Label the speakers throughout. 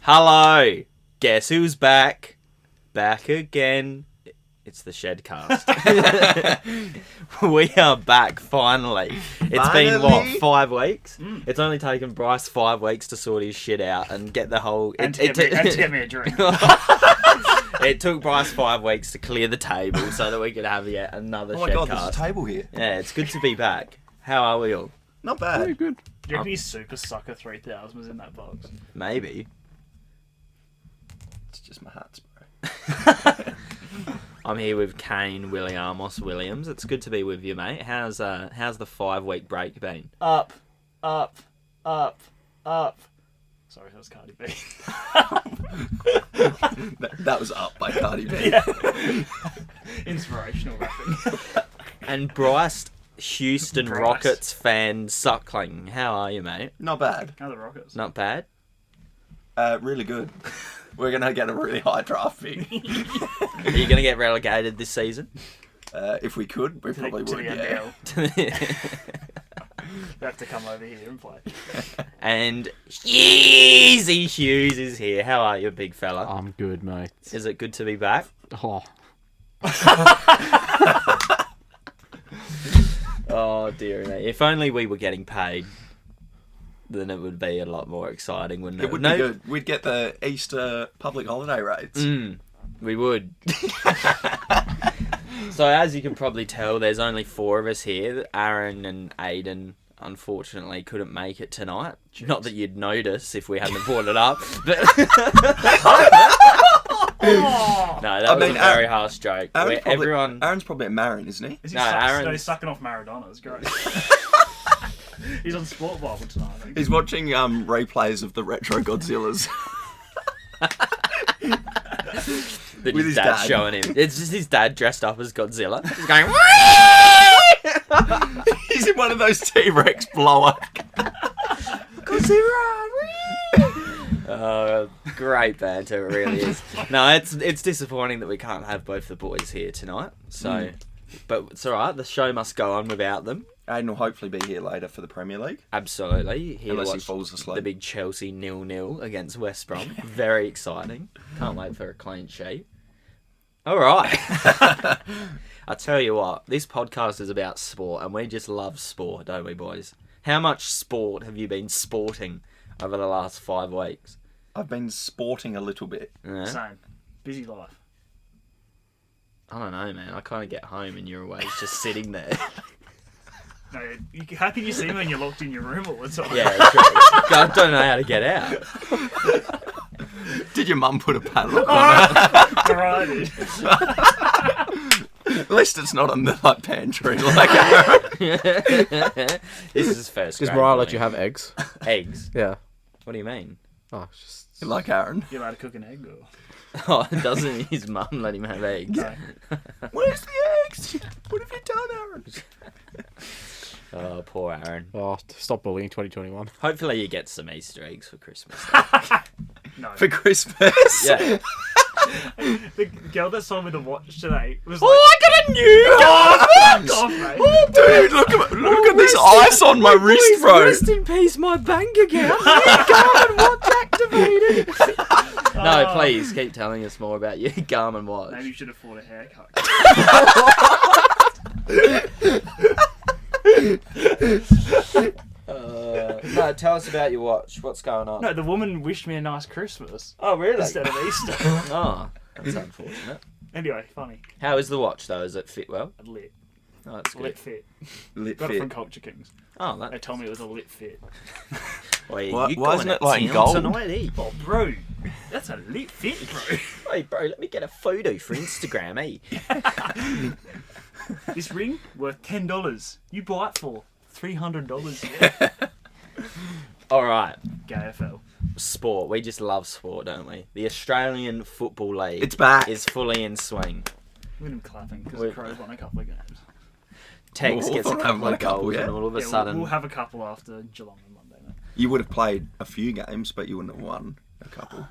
Speaker 1: Hello! Guess who's back? Back again. It's the Shedcast. We are back, finally. It's been, what, 5 weeks? It's only taken Bryce 5 weeks to sort his shit out and get the whole...
Speaker 2: And to get me a drink.
Speaker 1: It took Bryce 5 weeks to clear the table so that we could have yet another Shedcast.
Speaker 3: Oh my god, there's a table here.
Speaker 1: Yeah, it's good to be back. How are we all?
Speaker 3: Not bad.
Speaker 2: Very good. Do you reckon his Super Sucker 3000 was in that box?
Speaker 1: Maybe.
Speaker 3: It's just my hats, bro.
Speaker 1: I'm here with Kane Williamos Williams. It's good to be with you, mate. How's the 5-week break been?
Speaker 2: Up. Sorry, that was Cardi B.
Speaker 3: that was Up by Cardi B.
Speaker 2: Yeah. Inspirational rapping.
Speaker 1: And Bryce, Houston
Speaker 2: Bryce.
Speaker 1: Rockets fan Suckling. How are you, mate?
Speaker 3: Not bad.
Speaker 2: How are the Rockets?
Speaker 1: Not bad?
Speaker 3: Really good. We're going to get a really high draft pick.
Speaker 1: Are you going to get relegated this season?
Speaker 3: If we could, we probably
Speaker 2: to
Speaker 3: would,
Speaker 2: the
Speaker 3: yeah.
Speaker 2: NBL. They have to come over here and play.
Speaker 1: And Easy Hughes is here. How are you, big fella?
Speaker 4: I'm good, mate.
Speaker 1: Is it good to be back?
Speaker 4: Oh,
Speaker 1: Oh, dear me. If only we were getting paid, then it would be a lot more exciting, wouldn't it?
Speaker 3: It would be good. We'd get the Easter public holiday rates.
Speaker 1: We would. So as you can probably tell, there's only 4 of us here. Aaron and Aiden, unfortunately, couldn't make it tonight. Jeez. Not that you'd notice if we hadn't brought it up. But no, that was a very harsh joke.
Speaker 3: Aaron's probably at Marin, isn't he?
Speaker 2: He's sucking off Maradona. It's great. He's on Sport Bible tonight, I think.
Speaker 3: He's watching replays of the retro Godzillas.
Speaker 1: With his dad showing him. It's just his dad dressed up as Godzilla. He's going,
Speaker 3: he's in one of those T-Rex blower.
Speaker 1: Godzilla! Great banter, it really is. No, it's disappointing that we can't have both the boys here tonight. So, but it's alright, the show must go on without them.
Speaker 3: Aiden will hopefully be here later for the Premier League.
Speaker 1: Absolutely.
Speaker 3: Unless he falls asleep.
Speaker 1: The big Chelsea 0-0 against West Brom. Very exciting. Can't wait for a clean sheet. All right. I tell you what, this podcast is about sport, and we just love sport, don't we, boys? How much sport have you been sporting over the last 5 weeks?
Speaker 3: I've been sporting a little bit.
Speaker 1: Yeah.
Speaker 2: Same. Busy life.
Speaker 1: I don't know, man. I kind of get home and you're always just sitting there.
Speaker 2: No, how can you see me when you're locked in your room all the time?
Speaker 1: Yeah, true. I don't know how to get out.
Speaker 3: Did your mum put a padlock on that?
Speaker 2: Right.
Speaker 3: At least it's not on the pantry.
Speaker 1: This is first grade.
Speaker 4: does Mariah let you have eggs?
Speaker 1: Eggs?
Speaker 4: Yeah.
Speaker 1: What do you mean?
Speaker 4: Oh, it's just...
Speaker 3: You like Aaron?
Speaker 2: You allowed to cook an egg? Or...
Speaker 1: Oh, doesn't his mum let him have eggs?
Speaker 2: No.
Speaker 3: Where's the eggs? What have you done, Aaron?
Speaker 1: Oh, poor Aaron.
Speaker 4: Oh, stop bullying 2021.
Speaker 1: Hopefully you get some Easter eggs for Christmas.
Speaker 2: No.
Speaker 3: For Christmas?
Speaker 1: Yeah.
Speaker 2: The girl that saw me to watch today was like...
Speaker 1: Oh, I got a new...
Speaker 2: Fuck off, mate.
Speaker 3: Dude, look at this ice on my wrist, bro.
Speaker 1: Rest in peace, my bank account. Garmin Watch activated. No, please, keep telling us more about your Garmin Watch.
Speaker 2: Maybe you should afford a haircut.
Speaker 1: No, tell us about your watch. What's going on?
Speaker 2: No, the woman wished me a nice Christmas.
Speaker 1: Oh, really?
Speaker 2: Instead of Easter.
Speaker 1: Oh, that's unfortunate.
Speaker 2: Anyway, funny.
Speaker 1: How is the watch, though? Does it fit well?
Speaker 2: Lit.
Speaker 1: Oh, that's good.
Speaker 2: Lit fit.
Speaker 3: Lit
Speaker 2: Got
Speaker 3: fit.
Speaker 2: it from Culture Kings.
Speaker 1: Oh,
Speaker 2: They told me it was a lit fit.
Speaker 1: Why
Speaker 3: isn't it like gold?
Speaker 1: Tonight, eh?
Speaker 2: Oh, bro. That's a lit fit, bro.
Speaker 1: Hey, bro, let me get a photo for Instagram, eh?
Speaker 2: This ring, worth $10. You buy it for $300. Yeah.
Speaker 1: All right.
Speaker 2: GFL.
Speaker 1: Sport. We just love sport, don't we? The Australian Football League.
Speaker 3: It's back.
Speaker 1: Is fully in swing.
Speaker 2: Look at him clapping because the Crows won a couple of games.
Speaker 1: Tex gets a couple of goals and all of a sudden...
Speaker 2: We'll have a couple after Geelong on Monday, mate.
Speaker 3: You would have played a few games, but you wouldn't have won a couple.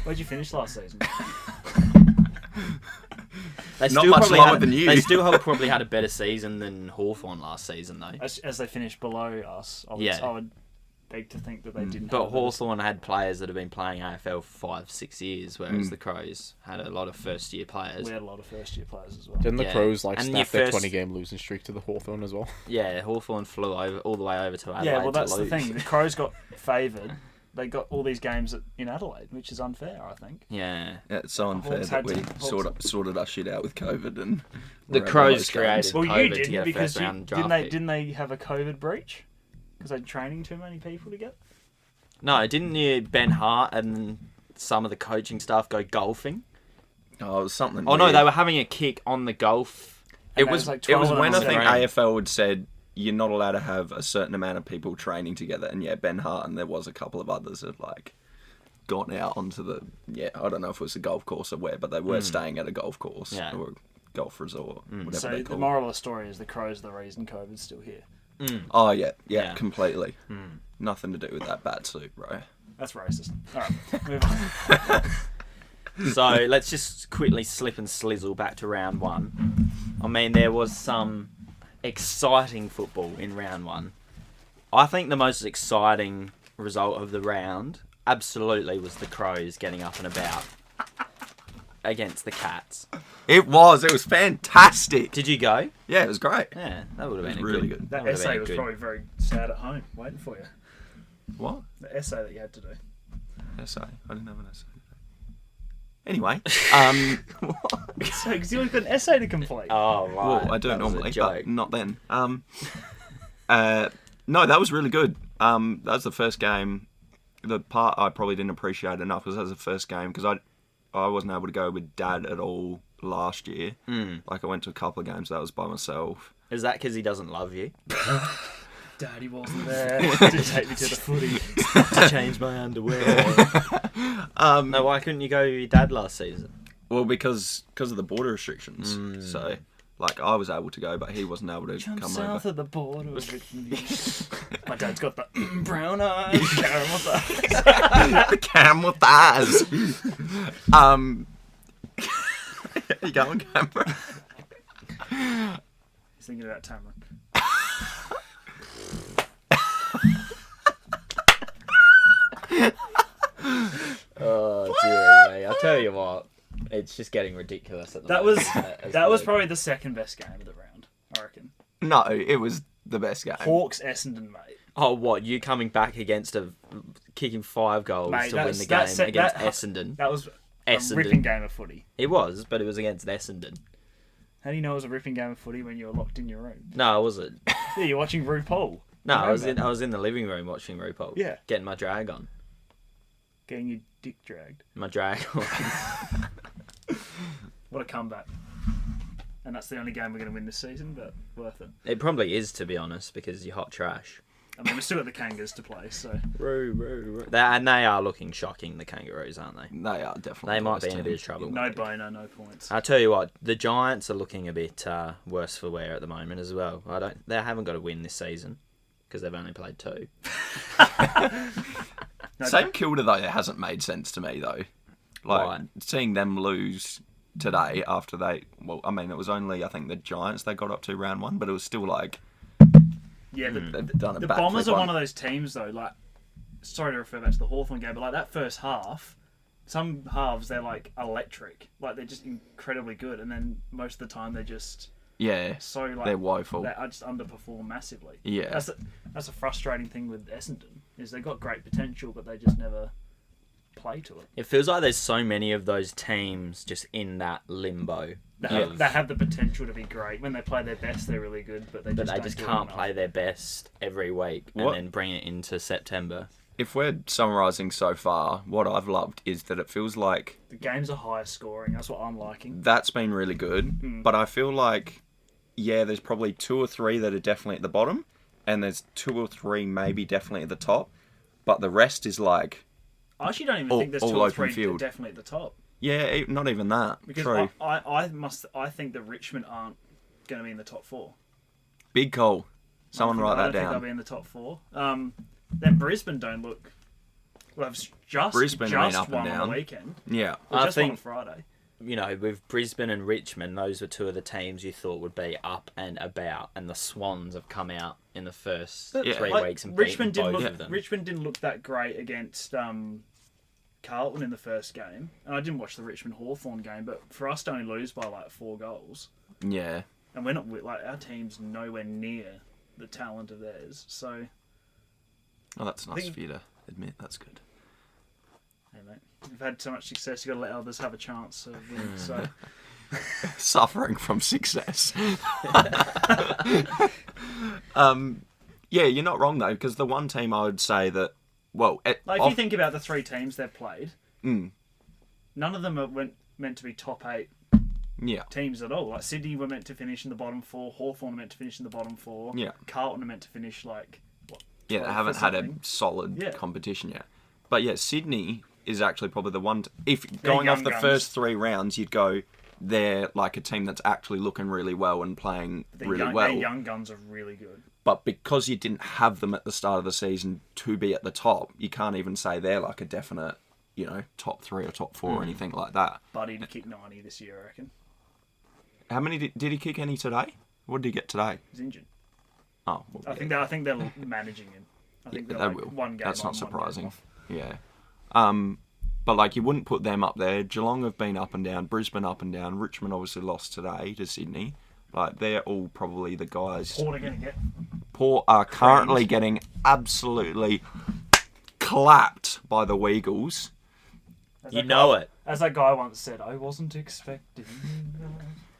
Speaker 2: Where'd you finish last season?
Speaker 3: Not much lower than you.
Speaker 1: They still probably had a better season than Hawthorn last season, though.
Speaker 2: As they finished below us, I would beg to think that they didn't.
Speaker 1: But
Speaker 2: have
Speaker 1: Hawthorn had players that have been playing AFL for 5-6 years, whereas the Crows had a lot of first-year players.
Speaker 2: We had a lot of first-year players as well.
Speaker 4: Didn't the
Speaker 1: Yeah.
Speaker 4: Crows
Speaker 1: And
Speaker 4: snap
Speaker 1: your
Speaker 4: their
Speaker 1: first-
Speaker 4: 20-game losing streak to the Hawthorn as well?
Speaker 1: Yeah, Hawthorn flew all the way over to Adelaide.
Speaker 2: Yeah, well, that's
Speaker 1: to
Speaker 2: the
Speaker 1: lose.
Speaker 2: thing. The Crows got favoured. They got all these games in Adelaide, which is unfair, I think.
Speaker 1: Yeah.
Speaker 3: Yeah, it's so unfair
Speaker 2: Hawks
Speaker 3: that
Speaker 2: had
Speaker 3: we
Speaker 2: to-
Speaker 3: sorted our shit out with COVID and
Speaker 1: The
Speaker 3: we're at
Speaker 1: Crows
Speaker 3: those
Speaker 1: created
Speaker 3: games.
Speaker 2: Well, you
Speaker 1: COVID to
Speaker 2: didn't
Speaker 1: get a
Speaker 2: because
Speaker 1: first-round
Speaker 2: didn't
Speaker 1: draft
Speaker 2: they?
Speaker 1: pick.
Speaker 2: Didn't they have a COVID breach? Because they're training too many people together.
Speaker 1: No, didn't you, Ben Hart and some of the coaching staff go golfing?
Speaker 3: Oh, it was something.
Speaker 1: Oh, no,
Speaker 3: weird.
Speaker 1: they were having a kick on the golf.
Speaker 2: And
Speaker 3: It
Speaker 2: there
Speaker 3: was
Speaker 2: like
Speaker 3: it
Speaker 2: 12
Speaker 3: was
Speaker 2: of them
Speaker 3: when I
Speaker 2: on
Speaker 3: think
Speaker 2: the
Speaker 1: ground.
Speaker 3: AFL had said you're not allowed to have a certain amount of people training together, and yeah, Ben Hart and there was a couple of others that like gone out onto the I don't know if it was a golf course or where, but they were staying at a golf course
Speaker 1: Yeah.
Speaker 3: or a golf resort, whatever
Speaker 2: So
Speaker 3: they
Speaker 2: the
Speaker 3: call it.
Speaker 2: moral of the story is the Crows are the reason COVID's still here.
Speaker 3: Oh yeah,
Speaker 1: Yeah.
Speaker 3: completely. Nothing to do with that bat suit, bro.
Speaker 2: That's racist. All right, move on.
Speaker 1: So let's just quickly slip and slizzle back to round one. I mean, there was some exciting football in round one. I think the most exciting result of the round absolutely was the Crows getting up and about against the Cats.
Speaker 3: It was fantastic.
Speaker 1: Did you go?
Speaker 3: Yeah, it was great.
Speaker 1: Yeah, that would have been
Speaker 3: really
Speaker 1: good.
Speaker 3: good.
Speaker 2: That
Speaker 1: would've been
Speaker 2: essay was
Speaker 1: good.
Speaker 2: probably very sad at home, waiting for you.
Speaker 3: What?
Speaker 2: The essay that you had to do.
Speaker 3: Essay? I didn't have an essay. Anyway,
Speaker 2: So, because you only got an essay to complete.
Speaker 1: Oh, right.
Speaker 3: well, I do
Speaker 1: That was a
Speaker 3: normally,
Speaker 1: joke.
Speaker 3: but not then. No, that was really good. That was the first game. The part I probably didn't appreciate enough was that was the first game because I wasn't able to go with Dad at all last year. Like I went to a couple of games that was by myself.
Speaker 1: Is that because he doesn't love you?
Speaker 2: Daddy wasn't there to take me to the footy.
Speaker 1: To change my underwear. No, why couldn't you go with your dad last season?
Speaker 3: Well, because of the border restrictions. So, like, I was able to go, but he wasn't able to
Speaker 2: Jump
Speaker 3: come
Speaker 2: south
Speaker 3: over.
Speaker 2: of the border. My dad's got the brown eyes, caramel thighs.
Speaker 3: The camel thighs. You going, camera?
Speaker 2: He's thinking about Tamron.
Speaker 1: Oh, dear me. I'll tell you what. It's just getting ridiculous at the
Speaker 2: That
Speaker 1: moment.
Speaker 2: was
Speaker 1: isn't it? As
Speaker 2: that was
Speaker 1: the-
Speaker 2: probably the second best game of the round, I reckon.
Speaker 3: No, it was the best game.
Speaker 2: Hawks Essendon, mate.
Speaker 1: Oh, what? You coming back against kicking 5 goals
Speaker 2: Mate,
Speaker 1: to win
Speaker 2: that's-
Speaker 1: the game
Speaker 2: that's-
Speaker 1: against
Speaker 2: that-
Speaker 1: Essendon?
Speaker 2: That was a
Speaker 1: Essendon.
Speaker 2: ripping game of footy.
Speaker 1: It was, but it was against Essendon.
Speaker 2: How do you know it was a ripping game of footy when you were locked in your room?
Speaker 1: No, was it?
Speaker 2: Yeah, you're watching RuPaul.
Speaker 1: No, I was
Speaker 2: Remember?
Speaker 1: in the living room watching RuPaul.
Speaker 2: Yeah.
Speaker 1: Getting my drag on.
Speaker 2: Getting your dick dragged.
Speaker 1: My drag on.
Speaker 2: What a comeback. And that's the only game we're going to win this season, but worth it.
Speaker 1: It probably is, to be honest, because you're hot trash.
Speaker 2: I mean, we've still got the Kangas to play, so...
Speaker 1: And they are looking shocking, the Kangaroos, aren't they?
Speaker 3: They are definitely.
Speaker 1: They might
Speaker 3: the
Speaker 1: be in a
Speaker 3: best
Speaker 1: bit of
Speaker 3: team.
Speaker 1: trouble.
Speaker 2: No boner, no points.
Speaker 1: I'll tell you what, the Giants are looking a bit worse for wear at the moment as well. They haven't got a win this season because they've only played 2.
Speaker 3: St Kilda though, it hasn't made sense to me though. Like
Speaker 1: Why?
Speaker 3: seeing them lose today after they. Well, I mean, it was only I think the Giants they got up to round 1, but it was still like
Speaker 2: Yeah, but
Speaker 3: they've done a
Speaker 2: the
Speaker 3: backflip
Speaker 2: Bombers are
Speaker 3: on-
Speaker 2: one of those teams, though, like... Sorry to refer back to the Hawthorn game, but, like, that first half... Some halves, they're, like, electric. Like, they're just incredibly good. And then most of the time, they're just
Speaker 3: Yeah,
Speaker 2: so, like...
Speaker 3: they're woeful.
Speaker 2: They just underperform massively.
Speaker 3: Yeah.
Speaker 2: That's a frustrating thing with Essendon, is they've got great potential, but they just never play to it.
Speaker 1: It feels like there's so many of those teams just in that limbo.
Speaker 2: They have the potential to be great. When they play their best, they're really good, but they
Speaker 1: But
Speaker 2: just
Speaker 1: they
Speaker 2: don't
Speaker 1: just
Speaker 2: do it
Speaker 1: can't
Speaker 2: enough.
Speaker 1: play their best every week and
Speaker 3: What?
Speaker 1: then bring it into September.
Speaker 3: If we're summarising so far, what I've loved is that it feels like
Speaker 2: The games are higher scoring. That's what I'm liking.
Speaker 3: that's been really good. But I feel like, yeah, there's probably 2 or 3 that are definitely at the bottom, and there's 2 or 3 maybe definitely at the top. But the rest is like,
Speaker 2: I actually don't even
Speaker 3: All-
Speaker 2: think there's
Speaker 3: all
Speaker 2: 2 or
Speaker 3: open
Speaker 2: 3
Speaker 3: field.
Speaker 2: definitely at the top.
Speaker 3: yeah, not even that.
Speaker 2: Because
Speaker 3: True.
Speaker 2: I think that Richmond aren't going to be in the top 4.
Speaker 3: Big call. Someone
Speaker 2: I
Speaker 3: write that
Speaker 2: don't think they'll
Speaker 3: down.
Speaker 2: be in the top 4. Then Brisbane don't look. Well, just
Speaker 3: Brisbane have been
Speaker 2: just
Speaker 3: up and
Speaker 2: won on
Speaker 3: down.
Speaker 2: the weekend.
Speaker 3: Yeah.
Speaker 2: Well,
Speaker 1: I
Speaker 2: just won
Speaker 1: think-
Speaker 2: on Friday.
Speaker 1: with Brisbane and Richmond, those were two of the teams you thought would be up and about, and the Swans have come out in the first 3 weeks and
Speaker 2: Richmond
Speaker 1: beaten
Speaker 2: didn't
Speaker 1: both
Speaker 2: look.
Speaker 1: of them.
Speaker 2: Richmond didn't look that great against Carlton in the first game, and I didn't watch the Richmond Hawthorn game. But for us to only lose by like 4 goals,
Speaker 3: Yeah.
Speaker 2: and we're not like our team's nowhere near the talent of theirs. So,
Speaker 3: Oh, that's nice for you to admit. That's good.
Speaker 2: hey mate, you've had so much success, you got to let others have a chance of winning. So.
Speaker 3: Suffering from success. Yeah, you're not wrong though, because the one team I would say that, well,
Speaker 2: Like if you think about the 3 teams they've played,
Speaker 3: Mm.
Speaker 2: none of them are meant to be top 8
Speaker 3: Yeah.
Speaker 2: teams at all. Like Sydney were meant to finish in the bottom 4, Hawthorn were meant to finish in the bottom 4,
Speaker 3: Yeah.
Speaker 2: Carlton are meant to finish like what?
Speaker 3: Yeah, they
Speaker 2: 12th or
Speaker 3: haven't had a
Speaker 2: something.
Speaker 3: solid competition yet. But yeah, Sydney is actually probably the one. If
Speaker 2: They're
Speaker 3: going off
Speaker 2: young
Speaker 3: the
Speaker 2: guns.
Speaker 3: first 3 rounds, you'd go, they're like a team that's actually looking really well and playing really well.
Speaker 2: Their young guns are really good.
Speaker 3: But because you didn't have them at the start of the season to be at the top, you can't even say they're like a definite, top 3 or top 4 or anything like that.
Speaker 2: Buddy to kick 90 this year, I reckon.
Speaker 3: How many did he kick any today? What did he get today?
Speaker 2: He's injured.
Speaker 3: Oh, well,
Speaker 2: I think they're managing him. I think
Speaker 3: they
Speaker 2: they're like
Speaker 3: will.
Speaker 2: one game
Speaker 3: That's
Speaker 2: on,
Speaker 3: not
Speaker 2: 1 game
Speaker 3: surprising.
Speaker 2: off.
Speaker 3: Yeah. But like you wouldn't put them up there. Geelong have been up and down. Brisbane up and down. Richmond obviously lost today to Sydney. Like they're all probably the guys.
Speaker 2: Port are going to get.
Speaker 3: Port are currently getting absolutely clapped by the Weagles.
Speaker 2: As
Speaker 1: You
Speaker 2: that
Speaker 1: know
Speaker 2: guy-
Speaker 1: it.
Speaker 2: As that guy once said, I wasn't expecting.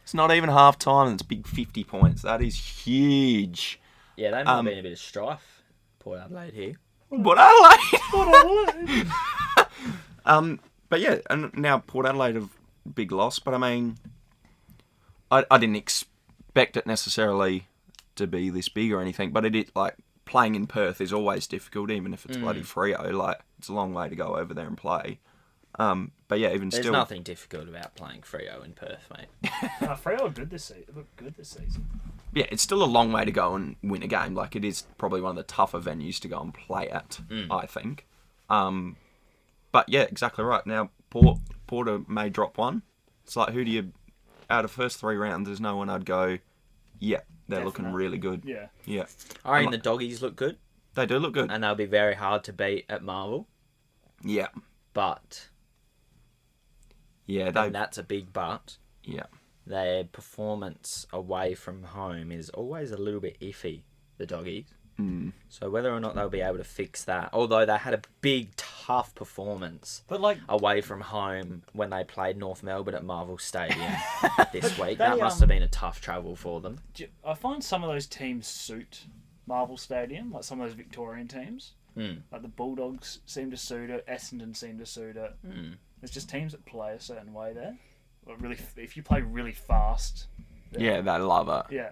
Speaker 3: It's not even half time and it's big 50 points. That is huge.
Speaker 1: Yeah, they might have been a bit of strife. Port Adelaide here.
Speaker 3: Port Adelaide. But yeah, and now Port Adelaide have big loss. But I mean, I didn't expect it necessarily to be this big or anything. But it is like playing in Perth is always difficult, even if it's bloody Freo. Like it's a long way to go over there and play. But yeah, even
Speaker 1: There's
Speaker 3: still,
Speaker 1: nothing difficult about playing Freo in Perth, mate.
Speaker 2: Freo are good this season. Look good this season.
Speaker 3: yeah, it's still a long way to go and win a game. Like it is probably one of the tougher venues to go and play at. I think. But yeah, exactly right. Now Porter may drop one. It's like who do you out of first 3 rounds? There's no one I'd go. Yeah, they're looking
Speaker 2: Definite.
Speaker 3: really good.
Speaker 2: Yeah.
Speaker 3: Yeah,
Speaker 1: I reckon the doggies look good,
Speaker 3: they do look good.
Speaker 1: and they'll be very hard to beat at Marvel.
Speaker 3: Yeah,
Speaker 1: But,
Speaker 3: yeah,
Speaker 1: and that's a big but,
Speaker 3: yeah.
Speaker 1: their performance away from home is always a little bit iffy, the doggies. So whether or not they'll be able to fix that, although they had a big, tough performance
Speaker 2: But like,
Speaker 1: away from home when they played North Melbourne at Marvel Stadium this week.
Speaker 2: they,
Speaker 1: That must have been a tough travel for them.
Speaker 2: I find some of those teams suit Marvel Stadium, like some of those Victorian teams. Like the Bulldogs seem to suit it. Essendon seem to suit it. There's just teams that play a certain way there. Like really, if you play really fast.
Speaker 3: Yeah, they love it.
Speaker 2: Yeah.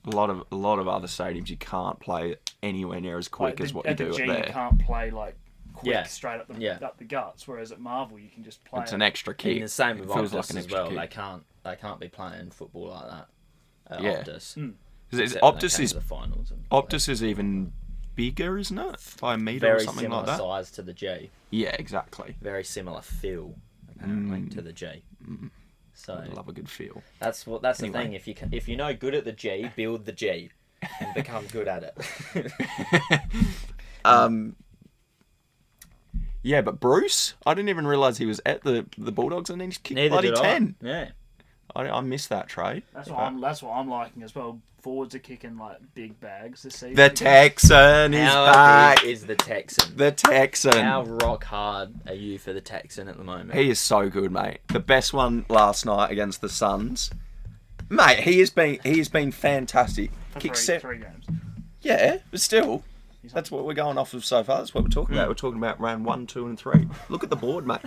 Speaker 3: A lot of other stadiums you can't play anywhere near as quick as what you do
Speaker 2: at the G,
Speaker 3: it there.
Speaker 2: You can't play like quick
Speaker 1: Yeah.
Speaker 2: straight up the
Speaker 1: Yeah.
Speaker 2: up the guts. Whereas at Marvel, you can just play.
Speaker 3: It's an extra kick.
Speaker 1: And the same with
Speaker 3: It feels
Speaker 1: Optus
Speaker 3: like an
Speaker 1: as
Speaker 3: extra
Speaker 1: well.
Speaker 3: kick.
Speaker 1: They can't be playing football like that at
Speaker 3: Yeah.
Speaker 1: Optus.
Speaker 3: Because
Speaker 1: Except when they
Speaker 3: Optus
Speaker 1: came
Speaker 3: is
Speaker 1: to the finals and
Speaker 3: Optus is even bigger, isn't it? By a metre
Speaker 1: very
Speaker 3: or something
Speaker 1: similar
Speaker 3: like that.
Speaker 1: size to the G.
Speaker 3: Yeah, exactly.
Speaker 1: Very similar feel apparently to the G. So
Speaker 3: I love a good feel.
Speaker 1: that's the
Speaker 3: Anyway.
Speaker 1: thing. If you know good at the G, build the G and become good at it.
Speaker 3: Yeah, but Bruce, I didn't even realise he was at the Bulldogs and he's kicked
Speaker 1: Neither
Speaker 3: bloody
Speaker 1: did
Speaker 3: 10.
Speaker 1: I. Yeah.
Speaker 3: I missed that trade.
Speaker 2: That's what I'm liking as well. Forwards are kicking like big bags this season.
Speaker 3: The Texan is
Speaker 1: How
Speaker 3: back.
Speaker 1: big is the Texan?
Speaker 3: The Texan.
Speaker 1: How rock hard are you for the Texan at the moment?
Speaker 3: He is so good, mate. The best one last night against the Suns. Mate, he has been fantastic.
Speaker 2: For
Speaker 3: Kick
Speaker 2: three games.
Speaker 3: Yeah, but still, that's what we're going off of so far. That's what we're talking about. We're talking about round 1, 2, and 3. Look at the board, mate.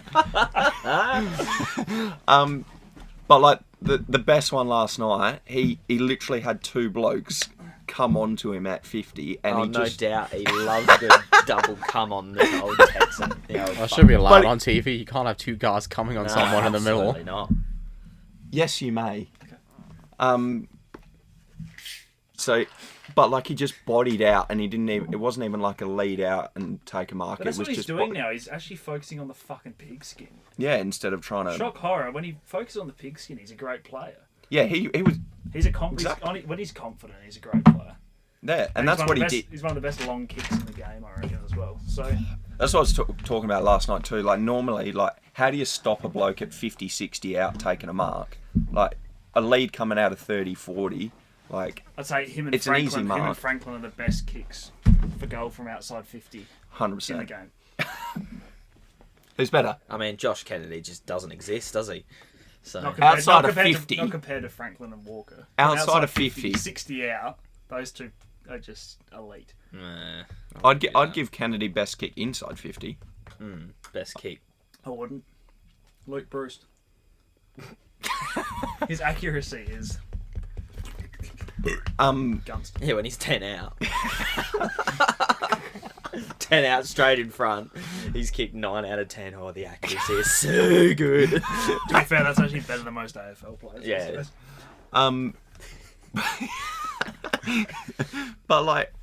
Speaker 3: But like the best one last night, he literally had 2 blokes come on to him at 50, and he
Speaker 1: no
Speaker 3: just
Speaker 1: doubt he loves the double come on the old Texan. The old
Speaker 4: I should be allowed
Speaker 3: But-
Speaker 4: on TV. You can't have 2 guys coming on
Speaker 1: No,
Speaker 4: someone in the middle.
Speaker 1: absolutely not.
Speaker 3: yes, you may. So, but like he just bodied out, and he didn't even. It wasn't even like a lead out and take a mark.
Speaker 2: But that's
Speaker 3: it was
Speaker 2: what he's
Speaker 3: just
Speaker 2: doing now. He's actually focusing on the fucking pigskin.
Speaker 3: Yeah, instead of trying to.
Speaker 2: Shock horror. When he focuses on the pigskin, he's a great player.
Speaker 3: Yeah, he was.
Speaker 2: He's a when he's confident, he's a great player.
Speaker 3: Yeah, and that's what he did.
Speaker 2: He's one of the best long kicks in the game, I reckon, as well. So
Speaker 3: that's what I was talking about last night too. Like normally, like how do you stop a bloke at 50, 60 out taking a mark? Like a lead coming out of 30, 40. Like
Speaker 2: I'd say him and
Speaker 3: it's an easy mark.
Speaker 2: Him and Franklin are the best kicks for goal from outside 50
Speaker 3: 100%
Speaker 2: in the game.
Speaker 3: Who's better?
Speaker 1: I mean, Josh Kennedy just doesn't exist, does he? So
Speaker 3: Outside of 50.
Speaker 2: Not compared to Franklin and Walker.
Speaker 3: Outside of 50.
Speaker 2: 60 out, those two are just elite.
Speaker 3: I'd give Kennedy best kick inside 50.
Speaker 1: Best kick.
Speaker 2: I wouldn't. Luke Bruce. His accuracy is Gunston.
Speaker 1: Yeah, when he's 10 out. 10 out straight in front. He's kicked 9 out of 10. Oh, the accuracy is so good.
Speaker 2: To be fair, that's actually better than most AFL players.
Speaker 1: Yeah, it is.
Speaker 3: But like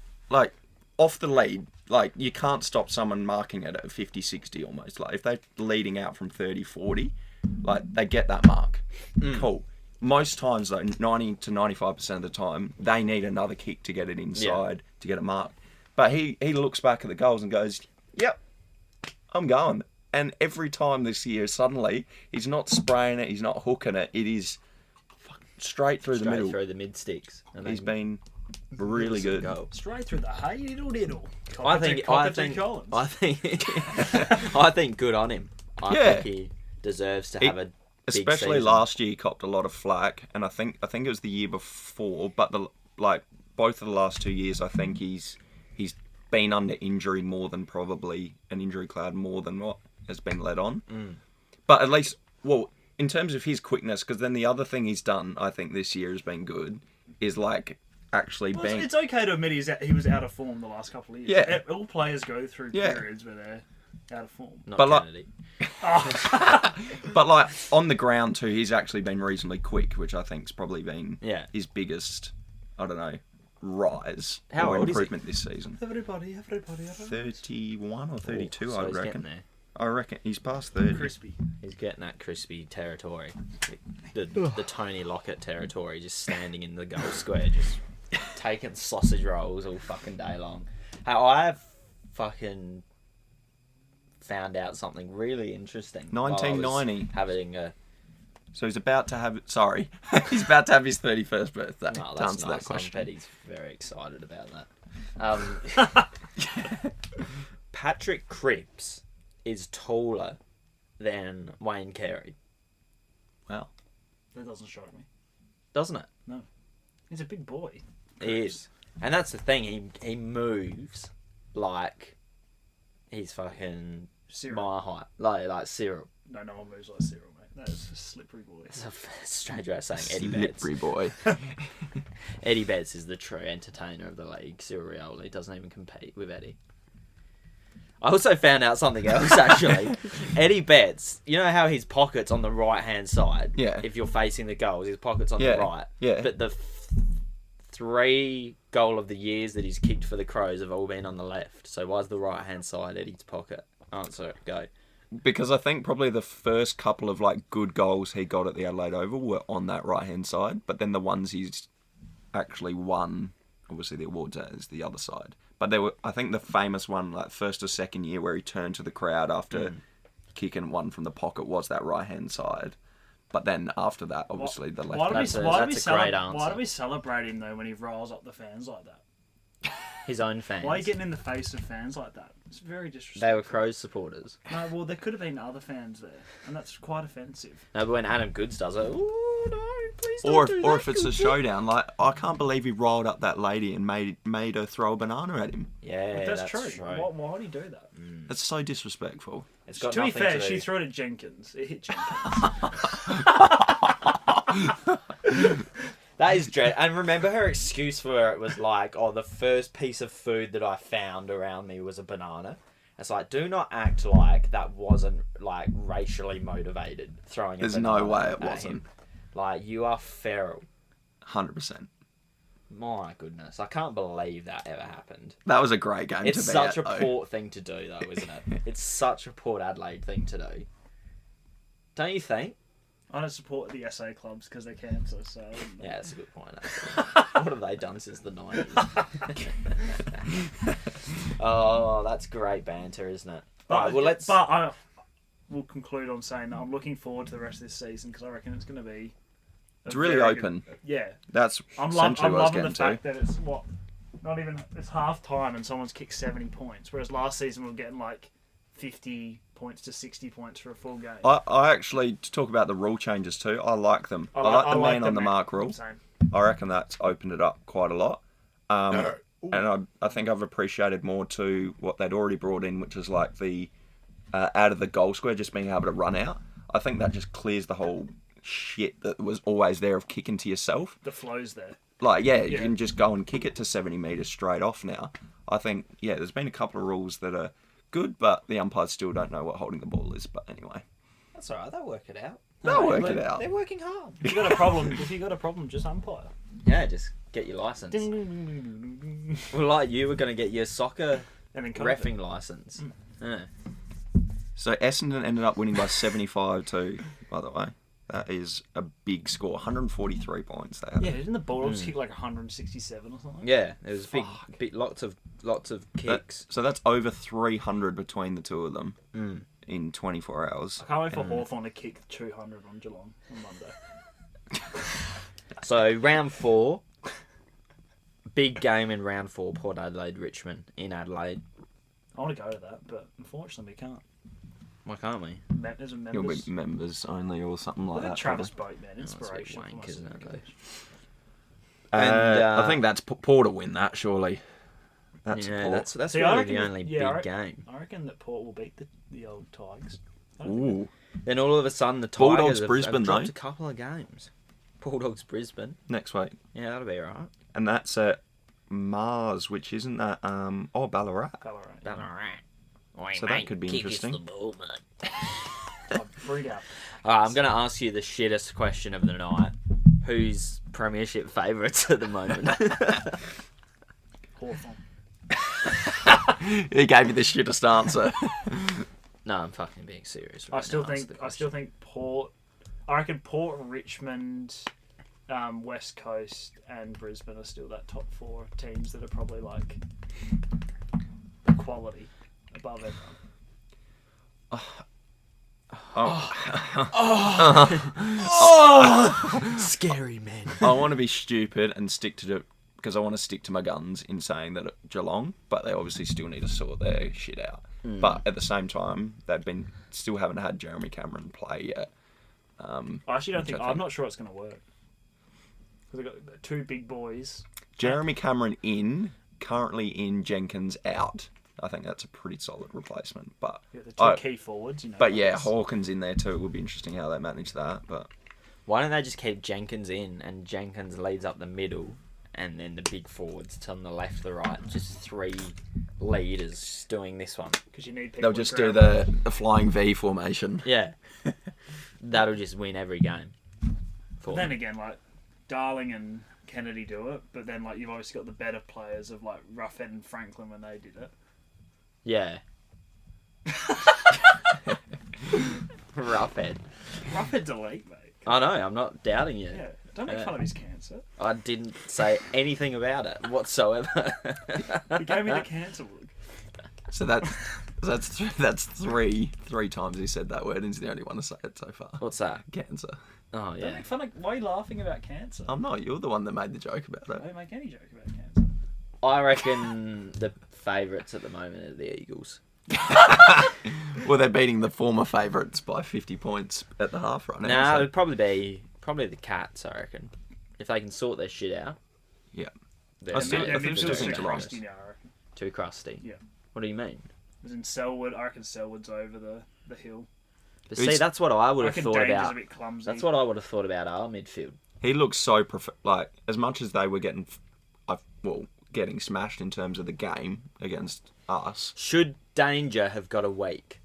Speaker 3: off the lead, like you can't stop someone marking it at 50, 60 almost. Like if they're leading out from 30, 40, like they get that mark. Cool. Most times though, 90 to 95% of the time, they need another kick to get it inside to get a mark. But he looks back at the goals and goes, "Yep, I'm going." And every time this year, suddenly he's not spraying it, he's not hooking it. It is straight through the middle.
Speaker 1: Through the mid sticks. And
Speaker 3: He's been really good.
Speaker 2: Straight through the diddle.
Speaker 1: I think good on him. I think he deserves to have a big
Speaker 3: especially
Speaker 1: season.
Speaker 3: last year he copped a lot of flack, and I think it was the year before, but both of the last 2 years I think he's been under injury more than probably an injury cloud more than what has been let on. But at least, well, in terms of his quickness, because then the other thing he's done, I think this year has been good, is like actually being.
Speaker 2: It's okay to admit he was out of form the last couple of years.
Speaker 3: Yeah.
Speaker 2: All players go through periods where they're out of form.
Speaker 1: Not
Speaker 3: But like-
Speaker 1: Kennedy.
Speaker 3: But like on the ground too, he's actually been reasonably quick, which I think's probably been his biggest, I don't know, rise
Speaker 1: How
Speaker 3: or
Speaker 1: old is he?
Speaker 3: improvement this season.
Speaker 2: Everybody.
Speaker 3: 31 or 32,
Speaker 1: So
Speaker 3: I
Speaker 1: he's
Speaker 3: reckon.
Speaker 1: getting there.
Speaker 3: I reckon he's past 30.
Speaker 2: Crispy.
Speaker 1: He's getting that crispy territory. The Tony Lockett territory, just standing in the goal square, just taking sausage rolls all fucking day long. How I've fucking found out something really interesting. while I was
Speaker 3: 1990.
Speaker 1: Having a...
Speaker 3: So he's about to have. Sorry, he's about to have his 31st birthday.
Speaker 1: No,
Speaker 3: to
Speaker 1: that's
Speaker 3: answer
Speaker 1: nice.
Speaker 3: that question.
Speaker 1: I bet he's very excited about that. Patrick Cripps is taller than Wayne Carey,
Speaker 3: Wow.
Speaker 2: That doesn't shock me.
Speaker 1: doesn't it?
Speaker 2: No. He's a big boy.
Speaker 1: He is. And that's the thing, he moves like he's fucking
Speaker 2: Syrup.
Speaker 1: my height. Like syrup.
Speaker 2: No one moves like Cyril, mate. That is a slippery boy.
Speaker 1: It's a strange way of saying Eddie Betts.
Speaker 3: Slippery boy.
Speaker 1: Eddie Betts is the true entertainer of the league. Cyril Rioli doesn't even compete with Eddie. I also found out something else, actually. Eddie Betts, you know how his pocket's on the right-hand side?
Speaker 3: Yeah.
Speaker 1: If you're facing the goals, his pocket's on the right.
Speaker 3: Yeah.
Speaker 1: But the 3 goal of the years that he's kicked for the Crows have all been on the left. So why's the right-hand side Eddie's pocket? Answer, go.
Speaker 3: Because I think probably the first couple of like good goals he got at the Adelaide Oval were on that right hand side, but then the ones he's actually won, obviously the awards is the other side. But there were, I think the famous one, like first or second year, where he turned to the crowd after kicking one from the pocket was that right hand side. But then after that, obviously the left.
Speaker 2: Why do
Speaker 1: That's
Speaker 2: we
Speaker 1: a great answer.
Speaker 2: Why do we celebrate him though when he riles up the fans like that?
Speaker 1: His own fans.
Speaker 2: Why are you getting in the face of fans like that? It's very disrespectful.
Speaker 1: They were Crows supporters.
Speaker 2: No, well, there could have been other fans there, and that's quite offensive.
Speaker 1: No, but when Adam Goods does it, ooh, no, please don't
Speaker 3: Or
Speaker 1: do
Speaker 3: if it's a showdown, like I can't believe he rolled up that lady and made her throw a banana at him.
Speaker 1: Yeah,
Speaker 2: That's true. Why would he do that?
Speaker 3: That's so disrespectful.
Speaker 1: It's got
Speaker 2: To be
Speaker 1: nothing
Speaker 2: fair,
Speaker 1: to do.
Speaker 2: she threw it at Jenkins. It hit Jenkins.
Speaker 1: That is dread. And remember her excuse for it was like, oh, the first piece of food that I found around me was a banana. It's like, do not act like that wasn't like racially motivated throwing a
Speaker 3: There's
Speaker 1: banana
Speaker 3: no way it
Speaker 1: at
Speaker 3: wasn't.
Speaker 1: him. Like, you are feral.
Speaker 3: 100%.
Speaker 1: My goodness, I can't believe that ever happened.
Speaker 3: That was a great game
Speaker 1: It's
Speaker 3: to be
Speaker 1: such
Speaker 3: at,
Speaker 1: a
Speaker 3: though.
Speaker 1: Port thing to do, though, isn't it? It's such a Port Adelaide thing to do. Don't you think?
Speaker 2: I don't support the SA clubs because they're cancer, so...
Speaker 1: Yeah, that's a good point, actually. What have they done since the 90s? Oh, that's great banter, isn't it? Right, well, let's...
Speaker 2: But we'll conclude on saying that I'm looking forward to the rest of this season because I reckon it's going to be...
Speaker 3: It's really open.
Speaker 2: Yeah.
Speaker 3: That's
Speaker 2: I'm
Speaker 3: essentially what I was
Speaker 2: loving the
Speaker 3: getting
Speaker 2: fact
Speaker 3: to.
Speaker 2: that it's, not even... It's half time and someone's kicked 70 points, whereas last season we were getting, 50 points to 60 points for a full game.
Speaker 3: I actually, to talk about the rule changes too, I like them. I like the man on the mark rule.
Speaker 2: Same.
Speaker 3: I reckon that's opened it up quite a lot. And I think I've appreciated more to what they'd already brought in, which is like the out of the goal square, just being able to run out. I think that just clears the whole shit that was always there of kicking to yourself.
Speaker 2: The flow's there.
Speaker 3: You can just go and kick it to 70 metres straight off now. I think, there's been a couple of rules that are good, but the umpires still don't know what holding the ball is. But anyway.
Speaker 1: That's all right, they'll work it out.
Speaker 3: They'll work it out.
Speaker 1: They're working hard.
Speaker 2: If you got a problem, just umpire.
Speaker 1: Yeah, just get your licence. Well, like you were going to get your soccer
Speaker 2: And then
Speaker 1: reffing licence. Yeah.
Speaker 3: So Essendon ended up winning by 75-2, by the way. That is a big score. 143 points they had.
Speaker 2: Yeah, didn't the Bulldogs kick 167 or something?
Speaker 1: Yeah, it was big, lots of kicks.
Speaker 3: So that's over 300 between the two of them in 24 hours.
Speaker 2: I can't wait for Hawthorn to kick 200 on Geelong on Monday.
Speaker 1: So round 4, big game in round 4, Port Adelaide, Richmond in Adelaide.
Speaker 2: I want to go to that, but unfortunately we can't.
Speaker 1: Why can't we?
Speaker 2: There's a
Speaker 3: You'll
Speaker 2: members.
Speaker 3: be members only or something like that.
Speaker 2: Travis
Speaker 3: probably.
Speaker 2: Boatman,
Speaker 1: That's a bit
Speaker 2: inspiration.
Speaker 1: wank,
Speaker 2: for my
Speaker 1: isn't it,
Speaker 2: second
Speaker 1: though?
Speaker 2: coach.
Speaker 1: And,
Speaker 3: I think that's Port to win that, surely. That's
Speaker 1: yeah,
Speaker 3: Port.
Speaker 1: that's
Speaker 2: See, I
Speaker 1: really
Speaker 2: reckon
Speaker 1: the
Speaker 2: that-
Speaker 1: only
Speaker 2: yeah,
Speaker 1: big game.
Speaker 2: I reckon that Port will beat the old Tigers. I don't think
Speaker 3: Ooh.
Speaker 1: Then all of a sudden the
Speaker 3: Bulldogs,
Speaker 1: Tigers have
Speaker 3: Brisbane,
Speaker 1: dropped
Speaker 3: though.
Speaker 1: a couple of games. Bulldogs, Brisbane.
Speaker 3: Next week.
Speaker 1: Yeah, that'll be alright.
Speaker 3: And that's at Mars, which isn't that... Ballarat.
Speaker 2: Ballarat.
Speaker 1: Alright.
Speaker 3: So that could be interesting.
Speaker 2: I'll bring out.
Speaker 1: Alright, I'm going to ask you the shittest question of the night. Who's premiership favourites at the moment?
Speaker 2: Hawthorn.
Speaker 3: He gave you the shittest answer.
Speaker 1: No, I'm fucking being serious.
Speaker 2: I
Speaker 1: Right
Speaker 2: still
Speaker 1: now. Answer the
Speaker 2: think
Speaker 1: question.
Speaker 2: Port. I reckon Port, Richmond, West Coast, and Brisbane are still that top 4 teams that are probably quality above everyone.
Speaker 1: Scary men.
Speaker 3: I want to be stupid and stick to because I want to stick to my guns in saying that Geelong, but they obviously still need to sort their shit out. But at the same time, still haven't had Jeremy Cameron play yet.
Speaker 2: I actually don't
Speaker 3: Which I
Speaker 2: I'm
Speaker 3: think-
Speaker 2: not sure it's going to work. Because they've got 2 big boys.
Speaker 3: Jeremy Cameron currently in, Jenkins out. I think that's a pretty solid replacement. But
Speaker 2: Yeah, the 2 key forwards,
Speaker 3: But yeah,
Speaker 2: that's-
Speaker 3: Hawkins in there too. It would be interesting how they manage that. But
Speaker 1: Why don't they just keep Jenkins in and Jenkins leads up the middle and then the big forwards on the left, the right, just 3 leaders doing this one.
Speaker 2: 'cause you need people
Speaker 3: they'll
Speaker 2: with
Speaker 3: just do
Speaker 2: ground.
Speaker 3: the flying V formation.
Speaker 1: Yeah. That'll just win every game.
Speaker 2: But then again, Darling and Kennedy do it, but then you've obviously got the better players of Roughhead and Franklin when they did it.
Speaker 1: Yeah. Roughhead.
Speaker 2: Roughhead's elite, mate.
Speaker 1: I know, I'm not doubting you.
Speaker 2: Yeah, don't make fun of his cancer.
Speaker 1: I didn't say anything about it whatsoever.
Speaker 2: He gave me the cancer look.
Speaker 3: So that's three times he said that word, and he's the only one to say it so far.
Speaker 1: What's that?
Speaker 3: Cancer.
Speaker 1: Oh,
Speaker 2: Don't
Speaker 1: yeah.
Speaker 2: make fun of. Why are you laughing about cancer?
Speaker 3: I'm not. You're the one that made the joke about
Speaker 2: I
Speaker 3: it.
Speaker 2: don't make any joke about cancer.
Speaker 1: I reckon the favourites at the moment are the Eagles.
Speaker 3: Well, they're beating the former favourites by 50 points at the half right now.
Speaker 1: No,
Speaker 3: so-
Speaker 1: it'd probably be the Cats, I reckon. If they can sort their shit out.
Speaker 3: Yeah.
Speaker 1: They're
Speaker 3: I still-
Speaker 1: not-
Speaker 3: I think
Speaker 2: midfield's
Speaker 3: still
Speaker 2: too
Speaker 3: think Geelong.
Speaker 2: crusty now, I reckon.
Speaker 1: Too crusty.
Speaker 2: Yeah.
Speaker 1: What do you mean?
Speaker 2: As in Selwood, I reckon Selwood's over the hill.
Speaker 1: But
Speaker 3: It's-
Speaker 1: see, that's what I would
Speaker 2: I
Speaker 1: have
Speaker 2: reckon
Speaker 1: thought
Speaker 2: Danger's
Speaker 1: about.
Speaker 2: a bit clumsy.
Speaker 1: That's what I would have thought about our midfield.
Speaker 3: He looks so as much as they were getting smashed in terms of the game against us.
Speaker 1: Should Danger have got a week?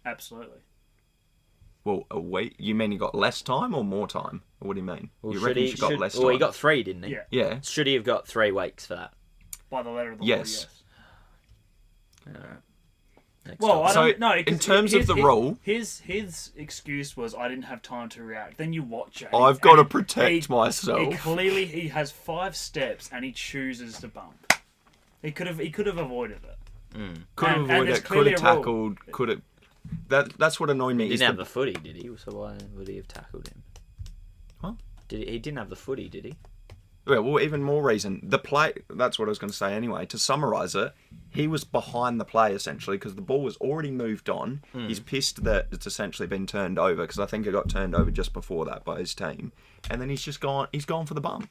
Speaker 2: Absolutely.
Speaker 3: Well, a week? You mean he got less time or more time? Or what do you mean?
Speaker 1: Well,
Speaker 3: You reckon he got less time?
Speaker 1: Well, he got 3, didn't he?
Speaker 2: Yeah.
Speaker 3: Yeah.
Speaker 1: Should he have got 3 weeks for that?
Speaker 2: By the letter of the
Speaker 3: Yes.
Speaker 2: law, yes.
Speaker 1: All right. Next
Speaker 2: Well,
Speaker 1: up.
Speaker 2: I don't know.
Speaker 3: in terms of the rule...
Speaker 2: His excuse was, I didn't have time to react. Then you watch it.
Speaker 3: I've got to protect myself.
Speaker 2: Clearly, he has 5 steps and he chooses to bump. He could have avoided it.
Speaker 3: Could have
Speaker 2: and
Speaker 3: avoided
Speaker 2: there's
Speaker 3: it, could have
Speaker 2: clearly a rule.
Speaker 3: tackled, could have... That's what annoyed me.
Speaker 1: He
Speaker 3: is
Speaker 1: didn't have the footy, did he? So why would he have tackled him?
Speaker 3: What?
Speaker 1: He didn't have the footy, did he?
Speaker 3: Yeah, well, even more reason. The play... That's what I was going to say anyway. To summarise it, he was behind the play, essentially, because the ball was already moved on. He's pissed that it's essentially been turned over, because I think it got turned over just before that by his team. And then he's gone for the bump.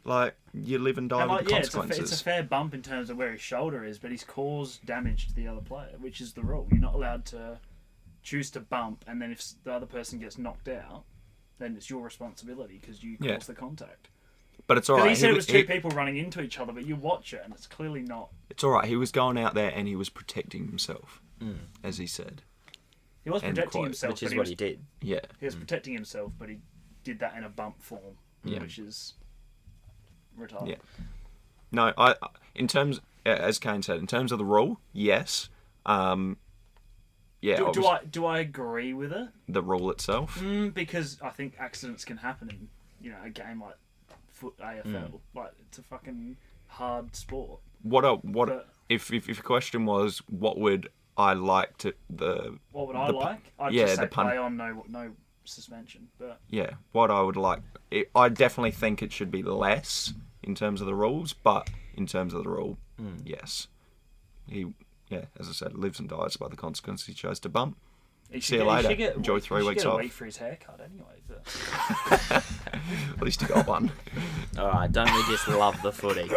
Speaker 3: Like, you live and die with the consequences.
Speaker 2: It's a fair bump in terms of where his shoulder is, but he's caused damage to the other player, which is the rule. You're not allowed to choose to bump, and then if the other person gets knocked out, then it's your responsibility because you caused the contact.
Speaker 3: But it's all right.
Speaker 2: He said it was 2 people running into each other, but you watch it, and it's clearly not.
Speaker 3: It's all right. He was going out there and he was protecting himself, as he said.
Speaker 2: He was
Speaker 3: End
Speaker 2: protecting
Speaker 3: quote.
Speaker 2: himself,
Speaker 1: Which is
Speaker 2: but
Speaker 1: what he did.
Speaker 3: Yeah.
Speaker 2: He was protecting himself, but he did that in a bump form,
Speaker 3: Yeah.
Speaker 2: which is retarded.
Speaker 3: Yeah. No, in terms, as Kane said, in terms of the rule, yes. Yeah.
Speaker 2: Do I agree with it?
Speaker 3: The rule itself.
Speaker 2: Because I think accidents can happen in a game like foot AFL. Like, it's a fucking hard sport.
Speaker 3: If your question was what would I like to
Speaker 2: What would I like? I'd
Speaker 3: yeah,
Speaker 2: just say
Speaker 3: the pun-
Speaker 2: play on no suspension. But
Speaker 3: yeah, what I would like, I definitely think it should be less in terms of the rules, but in terms of the rule, yes. Yeah, as I said, lives and dies by the consequences he chose to bump. See you later. Enjoy 3 weeks off.
Speaker 2: Wait for his haircut anyway. But...
Speaker 3: At least he got one.
Speaker 1: All right, don't we just love the footy?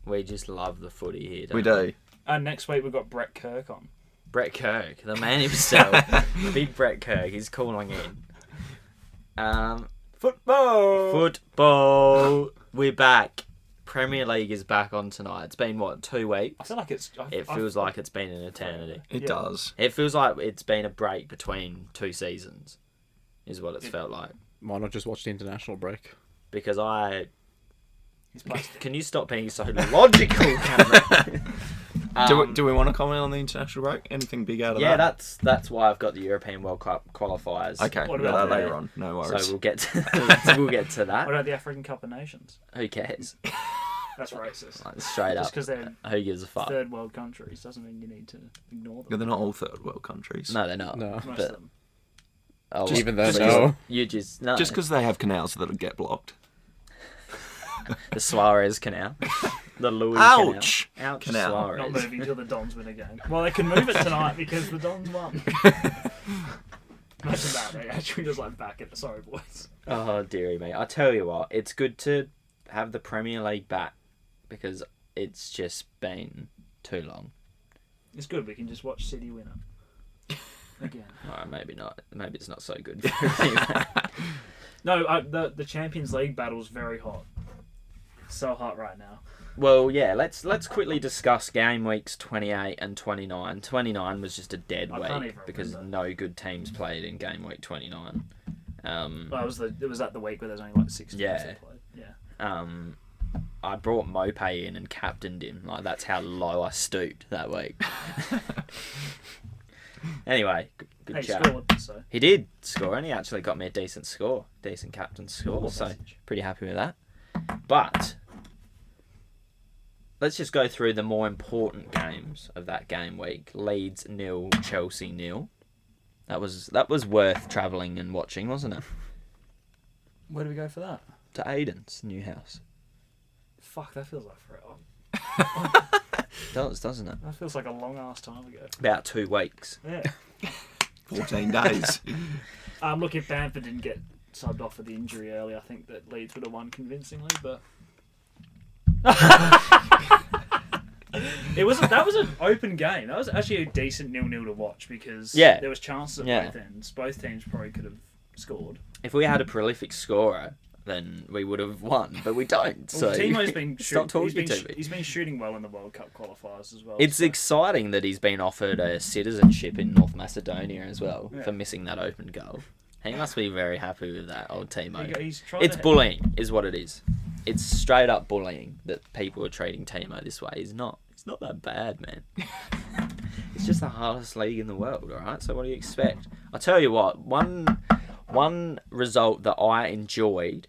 Speaker 1: We just love the footy here, don't
Speaker 3: We do.
Speaker 2: And next week we've got Brett Kirk on.
Speaker 1: Brett Kirk, the man himself. Big Brett Kirk, he's calling in. Football! We're back. Premier League is back on tonight. It's been, 2 weeks?
Speaker 2: I feel like it's...
Speaker 1: It feels like it's been an eternity.
Speaker 3: It does.
Speaker 1: It feels like it's been a break between 2 seasons, is what it's felt like.
Speaker 4: Why not just watch the international break?
Speaker 1: Because
Speaker 2: He's played.
Speaker 1: Can you stop being so logical, Cameron?
Speaker 3: Do we want to comment on the international break? Anything big out of that?
Speaker 1: Yeah, that's why I've got the European World Cup qualifiers.
Speaker 3: Okay,
Speaker 2: What
Speaker 3: we'll
Speaker 2: about
Speaker 3: that later
Speaker 1: that?
Speaker 3: on. No worries.
Speaker 1: So we'll get to that.
Speaker 2: What about the African Cup of Nations?
Speaker 1: Who cares?
Speaker 2: That's racist.
Speaker 1: Like, straight
Speaker 2: Just
Speaker 1: up.
Speaker 2: because they're
Speaker 1: Who gives a fuck?
Speaker 2: third world countries doesn't mean you need to ignore
Speaker 3: Yeah,
Speaker 2: them.
Speaker 3: they're not all third world countries.
Speaker 1: No, they're not.
Speaker 4: No.
Speaker 2: Most
Speaker 1: But,
Speaker 2: of them.
Speaker 1: oh,
Speaker 4: Even then,
Speaker 3: just
Speaker 4: no.
Speaker 1: You just no.
Speaker 3: Just because they have canals that'll get blocked.
Speaker 1: The Suarez Canal, the Louis
Speaker 3: Ouch!
Speaker 1: Canal. Ouch!
Speaker 3: Canal.
Speaker 1: Suarez.
Speaker 2: Not moving till the Dons win again. Well, they can move it tonight because the Dons won. Imagine that, they actually just back it. Sorry, boys.
Speaker 1: Oh dearie me! I tell you what, it's good to have the Premier League back because it's just been too long.
Speaker 2: It's good. We can just watch City win it again.
Speaker 1: Alright, maybe not. Maybe it's not so good for me.
Speaker 2: No, the Champions League battle's very hot. So hot right now.
Speaker 1: Well, yeah. Let's quickly discuss game weeks 28 and 29. 29 was just a dead
Speaker 2: I can't
Speaker 1: week
Speaker 2: even
Speaker 1: because
Speaker 2: remember.
Speaker 1: no good teams played in game week 29.
Speaker 2: Well, it was at the week where there's only 6 teams
Speaker 1: Yeah.
Speaker 2: that played. Yeah.
Speaker 1: I brought Mope in and captained him. Like, that's how low I stooped that week. Anyway, good
Speaker 2: Hey,
Speaker 1: chat.
Speaker 2: scored, so.
Speaker 1: He did score, and he actually got me a decent score. Decent captain score,
Speaker 2: Cool
Speaker 1: so
Speaker 2: message.
Speaker 1: pretty happy with that. But let's just go through the more important games of that game week. Leeds 0, Chelsea 0. That was worth travelling and watching, wasn't it?
Speaker 2: Where do we go for that?
Speaker 1: To Aiden's new house.
Speaker 2: Fuck, that feels like forever.
Speaker 1: Doesn't it?
Speaker 2: That feels like a long ass time ago.
Speaker 1: About 2 weeks.
Speaker 2: Yeah.
Speaker 3: 14 days.
Speaker 2: Look, if Bamford didn't get subbed off for the injury early, I think that Leeds would have won convincingly, but that was an open game. That was actually a decent 0-0 to watch because
Speaker 1: Yeah.
Speaker 2: there was chances at
Speaker 1: Yeah.
Speaker 2: both ends. Both teams probably could have scored.
Speaker 1: If we had a prolific scorer, then we would have won, but we don't.
Speaker 2: Well,
Speaker 1: So
Speaker 2: Timo's been
Speaker 1: stop talking to me.
Speaker 2: he's been shooting well in the World Cup qualifiers as well.
Speaker 1: It's
Speaker 2: so.
Speaker 1: exciting that he's been offered a citizenship in North Macedonia as well
Speaker 2: Yeah.
Speaker 1: for missing that open goal. He must be very happy with that, old Timo.
Speaker 2: He's trying
Speaker 1: It's
Speaker 2: to...
Speaker 1: bullying, is what it is. It's straight up bullying that people are treating Timo this way. It's not that bad, man. It's just the hardest league in the world, all right? So what do you expect? I'll tell you what, one result that I enjoyed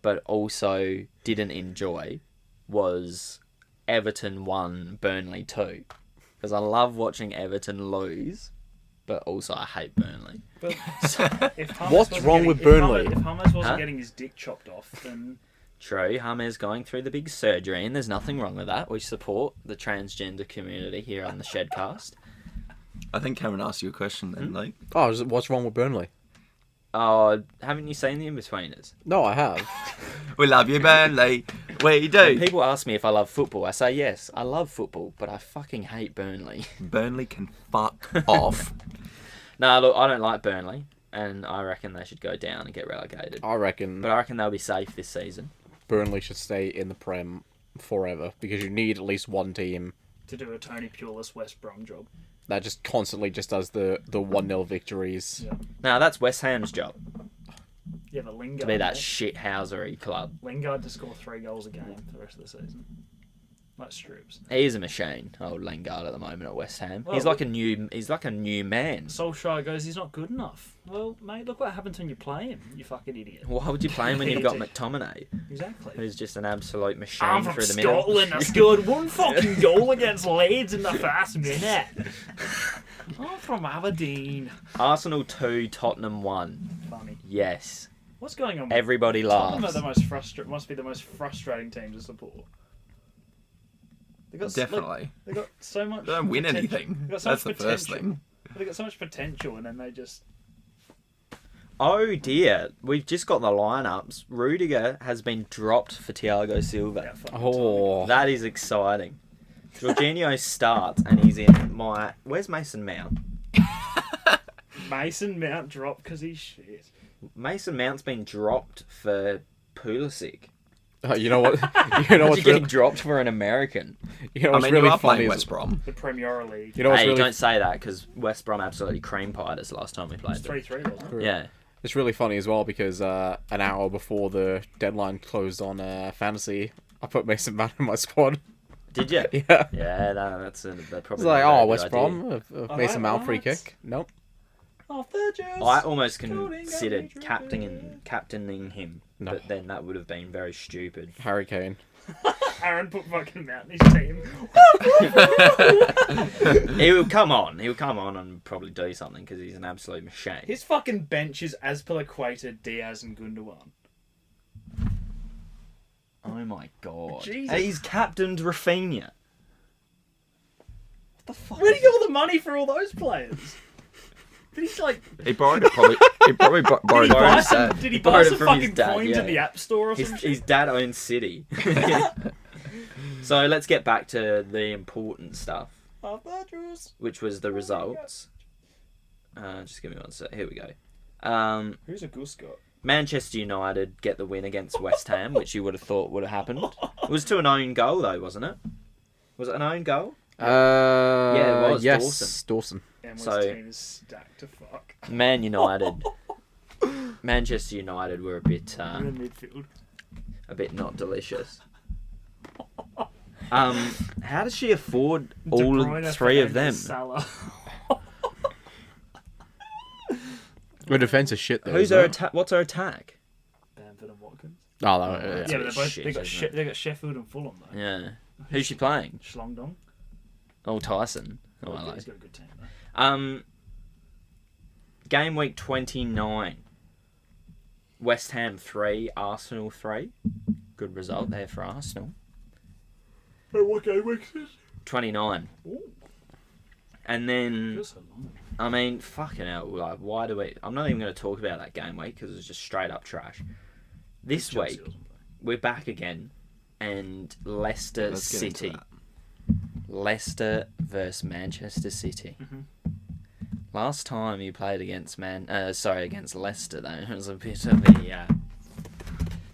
Speaker 1: but also didn't enjoy was Everton 1, Burnley 2. Because I love watching Everton lose, but also I hate Burnley.
Speaker 2: But if James
Speaker 4: What's
Speaker 2: wasn't
Speaker 4: wrong
Speaker 2: getting-
Speaker 4: with
Speaker 2: if
Speaker 4: Burnley?
Speaker 2: James- If James wasn't
Speaker 1: Huh?
Speaker 2: getting his dick chopped off, then...
Speaker 1: True, James going through the big surgery, and there's nothing wrong with that. We support the transgender community here on the Shedcast.
Speaker 3: I think Cameron asked you a question then, Lee.
Speaker 4: Oh, what's wrong with Burnley?
Speaker 1: Oh, haven't you seen the In-Betweeners?
Speaker 4: No, I have.
Speaker 3: We love you, Burnley. We
Speaker 1: When
Speaker 3: do.
Speaker 1: people ask me if I love football, I say yes, I love football, but I fucking hate Burnley.
Speaker 3: Burnley can fuck off.
Speaker 1: No, look, I don't like Burnley, and I reckon they should go down and get relegated.
Speaker 4: I reckon
Speaker 1: But I reckon they'll be safe this season.
Speaker 4: Burnley should stay in the Prem forever because you need at least one team
Speaker 2: To do a Tony Pulis West Brom job.
Speaker 4: that just constantly just does the 1-0 victories.
Speaker 2: Yeah.
Speaker 1: No, that's West Ham's job,
Speaker 2: Yeah, but Lingard...
Speaker 1: to be that
Speaker 2: mate.
Speaker 1: shithousery club.
Speaker 2: Lingard to score 3 goals a game for the rest of the season. Like Strips.
Speaker 1: He is a machine, old Lingard at the moment at West Ham.
Speaker 2: Well,
Speaker 1: he's like a new man.
Speaker 2: Solskjaer goes, he's not good enough. Well, mate, look what happens when you play him, you fucking idiot.
Speaker 1: Why would you play him when you've got McTominay,
Speaker 2: Exactly.
Speaker 1: who's just an absolute machine
Speaker 2: I'm from
Speaker 1: through the middle?
Speaker 2: Scotland. I scored 1 fucking goal against Leeds in the first minute. I'm from Aberdeen.
Speaker 1: Arsenal 2, Tottenham 1.
Speaker 2: Funny.
Speaker 1: Yes.
Speaker 2: What's going on?
Speaker 1: Everybody
Speaker 2: Tottenham are
Speaker 1: laughs.
Speaker 2: the most must be the most frustrating team to support. They got
Speaker 3: Definitely.
Speaker 2: They got so much.
Speaker 3: They don't win
Speaker 2: potential.
Speaker 3: anything.
Speaker 2: They got so
Speaker 3: That's the
Speaker 2: much
Speaker 3: first
Speaker 2: potential.
Speaker 3: thing.
Speaker 2: They got so much potential, and then they just.
Speaker 1: Oh dear, we've just got the lineups. Rudiger has been dropped for Thiago Silva.
Speaker 2: Yeah, fucking
Speaker 4: Oh,
Speaker 1: That is exciting. Jorginho starts and he's in my... Where's Mason Mount?
Speaker 2: timing. Mason Mount dropped because he's shit.
Speaker 1: Mason Mount's been dropped for Pulisic.
Speaker 4: you know what? You know
Speaker 1: What's
Speaker 4: what's
Speaker 1: he getting
Speaker 4: really,
Speaker 1: dropped for an American?
Speaker 4: you know
Speaker 3: I
Speaker 4: what's
Speaker 3: mean,
Speaker 4: really
Speaker 3: you are
Speaker 4: funny
Speaker 3: playing
Speaker 4: is
Speaker 3: West Brom.
Speaker 2: The Premier League.
Speaker 4: you know what's
Speaker 1: Hey,
Speaker 4: really
Speaker 1: don't say that because West Brom absolutely cream pied us last time we played
Speaker 2: It's
Speaker 1: them.
Speaker 2: 3-3, wasn't it?
Speaker 1: Yeah.
Speaker 4: it's really funny as well because an hour before the deadline closed on fantasy, I put Mason Mount in my squad.
Speaker 1: Did you?
Speaker 4: Yeah.
Speaker 1: Yeah, no, that's
Speaker 4: It's
Speaker 1: probably
Speaker 4: like,
Speaker 1: not a very
Speaker 4: oh,
Speaker 1: good
Speaker 4: West
Speaker 1: idea.
Speaker 4: Brom, Mason Mount free
Speaker 2: what?
Speaker 4: kick. Nope.
Speaker 2: Off the juice.
Speaker 1: I almost
Speaker 2: Coding
Speaker 1: considered
Speaker 2: on
Speaker 1: captaining him,
Speaker 4: No.
Speaker 1: but then that would have been very stupid.
Speaker 4: Harry Kane.
Speaker 2: Aaron put fucking Mount in his team.
Speaker 1: He will come on. He'll come on and probably do something because he's an absolute machine.
Speaker 2: His fucking bench is Azpilicueta, Diaz, and Gundogan.
Speaker 1: Oh my god!
Speaker 2: Jesus.
Speaker 1: Hey, he's captained Rafinha. What the fuck?
Speaker 2: Where did he get all the money for all those players? Did he like?
Speaker 3: He borrowed it probably. He probably borrowed
Speaker 2: Did he
Speaker 3: it
Speaker 2: buy
Speaker 3: from his
Speaker 2: some?
Speaker 3: dad.
Speaker 2: Did he
Speaker 1: Borrowed
Speaker 2: buy
Speaker 1: it
Speaker 2: some
Speaker 1: from his
Speaker 2: fucking
Speaker 1: dad,
Speaker 2: coins
Speaker 1: yeah.
Speaker 2: in the App Store or some
Speaker 1: His
Speaker 2: shit?
Speaker 1: dad owns City. So let's get back to the important stuff,
Speaker 2: Off the juice.
Speaker 1: which was the results. Just give me one sec. Here we go.
Speaker 2: Who's a goose got?
Speaker 1: Manchester United get the win against West Ham, which you would have thought would have happened. It was to an own goal, though, wasn't it? Was it an own goal?
Speaker 4: Yeah,
Speaker 1: it was
Speaker 4: yes, Dawson.
Speaker 2: Emma's
Speaker 1: So-
Speaker 2: team is stacked to fuck.
Speaker 1: Man United, Manchester United were
Speaker 2: In the midfield.
Speaker 1: a bit not delicious. How does she afford all
Speaker 2: De Bruyne,
Speaker 1: three of
Speaker 2: Fernandes,
Speaker 1: them?
Speaker 2: Salah.
Speaker 4: Her defense is shit though.
Speaker 1: Who's
Speaker 4: isn't
Speaker 1: her
Speaker 4: it?
Speaker 1: attack? What's her attack?
Speaker 2: Bamford and Watkins.
Speaker 4: Oh,
Speaker 1: Yeah.
Speaker 4: no, yeah.
Speaker 2: Yeah, but they're both,
Speaker 1: shit,
Speaker 2: they got
Speaker 1: isn't it?
Speaker 2: they got Sheffield and Fulham though.
Speaker 1: Yeah. Who's she playing?
Speaker 2: Schlongdong.
Speaker 1: Oh, Tyson. Oh, I
Speaker 2: He's
Speaker 1: like.
Speaker 2: got a good team though.
Speaker 1: Game week 29. West Ham 3, Arsenal 3. Good result there for Arsenal.
Speaker 2: Oh, what game week is this?
Speaker 1: 29. And then,
Speaker 2: Feels so long.
Speaker 1: I mean, fucking hell, like, why do we... I'm not even going to talk about that game week because it was just straight up trash. This
Speaker 2: Chelsea
Speaker 1: week,
Speaker 2: wasn't playing.
Speaker 1: we're back again, and Leicester
Speaker 3: Let's get into
Speaker 1: City.
Speaker 3: that.
Speaker 1: Leicester versus Manchester City.
Speaker 2: Mhm.
Speaker 1: Last time you played against against Leicester, though, it was a bit of a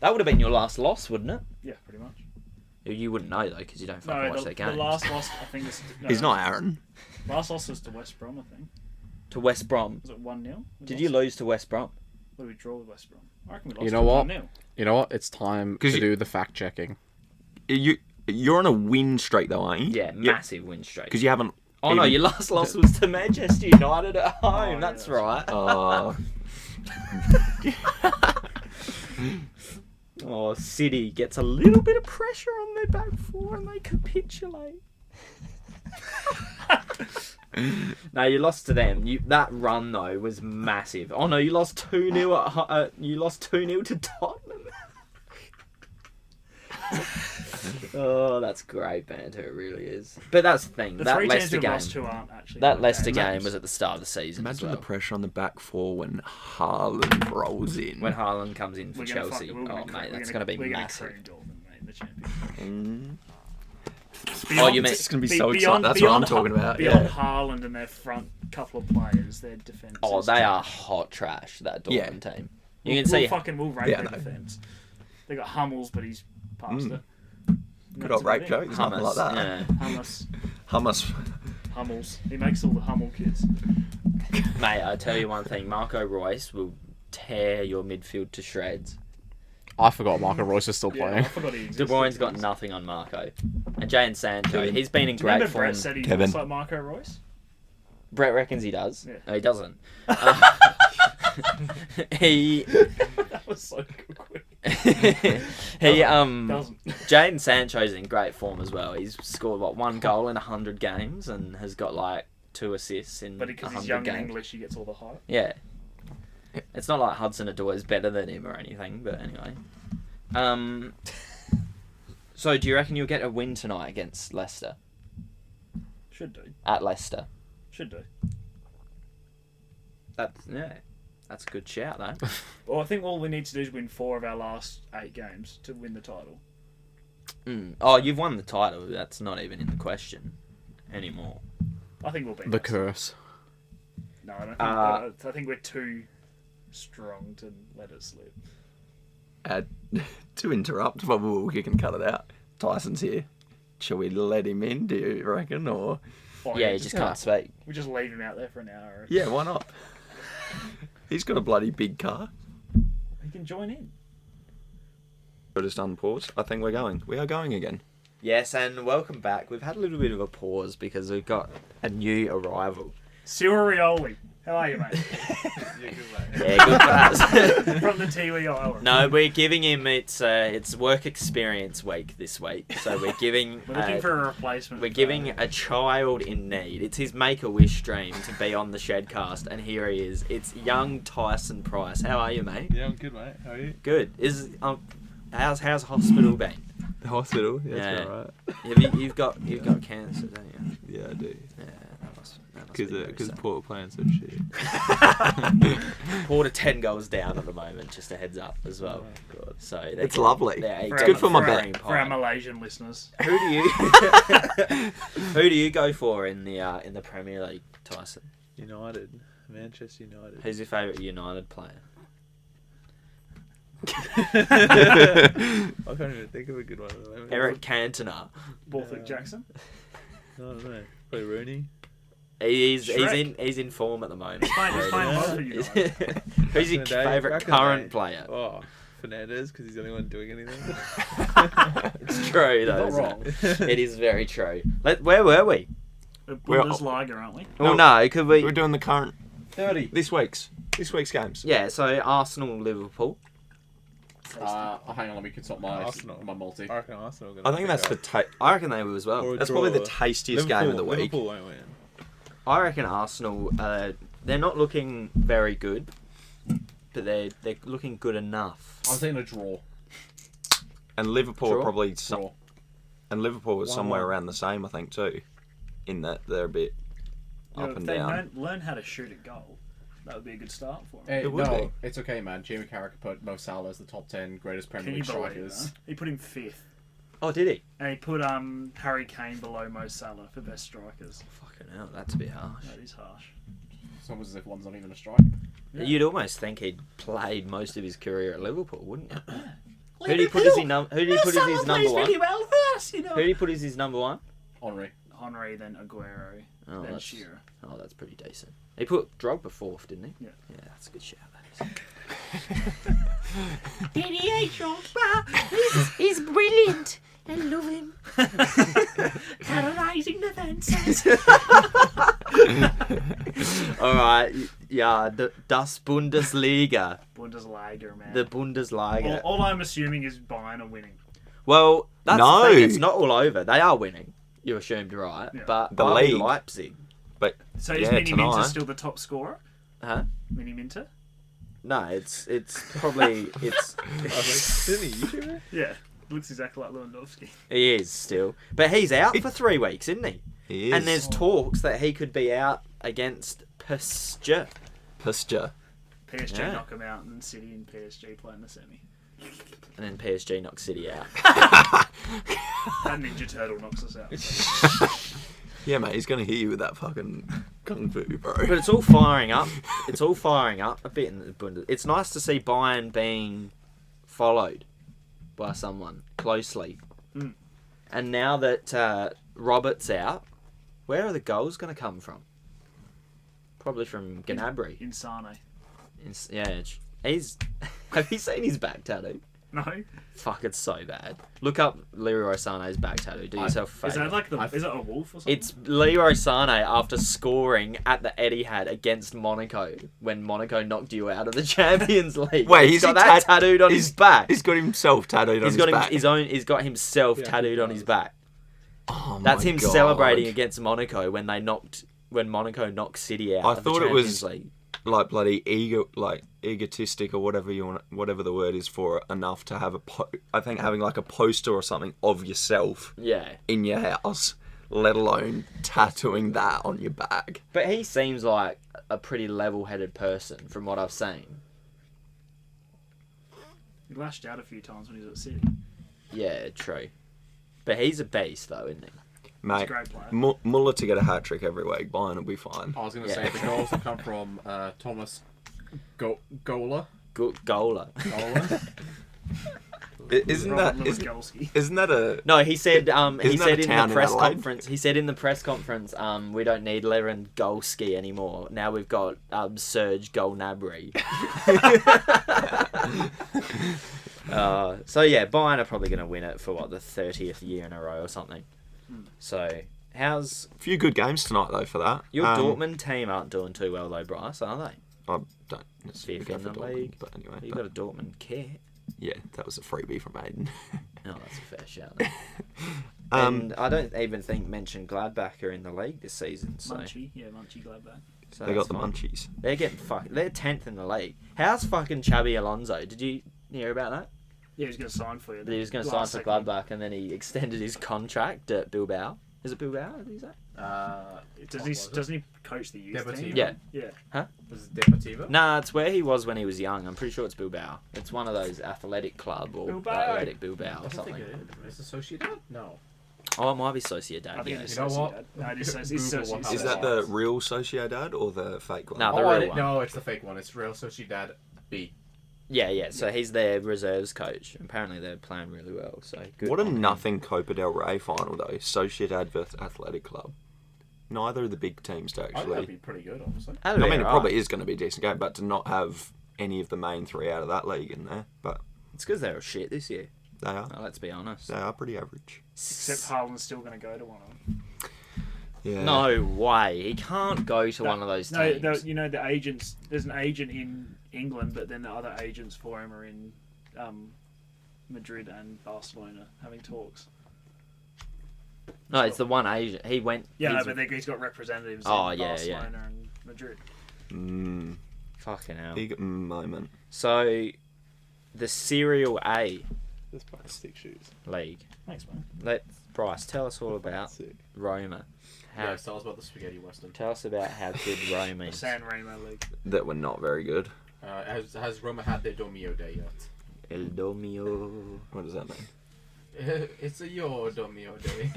Speaker 1: That would have been your last loss, wouldn't it?
Speaker 2: Yeah, pretty much.
Speaker 1: You wouldn't know though, because you don't fucking watch their
Speaker 2: the
Speaker 1: games.
Speaker 2: last loss I think is. No,
Speaker 3: He's not Aaron.
Speaker 2: Last loss was to West Brom, I think.
Speaker 1: To West Brom.
Speaker 2: Was it 1-0?
Speaker 1: Did you lose to West Brom?
Speaker 2: What did we draw with West Brom? I reckon we lost.
Speaker 4: You know what?
Speaker 2: 1-0.
Speaker 4: You know what? It's time to do the fact checking.
Speaker 3: You're on a win streak though, aren't you?
Speaker 1: Yeah, massive win streak.
Speaker 3: Because you haven't.
Speaker 1: Oh no, your last loss was to Manchester United at home.
Speaker 2: Oh,
Speaker 1: that's
Speaker 2: yeah,
Speaker 1: right. Oh, City gets a little bit of pressure on their back four and they capitulate. No, you lost to them. That run though was massive. Oh no, you lost 2-0 at you lost 2-0 to Tottenham. Oh, that's great banter. It really is. But that's the thing.
Speaker 2: The
Speaker 1: That
Speaker 2: three teams
Speaker 1: Leicester
Speaker 2: we've
Speaker 1: game.
Speaker 2: lost to aren't actually.
Speaker 1: That
Speaker 2: good
Speaker 1: Leicester
Speaker 2: games.
Speaker 1: game was at the start of the season as
Speaker 3: Imagine
Speaker 1: well.
Speaker 3: the pressure on the back four when Haaland rolls in.
Speaker 1: When Haaland comes in for
Speaker 2: We're gonna
Speaker 1: Chelsea.
Speaker 2: fuck- we're
Speaker 1: Oh
Speaker 2: gonna-
Speaker 1: mate,
Speaker 2: we're
Speaker 1: that's
Speaker 2: gonna-
Speaker 1: going to be
Speaker 2: we're
Speaker 1: massive.
Speaker 2: Gonna cream Dortmund, mate, in the Championship.
Speaker 1: Oh, you mean
Speaker 3: It's going to be so exciting. That's what I'm talking about.
Speaker 2: Beyond
Speaker 3: Yeah.
Speaker 2: Haaland and their front couple of players, their defence.
Speaker 1: Oh,
Speaker 2: is
Speaker 1: they are
Speaker 2: trash.
Speaker 1: hot trash. That
Speaker 3: Yeah.
Speaker 1: Dortmund team. You can see.
Speaker 2: We'll rate
Speaker 3: Yeah,
Speaker 2: their
Speaker 3: no.
Speaker 2: defence. They got Hummels, but he's past it.
Speaker 3: Good old rape joke. It's nothing like that.
Speaker 1: Yeah.
Speaker 3: Hummus.
Speaker 2: Hummels. He makes all the Hummel kids.
Speaker 1: Mate, I tell you one thing. Marco Reus will tear your midfield to shreds.
Speaker 4: I forgot Marco Reus is still
Speaker 2: Yeah, I
Speaker 4: playing.
Speaker 2: forgot he
Speaker 1: De
Speaker 2: existed.
Speaker 1: Bruyne's got nothing on Marco. And Jadon Sancho,
Speaker 3: Kevin.
Speaker 1: he's been in
Speaker 2: Do you
Speaker 1: great
Speaker 2: remember
Speaker 1: form.
Speaker 2: Brett said he
Speaker 3: Kevin.
Speaker 2: looks like Marco Reus?
Speaker 1: Brett reckons he does.
Speaker 2: Yeah.
Speaker 1: No, he doesn't. He
Speaker 2: That was so quick.
Speaker 1: he
Speaker 2: Doesn't.
Speaker 1: Jadon Sancho's in great form as well. He's scored one goal in 100 games and has got like 2 assists in
Speaker 2: But because
Speaker 1: 100
Speaker 2: he's young
Speaker 1: games.
Speaker 2: and English, he gets all the hype.
Speaker 1: Yeah. It's not like Hudson Odoi is better than him or anything, but anyway. So do you reckon you'll get a win tonight against Leicester?
Speaker 2: Should do.
Speaker 1: At Leicester?
Speaker 2: Should do.
Speaker 1: That's a good shout though.
Speaker 2: Well, I think all we need to do is win 4 of our last 8 games to win the title.
Speaker 1: Oh, you've won the title. That's not even in the question anymore.
Speaker 2: I think we'll beat
Speaker 4: The
Speaker 2: Leicester.
Speaker 4: curse.
Speaker 2: No, I don't think. I think we're too strong to let it slip.
Speaker 3: To interrupt, but we can cut it out. Tyson's here. Shall we let him in, do you reckon? Or
Speaker 2: Oh,
Speaker 1: Yeah, you just can't speak.
Speaker 2: we just leave him out there for an hour.
Speaker 3: yeah, why not? He's got a bloody big car.
Speaker 2: He can join in.
Speaker 3: We'll just unpause. I think we're going. We are going again.
Speaker 1: Yes, and welcome back. We've had a little bit of a pause because we've got a new arrival.
Speaker 2: Sirioli. How are you, mate?
Speaker 1: Yeah, good class.
Speaker 2: From the Tiwi Island.
Speaker 1: No, we're giving him it's work experience week this week. So we're giving
Speaker 2: We're looking for a replacement.
Speaker 1: we're giving a child in need. It's his Make-A-Wish dream to be on the Shedcast, and here he is. It's young Tyson Price. How are you, mate?
Speaker 5: Yeah, I'm good, mate. How are you?
Speaker 1: Good. How's hospital been?
Speaker 3: The hospital? Yeah,
Speaker 1: Yeah.
Speaker 3: it's alright.
Speaker 1: You've got cancer, don't you?
Speaker 3: Yeah, I do.
Speaker 1: Yeah, that must be very
Speaker 5: Because
Speaker 1: sad.
Speaker 5: Port playing so shit.
Speaker 1: Porter 10 goals down at the moment, just a heads up as well.
Speaker 5: Oh, God.
Speaker 1: So
Speaker 3: It's lovely.
Speaker 1: It's
Speaker 3: good for my bet.
Speaker 2: For our Malaysian listeners.
Speaker 1: Who do you go for in the Premier League, Tyson?
Speaker 5: United. Manchester United.
Speaker 1: Who's your favourite United player?
Speaker 5: I can't even think of a good one at the moment.
Speaker 1: Eric Cantona.
Speaker 2: Borthwick Jackson.
Speaker 5: I don't know. Probably Rooney.
Speaker 1: He's
Speaker 2: Shrek.
Speaker 1: in form at the moment.
Speaker 2: He's playing both of you guys.
Speaker 1: Who's your
Speaker 5: Back in the day,
Speaker 1: favourite
Speaker 5: back in the
Speaker 1: current
Speaker 5: day.
Speaker 1: player?
Speaker 5: Oh, Fernandez, because he's the only one doing anything.
Speaker 1: It's true, though.
Speaker 2: Not
Speaker 1: isn't
Speaker 2: wrong.
Speaker 1: it? It is very true. Where were we?
Speaker 2: We're Bundesliga, aren't we?
Speaker 1: Well, no, could we?
Speaker 3: We're doing the current
Speaker 5: 30.
Speaker 3: this week's games.
Speaker 1: Yeah, so Arsenal, Liverpool.
Speaker 4: Hang on, let me consult my
Speaker 5: Arsenal.
Speaker 4: my multi.
Speaker 5: I reckon Arsenal.
Speaker 3: I think that's the
Speaker 1: I reckon they will as well.
Speaker 5: Or a
Speaker 3: that's
Speaker 5: draw.
Speaker 3: probably the tastiest game of the week.
Speaker 5: Liverpool won't win.
Speaker 1: I reckon Arsenal. They're not looking very good, but they're looking good enough.
Speaker 4: I'm saying a draw.
Speaker 3: And Liverpool
Speaker 1: Draw?
Speaker 3: are probably
Speaker 4: Draw.
Speaker 3: and Liverpool is
Speaker 4: 1-1.
Speaker 3: somewhere around the same, I think, too. In that they're a bit
Speaker 2: You know,
Speaker 3: up
Speaker 2: if
Speaker 3: and
Speaker 2: they
Speaker 3: down.
Speaker 2: learn how to shoot a goal, that would be a good start for them.
Speaker 4: Hey,
Speaker 3: It would
Speaker 4: no,
Speaker 3: be.
Speaker 4: it's okay, man. Jamie Carragher put Mo Salah as the top 10 greatest Premier
Speaker 2: Can you
Speaker 4: League
Speaker 2: believe
Speaker 4: strikers.
Speaker 2: that? He put him 5th.
Speaker 1: Oh, did he?
Speaker 2: And he put Harry Kane below Mo Salah for best strikers.
Speaker 1: Fucking hell, that's a bit harsh.
Speaker 2: That is harsh.
Speaker 4: It's almost as if one's not even a strike.
Speaker 2: Yeah.
Speaker 1: You'd almost think he'd played most of his career at Liverpool, wouldn't you? Who did he put as his number one?
Speaker 2: well for us,
Speaker 1: Who did he put as his number one?
Speaker 4: Henry.
Speaker 2: Henry, then Aguero,
Speaker 1: Oh,
Speaker 2: then
Speaker 1: that's,
Speaker 2: Shearer.
Speaker 1: oh, that's pretty decent. He put Drogba fourth, didn't he?
Speaker 2: Yeah.
Speaker 1: Yeah, that's a good shout. That is.
Speaker 6: Didier Drogba, he's brilliant. I love him. Terrorising the fences.
Speaker 1: All right, yeah, das Bundesliga,
Speaker 2: Bundesliga, man.
Speaker 1: the Bundesliga.
Speaker 2: All I'm assuming is Bayern are winning.
Speaker 1: Well, that's
Speaker 3: No.
Speaker 1: the thing. It's not all over. They are winning. You assumed right,
Speaker 2: Yeah.
Speaker 1: but
Speaker 3: The
Speaker 1: RB
Speaker 3: league.
Speaker 1: Leipzig,
Speaker 3: But
Speaker 2: So is
Speaker 3: yeah,
Speaker 2: Mini Minter
Speaker 3: tonight.
Speaker 2: still the top scorer?
Speaker 1: huh?
Speaker 2: Mini Minter?
Speaker 1: No, it's probably it's.
Speaker 5: Isn't he a YouTuber?
Speaker 2: Yeah. Looks exactly like Lewandowski.
Speaker 1: He is still, but he's out for 3 weeks, isn't he?
Speaker 3: he is.
Speaker 1: And there's talks that he could be out against PSG.
Speaker 3: Posture.
Speaker 2: PSG
Speaker 1: Yeah.
Speaker 2: knock him out, and City and PSG play in the semi.
Speaker 1: And then PSG knocks City out.
Speaker 2: That Ninja Turtle knocks us out.
Speaker 3: Yeah, mate, he's gonna hit you with that fucking kung fu, bro.
Speaker 1: But it's all firing up. It's all firing up a bit in the Bundesliga. It's nice to see Bayern being followed by someone closely.
Speaker 2: Mm.
Speaker 1: And now that Robert's out, where are the goals going to come from? Probably from Gnabry.
Speaker 2: Insane.
Speaker 1: Yeah, he's. Have you seen his back tattoo?
Speaker 2: No?
Speaker 1: Fuck, it's so bad. Look up Leroy Sané's back tattoo. Do yourself a
Speaker 2: Is
Speaker 1: favour.
Speaker 2: that like is it a wolf or something?
Speaker 1: It's Leroy Sané after scoring at the Etihad against Monaco when Monaco knocked you out of the Champions League.
Speaker 3: Wait,
Speaker 1: he's
Speaker 3: is
Speaker 1: got
Speaker 3: he
Speaker 1: that tattooed on his back.
Speaker 3: He's got himself tattooed on
Speaker 1: He's
Speaker 3: his
Speaker 1: got
Speaker 3: back.
Speaker 1: his own. He's got himself
Speaker 5: Yeah,
Speaker 1: tattooed on his back.
Speaker 3: Oh
Speaker 1: That's
Speaker 3: my
Speaker 1: him
Speaker 3: God.
Speaker 1: celebrating against Monaco when Monaco knocked City out
Speaker 3: I
Speaker 1: of the
Speaker 3: thought it
Speaker 1: Champions
Speaker 3: was
Speaker 1: League.
Speaker 3: like bloody egotistic or whatever the word is for it, enough to have I think having like a poster or something of yourself
Speaker 1: Yeah,
Speaker 3: in your house, let alone tattooing that on your back.
Speaker 1: but he seems like a pretty level-headed person from what I've seen.
Speaker 2: He lashed out a few times when he was at City.
Speaker 1: Yeah, true. But he's a beast, though, isn't he?
Speaker 2: He's a
Speaker 3: Mate,
Speaker 2: great player.
Speaker 3: Muller to get a hat trick every week, Bayern will be fine.
Speaker 4: I was going to
Speaker 1: Yeah.
Speaker 4: say the goals will come from Thomas Gola.
Speaker 1: Goaler.
Speaker 3: Isn't
Speaker 2: Robert
Speaker 3: that
Speaker 2: Lewandowski.
Speaker 3: isn't that a
Speaker 1: No, he said. He
Speaker 3: Isn't that
Speaker 1: said
Speaker 3: a
Speaker 1: in
Speaker 3: town
Speaker 1: the
Speaker 3: in
Speaker 1: press
Speaker 3: Adelaide?
Speaker 1: conference. He said in the press conference, we don't need Lewandowski anymore. Now we've got Serge Golnabry. So yeah, Bayern are probably going to win it for what, the 30th year in a row or something. So how's
Speaker 3: few good games tonight though for that?
Speaker 1: your Dortmund team? Aren't doing too well though, Bryce, are they?
Speaker 3: I don't necessarily
Speaker 1: Fifth
Speaker 3: go
Speaker 1: in
Speaker 3: for
Speaker 1: the
Speaker 3: Dortmund,
Speaker 1: league.
Speaker 3: but anyway.
Speaker 1: You got a Dortmund kit.
Speaker 3: Yeah, that was a freebie from Aiden.
Speaker 1: Oh, that's a fair shout. Then.
Speaker 3: Um,
Speaker 1: And I don't even think Gladbach are in the league this season. So,
Speaker 2: Munchie. Yeah, Munchie Gladbach.
Speaker 1: so
Speaker 3: they
Speaker 1: that's
Speaker 3: got the
Speaker 1: fine.
Speaker 3: munchies.
Speaker 1: They're getting They're 10th in the league. How's fucking Xabi Alonso? Did you hear about that?
Speaker 2: Yeah, he's going to sign for you.
Speaker 1: That he was going to sign for Gladbach and then he extended his contract at Bilbao. Is it Bilbao? Did he say?
Speaker 2: Doesn't he coach the youth
Speaker 4: Deportivo.
Speaker 2: team?
Speaker 1: Yeah.
Speaker 2: Yeah.
Speaker 4: Was it Deportivo?
Speaker 1: Nah, it's where he was when he was young. I'm pretty sure it's Bilbao. It's one of those athletic club or
Speaker 2: Bilbao.
Speaker 1: athletic Bilbao
Speaker 4: I
Speaker 1: or
Speaker 4: don't think
Speaker 1: something.
Speaker 4: it is. Is it Sociedad? No.
Speaker 1: Oh, it might be Sociedad.
Speaker 2: I think
Speaker 1: Yeah.
Speaker 2: it's
Speaker 4: You know what?
Speaker 2: Sociedad. No, it is
Speaker 4: Google
Speaker 2: Sociedad.
Speaker 4: what
Speaker 3: Is that the real Sociedad or the fake one?
Speaker 1: No, the
Speaker 4: Oh,
Speaker 1: real one.
Speaker 4: no, it's the fake one. It's Real Sociedad B.
Speaker 1: Yeah. So he's their reserves coach. Apparently they're playing really well. So good.
Speaker 3: What a
Speaker 1: on him.
Speaker 3: nothing Copa del Rey final though. Sociedad versus Athletic Club. Neither of the big teams to
Speaker 4: I think that'd
Speaker 3: actually.
Speaker 4: be pretty good, honestly.
Speaker 1: That'd
Speaker 3: I
Speaker 1: be
Speaker 3: mean, it
Speaker 1: alright.
Speaker 3: probably is going to be a decent game, but to not have any of the main three out of that league in there, but
Speaker 1: It's because they were shit this year.
Speaker 3: they are.
Speaker 1: Let's be honest.
Speaker 3: They are pretty average.
Speaker 2: Except Haaland's still going to go to one of them.
Speaker 3: Yeah.
Speaker 1: No way. He can't go to one of those
Speaker 2: No,
Speaker 1: teams.
Speaker 2: you know the agents. There's an agent in England, but then the other agents for him are in Madrid and Barcelona having talks.
Speaker 1: No, it's the one agent. He went.
Speaker 2: Yeah, no,
Speaker 1: he's-
Speaker 2: but he's got representatives
Speaker 1: Oh,
Speaker 2: in
Speaker 1: yeah,
Speaker 2: Barcelona and Madrid.
Speaker 1: Fucking hell.
Speaker 3: Big moment.
Speaker 1: So, the Serial A
Speaker 5: That's fucking sick shoes.
Speaker 2: League.
Speaker 5: Thanks, man.
Speaker 1: Bryce, tell us all about
Speaker 5: Sick.
Speaker 1: Roma. How,
Speaker 4: Yeah, tell us about the Spaghetti Western.
Speaker 1: Tell us about how good Roma is.
Speaker 2: San Remo League.
Speaker 3: That were not very good.
Speaker 4: Has Roma had their Domio Day yet?
Speaker 1: El Domio.
Speaker 3: What does that mean?
Speaker 4: It's a your Domio Day.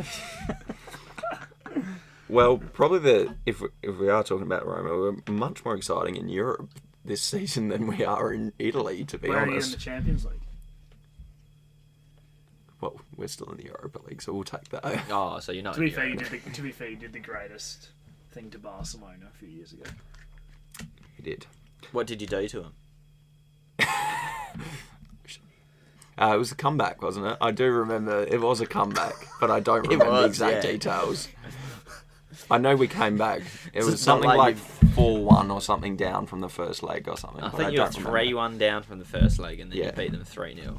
Speaker 3: Well, probably if we are talking about Roma, we're much more exciting in Europe this season than we are in Italy, to be
Speaker 2: Where are you in
Speaker 3: honest.
Speaker 2: the Champions League?
Speaker 3: Well, we're still in the Europa League, so we'll take that.
Speaker 1: Oh, so you're not.
Speaker 2: To be
Speaker 1: in
Speaker 2: fair,
Speaker 1: Europe.
Speaker 2: you did the greatest thing to Barcelona a few years ago.
Speaker 3: He did.
Speaker 1: What did you do to him?
Speaker 3: It was a comeback, wasn't it? I do remember it was a comeback, but I don't remember the
Speaker 1: was,
Speaker 3: exact
Speaker 1: yeah.
Speaker 3: details. I know we came back. It
Speaker 1: So
Speaker 3: was
Speaker 1: it's not
Speaker 3: something
Speaker 1: like
Speaker 3: like 4-1 or something down from the first leg or something.
Speaker 1: I
Speaker 3: but
Speaker 1: think you were
Speaker 3: don't remember.
Speaker 1: 3-1 down from the first leg, and then
Speaker 3: Yeah.
Speaker 1: you beat them 3-0.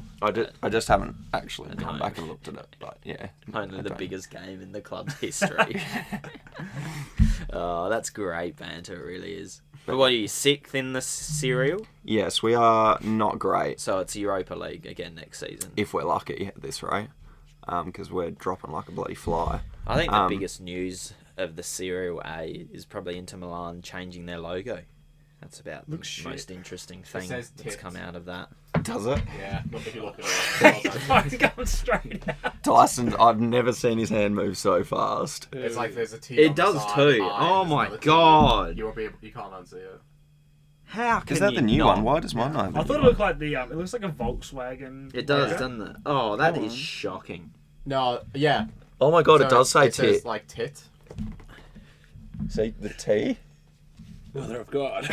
Speaker 3: I just haven't actually
Speaker 1: At
Speaker 3: come
Speaker 1: home.
Speaker 3: back and looked at it, but yeah.
Speaker 1: Only
Speaker 3: I
Speaker 1: the
Speaker 3: don't-
Speaker 1: biggest game in the club's history. Oh, that's great banter, it really is. But what are you, 6th in the serial?
Speaker 3: Yes, we are not great
Speaker 1: So it's Europa League again next season.
Speaker 3: if we're lucky at this rate, because we're dropping like a bloody fly.
Speaker 1: I think the
Speaker 3: Um,
Speaker 1: biggest news of the Serial A is probably Inter Milan changing their logo. That's about the
Speaker 2: Looks shit.
Speaker 1: most interesting thing
Speaker 4: says
Speaker 1: that's
Speaker 4: tits.
Speaker 1: come out of that.
Speaker 3: Does it?
Speaker 4: Yeah, not if you look at it.
Speaker 2: I'm going straight out.
Speaker 3: Tyson, I've never seen his hand move so fast.
Speaker 4: It's like there's a T.
Speaker 1: It
Speaker 4: on the
Speaker 1: does
Speaker 4: side,
Speaker 1: too.
Speaker 4: I,
Speaker 1: Oh
Speaker 4: there's
Speaker 1: my
Speaker 4: another T.
Speaker 1: God.
Speaker 4: You won't be able, you can't unsee it.
Speaker 1: How can
Speaker 3: Is that
Speaker 1: you
Speaker 3: the new
Speaker 1: not?
Speaker 3: one? Why does mine not have
Speaker 2: I
Speaker 3: a
Speaker 2: thought
Speaker 3: new
Speaker 2: it looked like the it looks like a Volkswagen.
Speaker 1: It does,
Speaker 2: logo.
Speaker 1: doesn't it? Oh, that
Speaker 2: Come
Speaker 1: is
Speaker 2: on.
Speaker 1: shocking.
Speaker 4: No, yeah.
Speaker 3: Oh my god, it
Speaker 4: So
Speaker 3: does say
Speaker 4: it says,
Speaker 3: tit.
Speaker 4: like tit.
Speaker 3: See the T?
Speaker 5: Mother of God.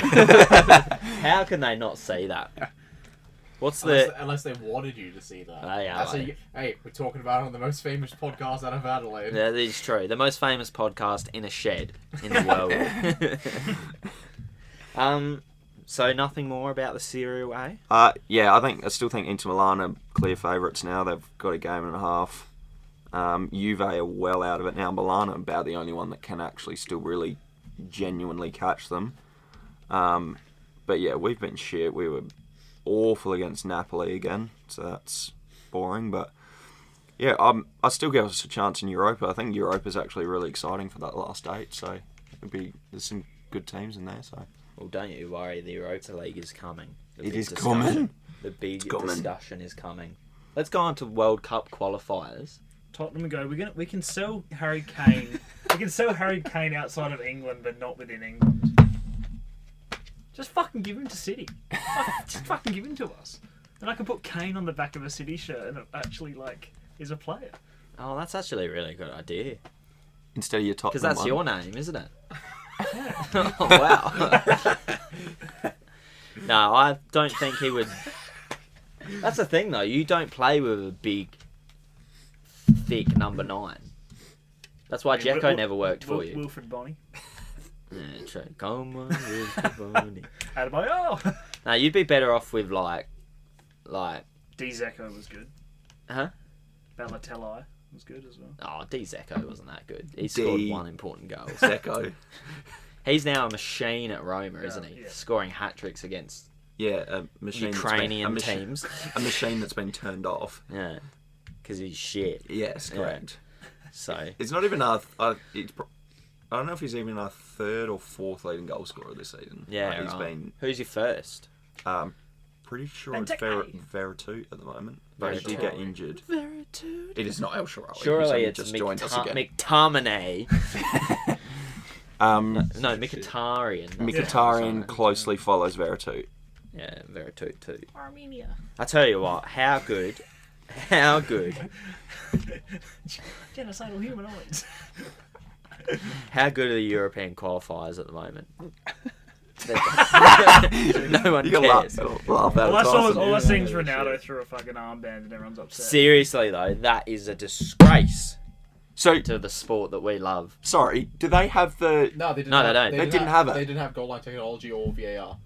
Speaker 1: How can they not see that? What's
Speaker 4: Unless they wanted you to see that.
Speaker 1: yeah,
Speaker 4: That's
Speaker 1: like-
Speaker 4: hey, we're talking about it on the most famous podcast out of Adelaide.
Speaker 1: That is true. The most famous podcast in a shed in the world. So nothing more about the Serial A?
Speaker 3: Yeah, I still think Inter Milan are clear favourites now. They've got a game and a half. Juve are well out of it now. Milan are about the only one that can actually still really genuinely catch them. But yeah, we've been shit. We were awful against Napoli again, so that's boring. But yeah, I still give us a chance in Europa. I think Europa's actually really exciting for that last 8. So there's some good teams in there. So
Speaker 1: Well, don't you worry. The Europa League is coming. The
Speaker 3: it
Speaker 1: big
Speaker 3: is
Speaker 1: discussion-
Speaker 3: coming.
Speaker 1: The big
Speaker 3: It's coming.
Speaker 1: discussion is coming. Let's go on to World Cup qualifiers.
Speaker 2: Tottenham go. We can sell Harry Kane. We can sell Harry Kane outside of England, but not within England. Just fucking give him to City. Just fucking give him to us, and I can put Kane on the back of a City shirt, and it actually is a player.
Speaker 1: Oh, that's actually a really good idea.
Speaker 3: Instead of your top.
Speaker 1: Because that's your name, isn't it? Oh, wow. No, I don't think he would. That's the thing, though. You don't play with a big, thick number 9. That's why
Speaker 2: Yeah,
Speaker 1: Jekko never worked for you.
Speaker 2: Wilfred Bonny.
Speaker 1: Yeah, true. Come on, Wilfred Bonny.
Speaker 2: Adebayo.
Speaker 1: No, you'd be better off with like,
Speaker 2: D Zeko was good.
Speaker 1: huh?
Speaker 2: Balotelli was good as well.
Speaker 1: Oh, D Zeko wasn't that good. He
Speaker 3: D-
Speaker 1: scored 1 important goal.
Speaker 3: Zeko.
Speaker 1: He's now a machine at Roma, isn't he?
Speaker 2: Yeah.
Speaker 1: Scoring hat tricks against
Speaker 3: Yeah, a machine.
Speaker 1: Ukrainian teams.
Speaker 3: A machine that's been turned off.
Speaker 1: Yeah, because he's shit.
Speaker 3: Yes,
Speaker 1: Yeah.
Speaker 3: correct.
Speaker 1: So
Speaker 3: It's not even our. I don't know if he's even our 3rd or 4th leading goal scorer this season.
Speaker 1: yeah,
Speaker 3: He's
Speaker 1: right.
Speaker 3: been
Speaker 1: Who's your first?
Speaker 3: pretty sure it's
Speaker 2: Benteke.
Speaker 3: Veretout at the moment. But he did
Speaker 1: Veretout.
Speaker 3: get injured. It is not El Shaarawy.
Speaker 1: Surely
Speaker 3: He's
Speaker 1: it's
Speaker 3: just joined us again.
Speaker 1: McTominay. No, Mkhitaryan.
Speaker 3: Mkhitaryan closely follows Veretout.
Speaker 1: Yeah, Veretout too.
Speaker 2: Armenia.
Speaker 1: I tell you what, how good
Speaker 2: Genocidal humanoids.
Speaker 1: How good are the European qualifiers at the moment? No one
Speaker 3: You can
Speaker 1: cares.
Speaker 3: laugh at
Speaker 2: All I
Speaker 3: it.
Speaker 2: saw was
Speaker 3: Tyson.
Speaker 2: all I seen was Ronaldo threw a fucking armband and everyone's upset.
Speaker 1: Seriously though, that is a disgrace
Speaker 3: So,
Speaker 1: to the sport that we love.
Speaker 3: sorry, do they have the...
Speaker 4: No, they didn't.
Speaker 1: No, they don't.
Speaker 3: They didn't have it.
Speaker 4: They didn't have goal line technology or VAR,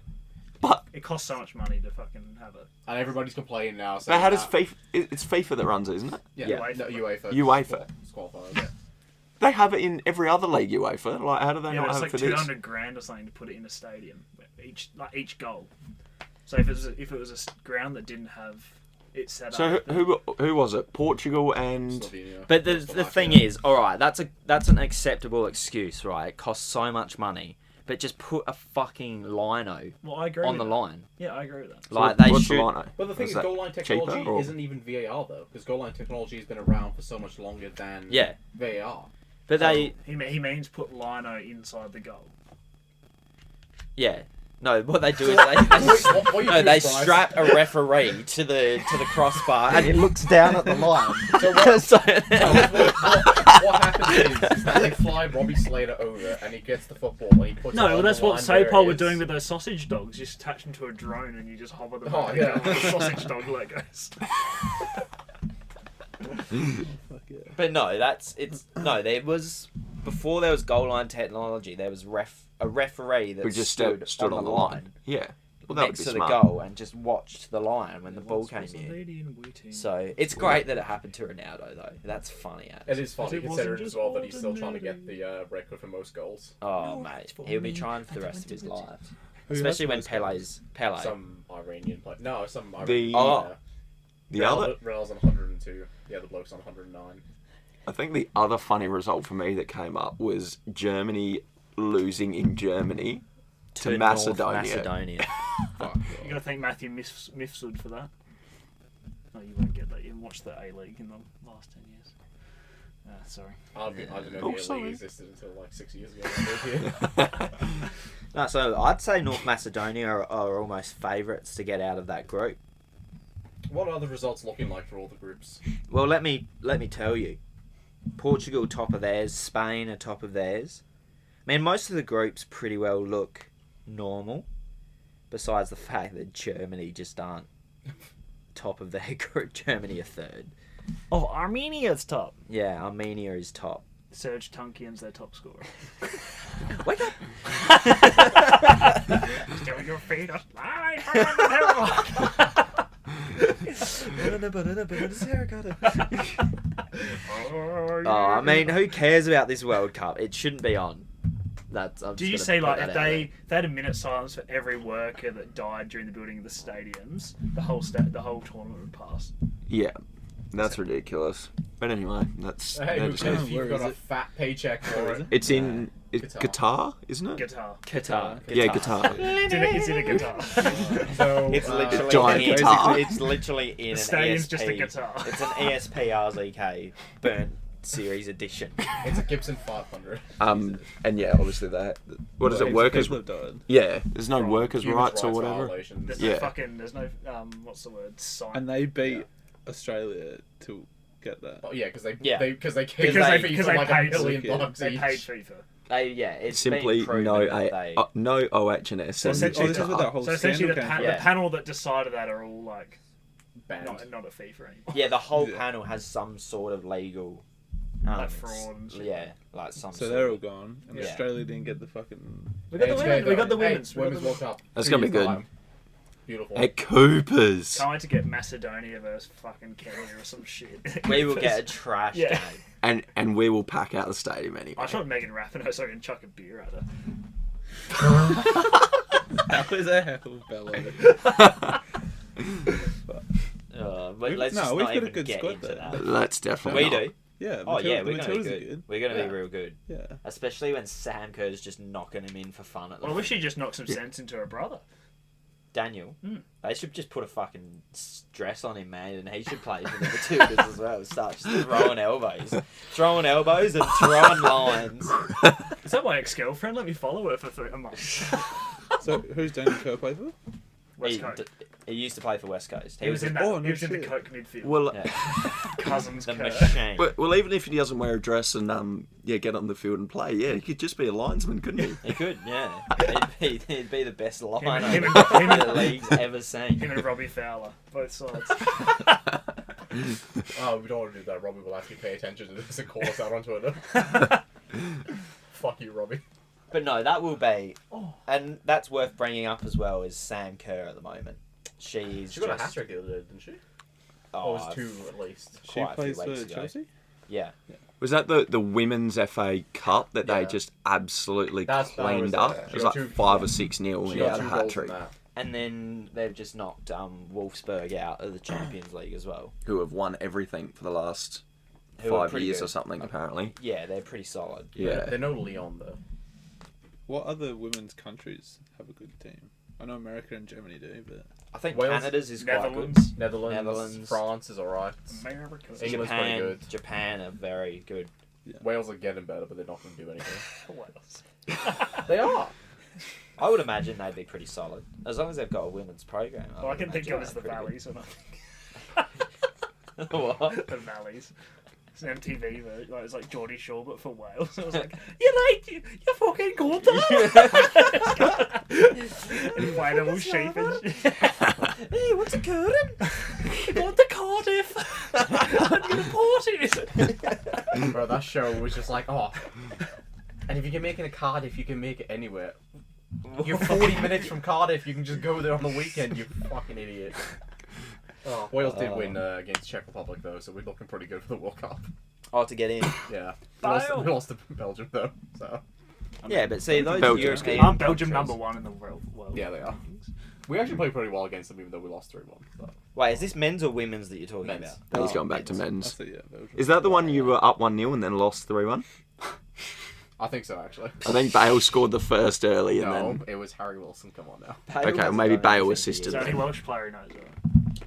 Speaker 3: But
Speaker 2: It costs so much money to fucking have it.
Speaker 4: and everybody's complaining now.
Speaker 3: but
Speaker 4: saying
Speaker 3: how does
Speaker 4: that-
Speaker 3: FIFA... It's FIFA that runs it, isn't it?
Speaker 4: Yeah,
Speaker 1: Yeah.
Speaker 4: no, UEFA.
Speaker 3: UEFA.
Speaker 4: It's qualifiers.
Speaker 3: They have it in every other league, UEFA. Like, how do they
Speaker 2: Yeah, but
Speaker 3: not
Speaker 2: it's
Speaker 3: have
Speaker 2: like
Speaker 3: it for this?
Speaker 2: 200 grand or something to put it in a stadium. Each goal. So if it was a ground that didn't have it set
Speaker 3: So
Speaker 2: up.
Speaker 3: who was it? Portugal and...
Speaker 4: Slovenia.
Speaker 1: But the thing is, all right, that's an acceptable excuse, right? It costs so much money, but just put a fucking lino
Speaker 2: Well, I agree
Speaker 1: on
Speaker 2: with
Speaker 1: the
Speaker 2: that.
Speaker 1: line.
Speaker 2: Yeah, I agree with that.
Speaker 1: Like they
Speaker 3: What's
Speaker 1: should.
Speaker 3: the lino?
Speaker 4: But the thing is,
Speaker 3: that
Speaker 4: goal line
Speaker 3: cheaper,
Speaker 4: technology
Speaker 3: or-
Speaker 4: isn't even VAR though, because goal line technology has been around for so much longer than
Speaker 1: Yeah,
Speaker 4: VAR.
Speaker 1: but they,
Speaker 2: He means put lino inside the goal.
Speaker 1: yeah, No, what they do is
Speaker 4: What you
Speaker 1: no,
Speaker 4: do,
Speaker 1: they
Speaker 4: Bryce?
Speaker 1: strap a referee to the crossbar and he looks down at the line.
Speaker 4: So what,
Speaker 1: So-
Speaker 4: what happens is that they fly Robbie Slater over and he gets the football and he puts it
Speaker 2: No,
Speaker 4: on
Speaker 2: well, that's
Speaker 4: the
Speaker 2: what
Speaker 4: line where
Speaker 2: Sapol
Speaker 4: it
Speaker 2: were
Speaker 4: is.
Speaker 2: doing with those sausage dogs. You just attach them to a drone and you just hover them
Speaker 4: Oh,
Speaker 2: over
Speaker 4: yeah.
Speaker 2: with the sausage dog Legos.
Speaker 5: Fuck yeah.
Speaker 1: But no, there was before there was goal line technology. There was a referee that
Speaker 3: We just
Speaker 1: stood
Speaker 3: on the line. Yeah. Well, that would
Speaker 1: next
Speaker 3: be
Speaker 1: to
Speaker 3: smart.
Speaker 1: the goal and just watched the line when the ball came in. So it's great that it happened to Ronaldo though. That's funny.
Speaker 4: It is funny
Speaker 2: It wasn't
Speaker 4: considering as
Speaker 2: just
Speaker 4: well that he's still trying to
Speaker 2: ordinary.
Speaker 4: get the record for most goals.
Speaker 1: Oh
Speaker 6: No,
Speaker 1: mate,
Speaker 6: it's for
Speaker 1: he'll be
Speaker 6: me.
Speaker 1: trying for the
Speaker 6: I
Speaker 1: rest of his
Speaker 6: wanted
Speaker 1: life.
Speaker 5: Who has
Speaker 1: Especially when
Speaker 5: most goals?
Speaker 1: Pele's Pele.
Speaker 4: Some Iranian player. No, some
Speaker 3: The-
Speaker 4: Iranian
Speaker 1: Oh.
Speaker 4: player.
Speaker 3: The other,
Speaker 4: Real's on 102. The other bloke's on 109.
Speaker 3: I think the other funny result for me that came up was Germany losing in Germany to
Speaker 1: North
Speaker 3: Macedonia.
Speaker 1: Macedonia.
Speaker 2: You gotta thank Matthew Mifsud for that. No, you won't get that. You haven't watched the A League in the last 10 years. Sorry.
Speaker 4: I didn't know
Speaker 3: Oh,
Speaker 4: the
Speaker 3: sorry.
Speaker 4: league existed until like 6 years ago. when I moved here.
Speaker 1: No, so I'd say North Macedonia are almost favourites to get out of that group.
Speaker 4: What are the results looking like for all the groups?
Speaker 1: Well, let me tell you, Portugal top of theirs, Spain are top of theirs. I mean, most of the groups pretty well look normal, besides the fact that Germany just aren't top of their group. Germany are third.
Speaker 2: Oh, Armenia's top.
Speaker 1: Yeah, Armenia is top.
Speaker 2: Serge Tunkian's their top scorer.
Speaker 1: Wake up!
Speaker 2: Still your feet are slide from the
Speaker 1: Oh, I mean, who cares about this World Cup? It shouldn't be on. I'm
Speaker 2: Do
Speaker 1: just
Speaker 2: you
Speaker 1: gonna
Speaker 2: see,
Speaker 1: put
Speaker 2: like,
Speaker 1: that
Speaker 2: if
Speaker 1: out
Speaker 2: they had a minute silence for every worker that died during the building of the stadiums, the whole tournament would pass.
Speaker 3: Yeah, that's ridiculous. But anyway, that's.
Speaker 4: Hey,
Speaker 3: that
Speaker 4: who
Speaker 3: just-
Speaker 4: cares if
Speaker 5: Where
Speaker 4: you've got
Speaker 5: is
Speaker 4: a
Speaker 5: it?
Speaker 4: fat paycheck for it?
Speaker 3: It's in Qatar, isn't it?
Speaker 2: Guitar.
Speaker 1: Qatar.
Speaker 3: Yeah, Qatar.
Speaker 2: It's in a guitar.
Speaker 4: So,
Speaker 1: It's literally
Speaker 3: giant
Speaker 1: in,
Speaker 3: guitar.
Speaker 1: It's literally in
Speaker 2: The
Speaker 1: an
Speaker 2: stadium's
Speaker 1: ESP.
Speaker 2: just a guitar.
Speaker 1: It's an ESP RZK burnt series edition.
Speaker 4: it's a Gibson 500.
Speaker 3: And yeah, obviously that. What is it?
Speaker 5: Heaps of
Speaker 3: Workers.
Speaker 5: people have died.
Speaker 3: Yeah, there's no
Speaker 4: From
Speaker 3: workers'
Speaker 4: human
Speaker 3: rights or whatever.
Speaker 4: violations.
Speaker 2: There's
Speaker 3: Yeah.
Speaker 2: no fucking, there's no, what's the word? Sign.
Speaker 5: And they beat Australia to get that.
Speaker 4: Oh yeah, because they
Speaker 1: Yeah.
Speaker 4: because they
Speaker 2: because
Speaker 4: paid
Speaker 2: they
Speaker 4: like
Speaker 2: paid
Speaker 4: $1 million
Speaker 5: yeah.
Speaker 4: bucks
Speaker 2: They
Speaker 4: each.
Speaker 2: paid FIFA.
Speaker 1: It's
Speaker 3: Simply
Speaker 1: been proven
Speaker 3: no
Speaker 1: that they.
Speaker 3: no OH&S.
Speaker 2: So
Speaker 3: and
Speaker 2: essentially,
Speaker 5: this is where that whole
Speaker 2: so essentially
Speaker 5: scandal came from.
Speaker 2: the
Speaker 1: Yeah.
Speaker 2: panel that decided that are all like
Speaker 4: Banned.
Speaker 2: not at FIFA anymore.
Speaker 1: Yeah, the whole
Speaker 5: Yeah.
Speaker 1: panel has some sort of legal.
Speaker 2: Like fraud and shit.
Speaker 1: Yeah, like some.
Speaker 5: So
Speaker 1: sort
Speaker 5: they're
Speaker 1: of-
Speaker 5: all gone, and
Speaker 1: Yeah.
Speaker 5: Australia didn't get the fucking.
Speaker 2: We got the
Speaker 4: It's
Speaker 2: women.
Speaker 4: gonna
Speaker 2: We
Speaker 4: go-
Speaker 2: got the
Speaker 4: hey,
Speaker 2: women's. We got
Speaker 4: women's
Speaker 2: the-
Speaker 4: World Cup.
Speaker 3: That's
Speaker 4: 2
Speaker 3: gonna be
Speaker 4: years'
Speaker 3: good.
Speaker 4: time. Beautiful.
Speaker 3: At Coopers.
Speaker 2: Can't wait to get Macedonia versus fucking Kenya or some shit.
Speaker 1: We will get a trash
Speaker 2: Yeah.
Speaker 1: game.
Speaker 3: And we will pack out the stadium anyway.
Speaker 2: I shot Megan Rapinoe so I can chuck a beer at her.
Speaker 5: That was a hell of a bellow.
Speaker 1: But let's
Speaker 5: No,
Speaker 1: just
Speaker 5: we've
Speaker 1: not
Speaker 5: got a
Speaker 1: even
Speaker 5: good
Speaker 1: get
Speaker 5: squad
Speaker 1: into
Speaker 5: there.
Speaker 1: that.
Speaker 3: Let's definitely.
Speaker 1: We
Speaker 3: not.
Speaker 1: do.
Speaker 5: Yeah.
Speaker 1: Oh yeah,
Speaker 5: the
Speaker 1: we're gonna be
Speaker 5: Matildas are
Speaker 1: good. We're gonna
Speaker 5: Yeah.
Speaker 1: be real good.
Speaker 5: Yeah.
Speaker 1: Especially when Sam Kerr's just knocking him in for fun at the
Speaker 2: Well, I wish
Speaker 1: moment.
Speaker 2: she just knocked some sense into her brother.
Speaker 1: Daniel.
Speaker 2: Mm.
Speaker 1: They should just put a fucking dress on him, man, and he should play for the Matildas as well. Start just throwing elbows and throwing lines.
Speaker 2: Is that my ex-girlfriend? Let me follow her for a month.
Speaker 5: So who's Daniel Kerr play for?
Speaker 2: West
Speaker 1: He,
Speaker 2: Coast.
Speaker 1: he used to play for West Coast.
Speaker 2: He was in that.
Speaker 5: Oh, no
Speaker 2: he was in the
Speaker 5: shit.
Speaker 2: Coke midfield.
Speaker 3: Well,
Speaker 1: yeah,
Speaker 2: Cousins.
Speaker 1: the
Speaker 2: Kerr.
Speaker 1: machine.
Speaker 3: well, even if he doesn't wear a dress and get on the field and play, yeah, he could just be a linesman, couldn't he?
Speaker 1: He could, yeah. He'd be the best
Speaker 2: him
Speaker 1: liner
Speaker 2: and-
Speaker 1: the league's ever seen.
Speaker 2: Him and Robbie Fowler, both sides.
Speaker 4: Oh, we don't want to do that. Robbie will actually pay attention to this and call us out on Twitter. Fuck you, Robbie.
Speaker 1: But no, that will be, and that's worth bringing up as well, is Sam Kerr at the moment. She's
Speaker 4: She got a
Speaker 1: just,
Speaker 4: hat trick the other day, didn't she?
Speaker 1: oh,
Speaker 4: Or was it 2 at least?
Speaker 5: She
Speaker 1: Quite a few
Speaker 5: plays for
Speaker 1: weeks ago.
Speaker 5: Chelsea.
Speaker 1: Yeah.
Speaker 3: Was that the women's FA Cup that they
Speaker 4: Yeah.
Speaker 3: just absolutely
Speaker 4: That
Speaker 3: cleaned
Speaker 4: was,
Speaker 3: up?
Speaker 4: she
Speaker 3: It was
Speaker 4: got
Speaker 3: like
Speaker 4: 2
Speaker 3: 5 or 6 nil
Speaker 4: She
Speaker 3: and he
Speaker 4: got
Speaker 3: had a
Speaker 4: 2
Speaker 3: hat
Speaker 4: goals in
Speaker 3: trick.
Speaker 4: that.
Speaker 1: And then they've just knocked Wolfsburg out of the Champions League as well.
Speaker 3: Who have won everything for the last
Speaker 1: Who are
Speaker 3: 5
Speaker 1: pretty
Speaker 3: years
Speaker 1: good.
Speaker 3: or something, apparently.
Speaker 1: Yeah, they're pretty solid.
Speaker 3: Yeah.
Speaker 4: They're no Leon, though.
Speaker 5: What other women's countries have a good team? I know America and Germany do, but
Speaker 1: I think
Speaker 4: Wales,
Speaker 1: Canada's is quite good.
Speaker 2: Netherlands.
Speaker 4: Netherlands. France is alright.
Speaker 2: America.
Speaker 4: England's pretty good.
Speaker 1: Japan are very good.
Speaker 4: Wales are getting better, but they're not going to do anything.
Speaker 2: Wales.
Speaker 4: They are.
Speaker 1: I would imagine they'd be pretty solid as long as they've got a women's program.
Speaker 2: All I
Speaker 1: would
Speaker 2: can think
Speaker 1: imagine
Speaker 2: of is the
Speaker 1: they're pretty
Speaker 2: Valleys. And
Speaker 1: good. What?
Speaker 2: the Valleys. It's an MTV version. Like, it's like Geordie Shore, but for Wales. I was like, you fucking good. And playing them all sheep and shit.
Speaker 1: Hey, what's occurring?
Speaker 2: Going to Cardiff. I'm gonna port it.
Speaker 4: Bro, that show was just like, oh. And if you can make it in Cardiff, you can make it anywhere. You're 40 minutes from Cardiff, you can just go there on the weekend, you fucking idiot. Oh, Wales did win against Czech Republic, though, so we're looking pretty good for the World Cup.
Speaker 1: Oh, to get in.
Speaker 4: Yeah.
Speaker 2: Bale.
Speaker 4: We lost to Belgium, though, so...
Speaker 1: Yeah, but see, those
Speaker 3: Belgium's
Speaker 1: European
Speaker 3: good.
Speaker 2: I'm Belgium
Speaker 1: countries-
Speaker 2: #1 in the world.
Speaker 4: Yeah, they are. We actually played pretty well against them, even though we lost 3-1. But...
Speaker 1: Wait, is this men's or women's that you're talking
Speaker 4: Men's.
Speaker 1: about?
Speaker 3: He's gone back to
Speaker 5: I
Speaker 3: men's.
Speaker 5: see, yeah, Belgium.
Speaker 3: Is that the one you were up 1-0 and then lost 3-1?
Speaker 4: I think so, actually.
Speaker 3: I think Bale scored the first early and
Speaker 4: No,
Speaker 3: then...
Speaker 4: it was Harry Wilson, come on now.
Speaker 1: Bale
Speaker 3: Okay, well,
Speaker 1: hasn't
Speaker 3: maybe
Speaker 1: done
Speaker 3: Bale
Speaker 1: anything
Speaker 3: assisted
Speaker 2: Is
Speaker 1: for
Speaker 2: there any
Speaker 1: years.
Speaker 2: Welsh player who knows that?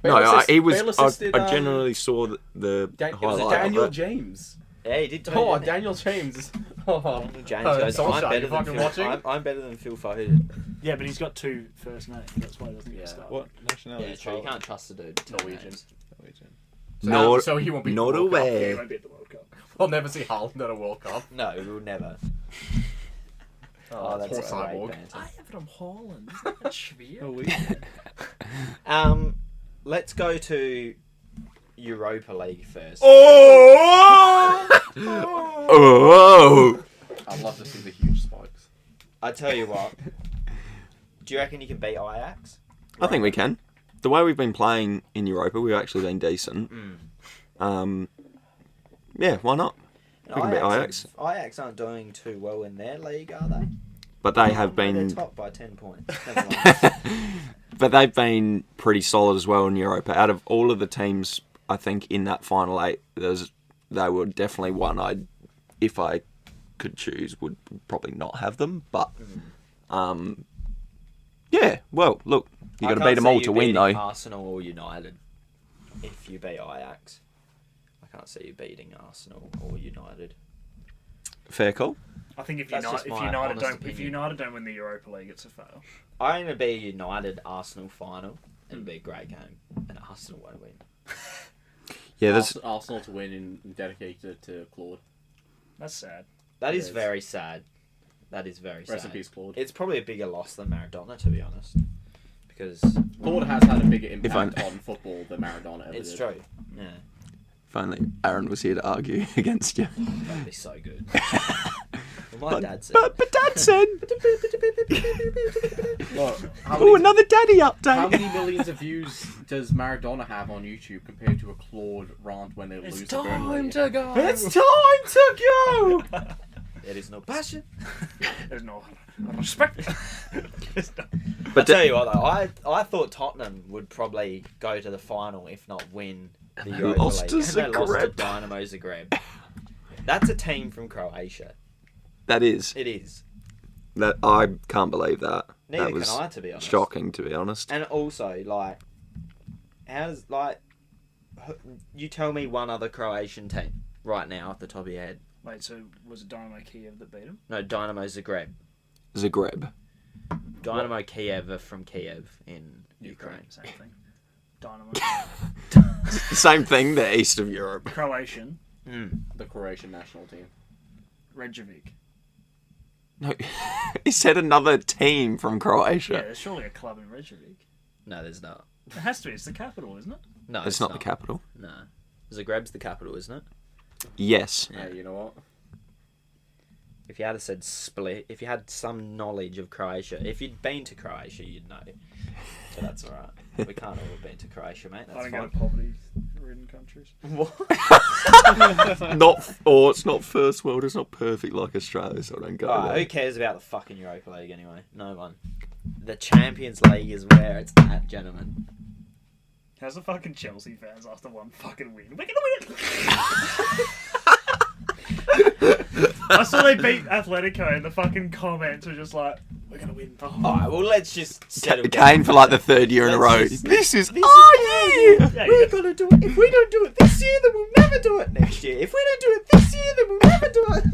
Speaker 3: No, he was...
Speaker 4: Bale assisted,
Speaker 3: I generally saw the
Speaker 4: it was
Speaker 3: highlight
Speaker 4: Daniel
Speaker 3: of it.
Speaker 4: James.
Speaker 1: Yeah, he did.
Speaker 4: Oh,
Speaker 1: didn't he?
Speaker 4: Daniel James. Oh,
Speaker 1: Daniel James goes,
Speaker 4: Solskjaer,
Speaker 1: I'm better
Speaker 4: you
Speaker 1: than
Speaker 4: fucking
Speaker 1: Phil.
Speaker 4: watching?
Speaker 1: I'm better than Phil Foden.
Speaker 2: Yeah, but he's got 2 first names. That's why he doesn't
Speaker 4: Yeah.
Speaker 2: get started.
Speaker 5: What nationality
Speaker 1: Yeah,
Speaker 5: is
Speaker 1: true. You
Speaker 5: Haaland?
Speaker 1: can't trust the dude.
Speaker 4: Norwegian.
Speaker 5: Norwegian.
Speaker 3: Not,
Speaker 4: So he won't be
Speaker 3: not
Speaker 4: the World Cup.
Speaker 2: He
Speaker 3: aware.
Speaker 2: won't be at the World Cup.
Speaker 4: We'll never see Haaland at a World Cup.
Speaker 1: No, we'll never.
Speaker 4: Oh,
Speaker 1: that's
Speaker 4: poor
Speaker 1: a great
Speaker 4: Cyborg.
Speaker 1: banter.
Speaker 2: have it on Holland. Isn't that schwer?
Speaker 5: Norwegian.
Speaker 1: Let's go to Europa League first.
Speaker 3: Oh!
Speaker 4: I'd love to see the huge spikes.
Speaker 1: I tell you what. Do you reckon you can beat Ajax?
Speaker 3: I think we can. The way we've been playing in Europa, we've actually been decent. Yeah, why not? We can beat Ajax.
Speaker 1: Ajax aren't doing too well in their league, are they?
Speaker 3: But they have
Speaker 1: No,
Speaker 3: been...
Speaker 1: They're top by 10 points. Never mind.
Speaker 3: But they've been pretty solid as well in Europa. Out of all of the teams, I think, in that final 8, they were definitely one if I could choose, would probably not have them. But, yeah, well, look, you got to beat them all to win, though.
Speaker 1: Arsenal or United if you beat Ajax. I can't see you beating Arsenal or United.
Speaker 3: Fair call.
Speaker 2: I think if
Speaker 1: That's just my
Speaker 2: United
Speaker 1: honest
Speaker 2: don't
Speaker 1: opinion.
Speaker 2: if United don't win the Europa League, it's a fail.
Speaker 1: I think it'd be a United Arsenal final. It'd be a great game, and Arsenal won't win.
Speaker 3: Yeah, there's...
Speaker 4: Arsenal to win and dedicated it to Claude.
Speaker 2: That's sad.
Speaker 1: That is
Speaker 4: Yes.
Speaker 1: very sad. That is very sad.
Speaker 4: Rest in peace, Claude.
Speaker 1: It's probably a bigger loss than Maradona, to be honest, because
Speaker 4: Claude has had a bigger
Speaker 3: I-
Speaker 4: impact on football than Maradona ever
Speaker 1: it's
Speaker 4: did.
Speaker 1: true. Yeah,
Speaker 3: If only Aaron was here to argue against you.
Speaker 1: that'd be so good. Well, my dad said.
Speaker 3: But Dad said...
Speaker 4: Look, how
Speaker 3: Oh,
Speaker 4: many,
Speaker 3: another daddy
Speaker 4: how
Speaker 3: update.
Speaker 4: many millions of views does Maradona have on YouTube compared to a Claude rant when they lose to Burnley?
Speaker 2: go.
Speaker 4: It's time to go!
Speaker 1: There is no passion.
Speaker 2: There's no respect.
Speaker 1: I tell you what, though, I thought Tottenham would probably go to the final, if not win the Europa
Speaker 3: lost
Speaker 1: League.
Speaker 3: to
Speaker 1: And they lost to
Speaker 3: Zagreb.
Speaker 1: Dynamo Zagreb. That's a team from Croatia.
Speaker 3: That is.
Speaker 1: It is.
Speaker 3: That I can't believe that.
Speaker 1: Neither
Speaker 3: That was
Speaker 1: can I, to be honest.
Speaker 3: shocking, to be honest.
Speaker 1: And also, like, how does, like, you tell me one other Croatian team right now off the top of your head.
Speaker 2: Wait, so was it Dynamo Kiev that beat him?
Speaker 1: No, Dynamo Zagreb.
Speaker 3: Zagreb.
Speaker 1: Dynamo Kiev are from Kiev in Ukraine.
Speaker 2: Same thing. Dynamo.
Speaker 3: Same thing, the east of Europe.
Speaker 2: Croatian.
Speaker 4: The Croatian national team.
Speaker 2: Reykjavik.
Speaker 3: No, he said another team from
Speaker 2: Yeah,
Speaker 3: Croatia.
Speaker 2: there's surely a club in Reykjavik.
Speaker 1: No, there's not.
Speaker 2: It has to be. It's the capital, isn't it?
Speaker 1: No,
Speaker 3: It's not the capital.
Speaker 1: No. Zagreb's the capital, isn't it?
Speaker 3: Yes.
Speaker 1: Yeah.
Speaker 4: Hey, you know what?
Speaker 1: If you had said Split, if you had some knowledge of Croatia, if you'd been to Croatia, you'd know. So that's alright. We can't all have been to Croatia, mate.
Speaker 2: I
Speaker 1: That's
Speaker 2: don't go
Speaker 1: fine.
Speaker 2: to poverty-ridden countries.
Speaker 3: It's not first world. It's not perfect like Australia, so I don't go
Speaker 1: Alright,
Speaker 3: there.
Speaker 1: who cares about the fucking Europa League anyway? No one. The Champions League is where it's at, gentlemen.
Speaker 2: How's the fucking Chelsea fans after one fucking win? We're gonna win it! I saw they beat Atletico and the fucking comments were just like, we're gonna win.
Speaker 1: Alright, well, let's just settle
Speaker 3: Kane
Speaker 1: down.
Speaker 3: for like the third year in a row.
Speaker 1: Let's just-
Speaker 3: This is
Speaker 1: Yeah,
Speaker 3: We're
Speaker 1: gonna do it. If we don't do it this year, then we'll never do it next year. If we don't do it this year, then we'll never do it.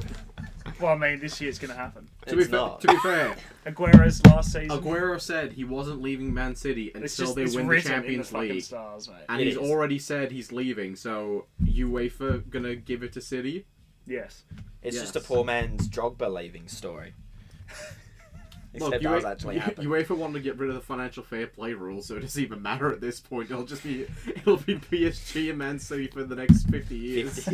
Speaker 2: Well, I mean, this year's gonna happen.
Speaker 4: To be,
Speaker 1: It's not.
Speaker 4: to be fair,
Speaker 2: Aguero's last season.
Speaker 4: Aguero said he wasn't leaving Man City until they win the
Speaker 2: written
Speaker 4: Champions
Speaker 2: in the fucking
Speaker 4: League.
Speaker 2: stars, mate.
Speaker 4: And
Speaker 1: It
Speaker 4: he's
Speaker 1: is.
Speaker 4: already said he's leaving, so UEFA gonna give it to City?
Speaker 2: Yes.
Speaker 1: It's
Speaker 4: Yes.
Speaker 1: just a poor man's Drogba leaving story. Except that was actually happened.
Speaker 4: UEFA wanted to get rid of the financial fair play rule, so it doesn't even matter at this point. It'll be PSG and Man City for the next 50 years.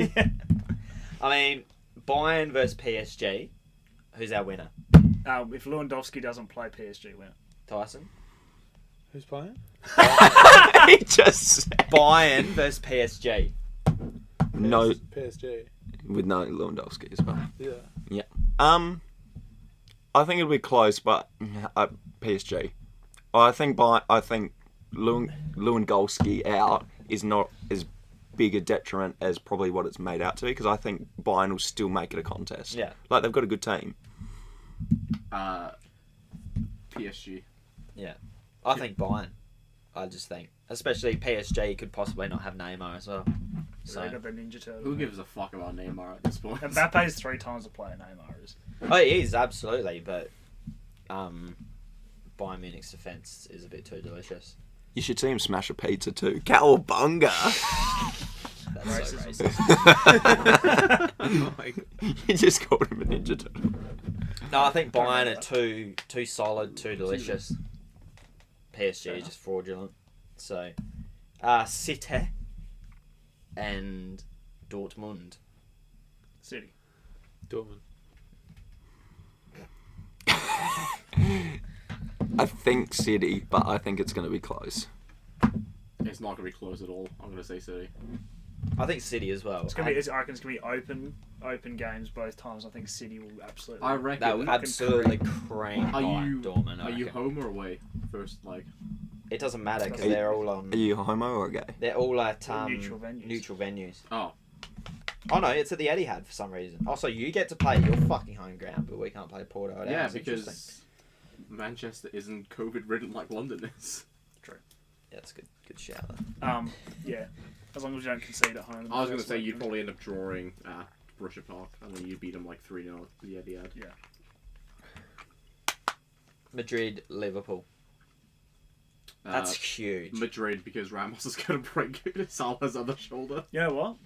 Speaker 1: I mean, Bayern versus PSG. Who's our winner?
Speaker 2: If Lewandowski doesn't play, PSG win.
Speaker 1: Tyson?
Speaker 5: Who's playing?
Speaker 3: He just said
Speaker 1: Bayern versus PSG.
Speaker 3: no
Speaker 5: PSG.
Speaker 3: with no Lewandowski as well.
Speaker 5: Yeah.
Speaker 3: I think it'll be close, but PSG. I think Lewandowski out is not as big a detriment as probably what it's made out to be, because I think Bayern will still make it a contest.
Speaker 1: Yeah.
Speaker 3: Like, they've got a good team.
Speaker 4: PSG.
Speaker 1: Yeah. I think Bayern. I just think. Especially PSG could possibly not have Neymar as well.
Speaker 2: So they
Speaker 1: So.
Speaker 2: got the Ninja Turtle.
Speaker 4: Who gives a fuck about Neymar at this point?
Speaker 2: Mbappe's 3 times the player Neymar is.
Speaker 1: Oh, it is, absolutely, but Bayern Munich's defence is a bit too delicious.
Speaker 3: You should see him smash a pizza too. Cowabunga!
Speaker 1: That's so
Speaker 2: Racism.
Speaker 1: racist.
Speaker 3: Oh my God. You just called him a Ninja Turtle.
Speaker 1: No, I think Bayern are too solid, too delicious. PSG is just fraudulent. So, City and Dortmund.
Speaker 2: City.
Speaker 5: Dortmund.
Speaker 3: I think City, but I think it's going to be close.
Speaker 4: It's not going to be close at all. I'm going to say City.
Speaker 1: I think City as well.
Speaker 2: It's gonna be. I reckon it's gonna be open games both times. I think City will absolutely.
Speaker 4: I reckon.
Speaker 1: That would absolutely cream
Speaker 4: Are you
Speaker 1: Dortmund. I
Speaker 4: Are you
Speaker 1: reckon.
Speaker 4: home or away? First leg.
Speaker 1: It doesn't matter because
Speaker 3: Are you-
Speaker 1: they're all on.
Speaker 3: Are you homo or gay?
Speaker 1: They're all at
Speaker 2: Neutral venues.
Speaker 1: Neutral venues.
Speaker 4: Oh.
Speaker 1: Oh no, it's at the Etihad for some reason. Also, you get to play at your fucking home ground, but we can't play Porto at
Speaker 4: Yeah,
Speaker 1: ours. Interesting.
Speaker 4: because Manchester isn't COVID ridden like London is.
Speaker 1: Yeah, that's good. Good shout.
Speaker 2: Yeah. As long as you don't concede at home.
Speaker 4: I was going to say you'd probably end up drawing at Borussia Park, and then you beat them like 3-0 at the Etihad.
Speaker 2: Yeah.
Speaker 1: Madrid, Liverpool. That's huge.
Speaker 4: Madrid, because Ramos is going to break Salah's other shoulder.
Speaker 2: You know what?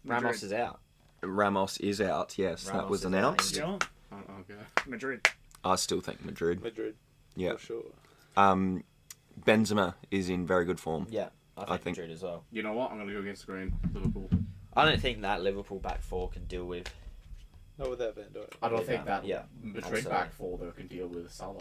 Speaker 1: Ramos is out.
Speaker 3: Ramos is out, yes.
Speaker 1: Ramos
Speaker 3: that was
Speaker 1: is out,
Speaker 3: announced.
Speaker 2: You know what?
Speaker 4: Oh, okay.
Speaker 2: Madrid.
Speaker 3: I still think Madrid.
Speaker 5: Madrid.
Speaker 3: Yeah.
Speaker 5: For sure.
Speaker 3: Benzema is in very good form.
Speaker 1: Yeah, I think
Speaker 3: think-
Speaker 1: Madrid as well.
Speaker 4: You know what? I'm going to go against the grain. Liverpool.
Speaker 1: I don't think that Liverpool back four can deal with.
Speaker 5: Not without Van Dijk.
Speaker 4: I don't
Speaker 1: Yeah,
Speaker 4: think that
Speaker 1: yeah.
Speaker 4: Madrid
Speaker 1: Also-
Speaker 4: back four though can deal with Salah.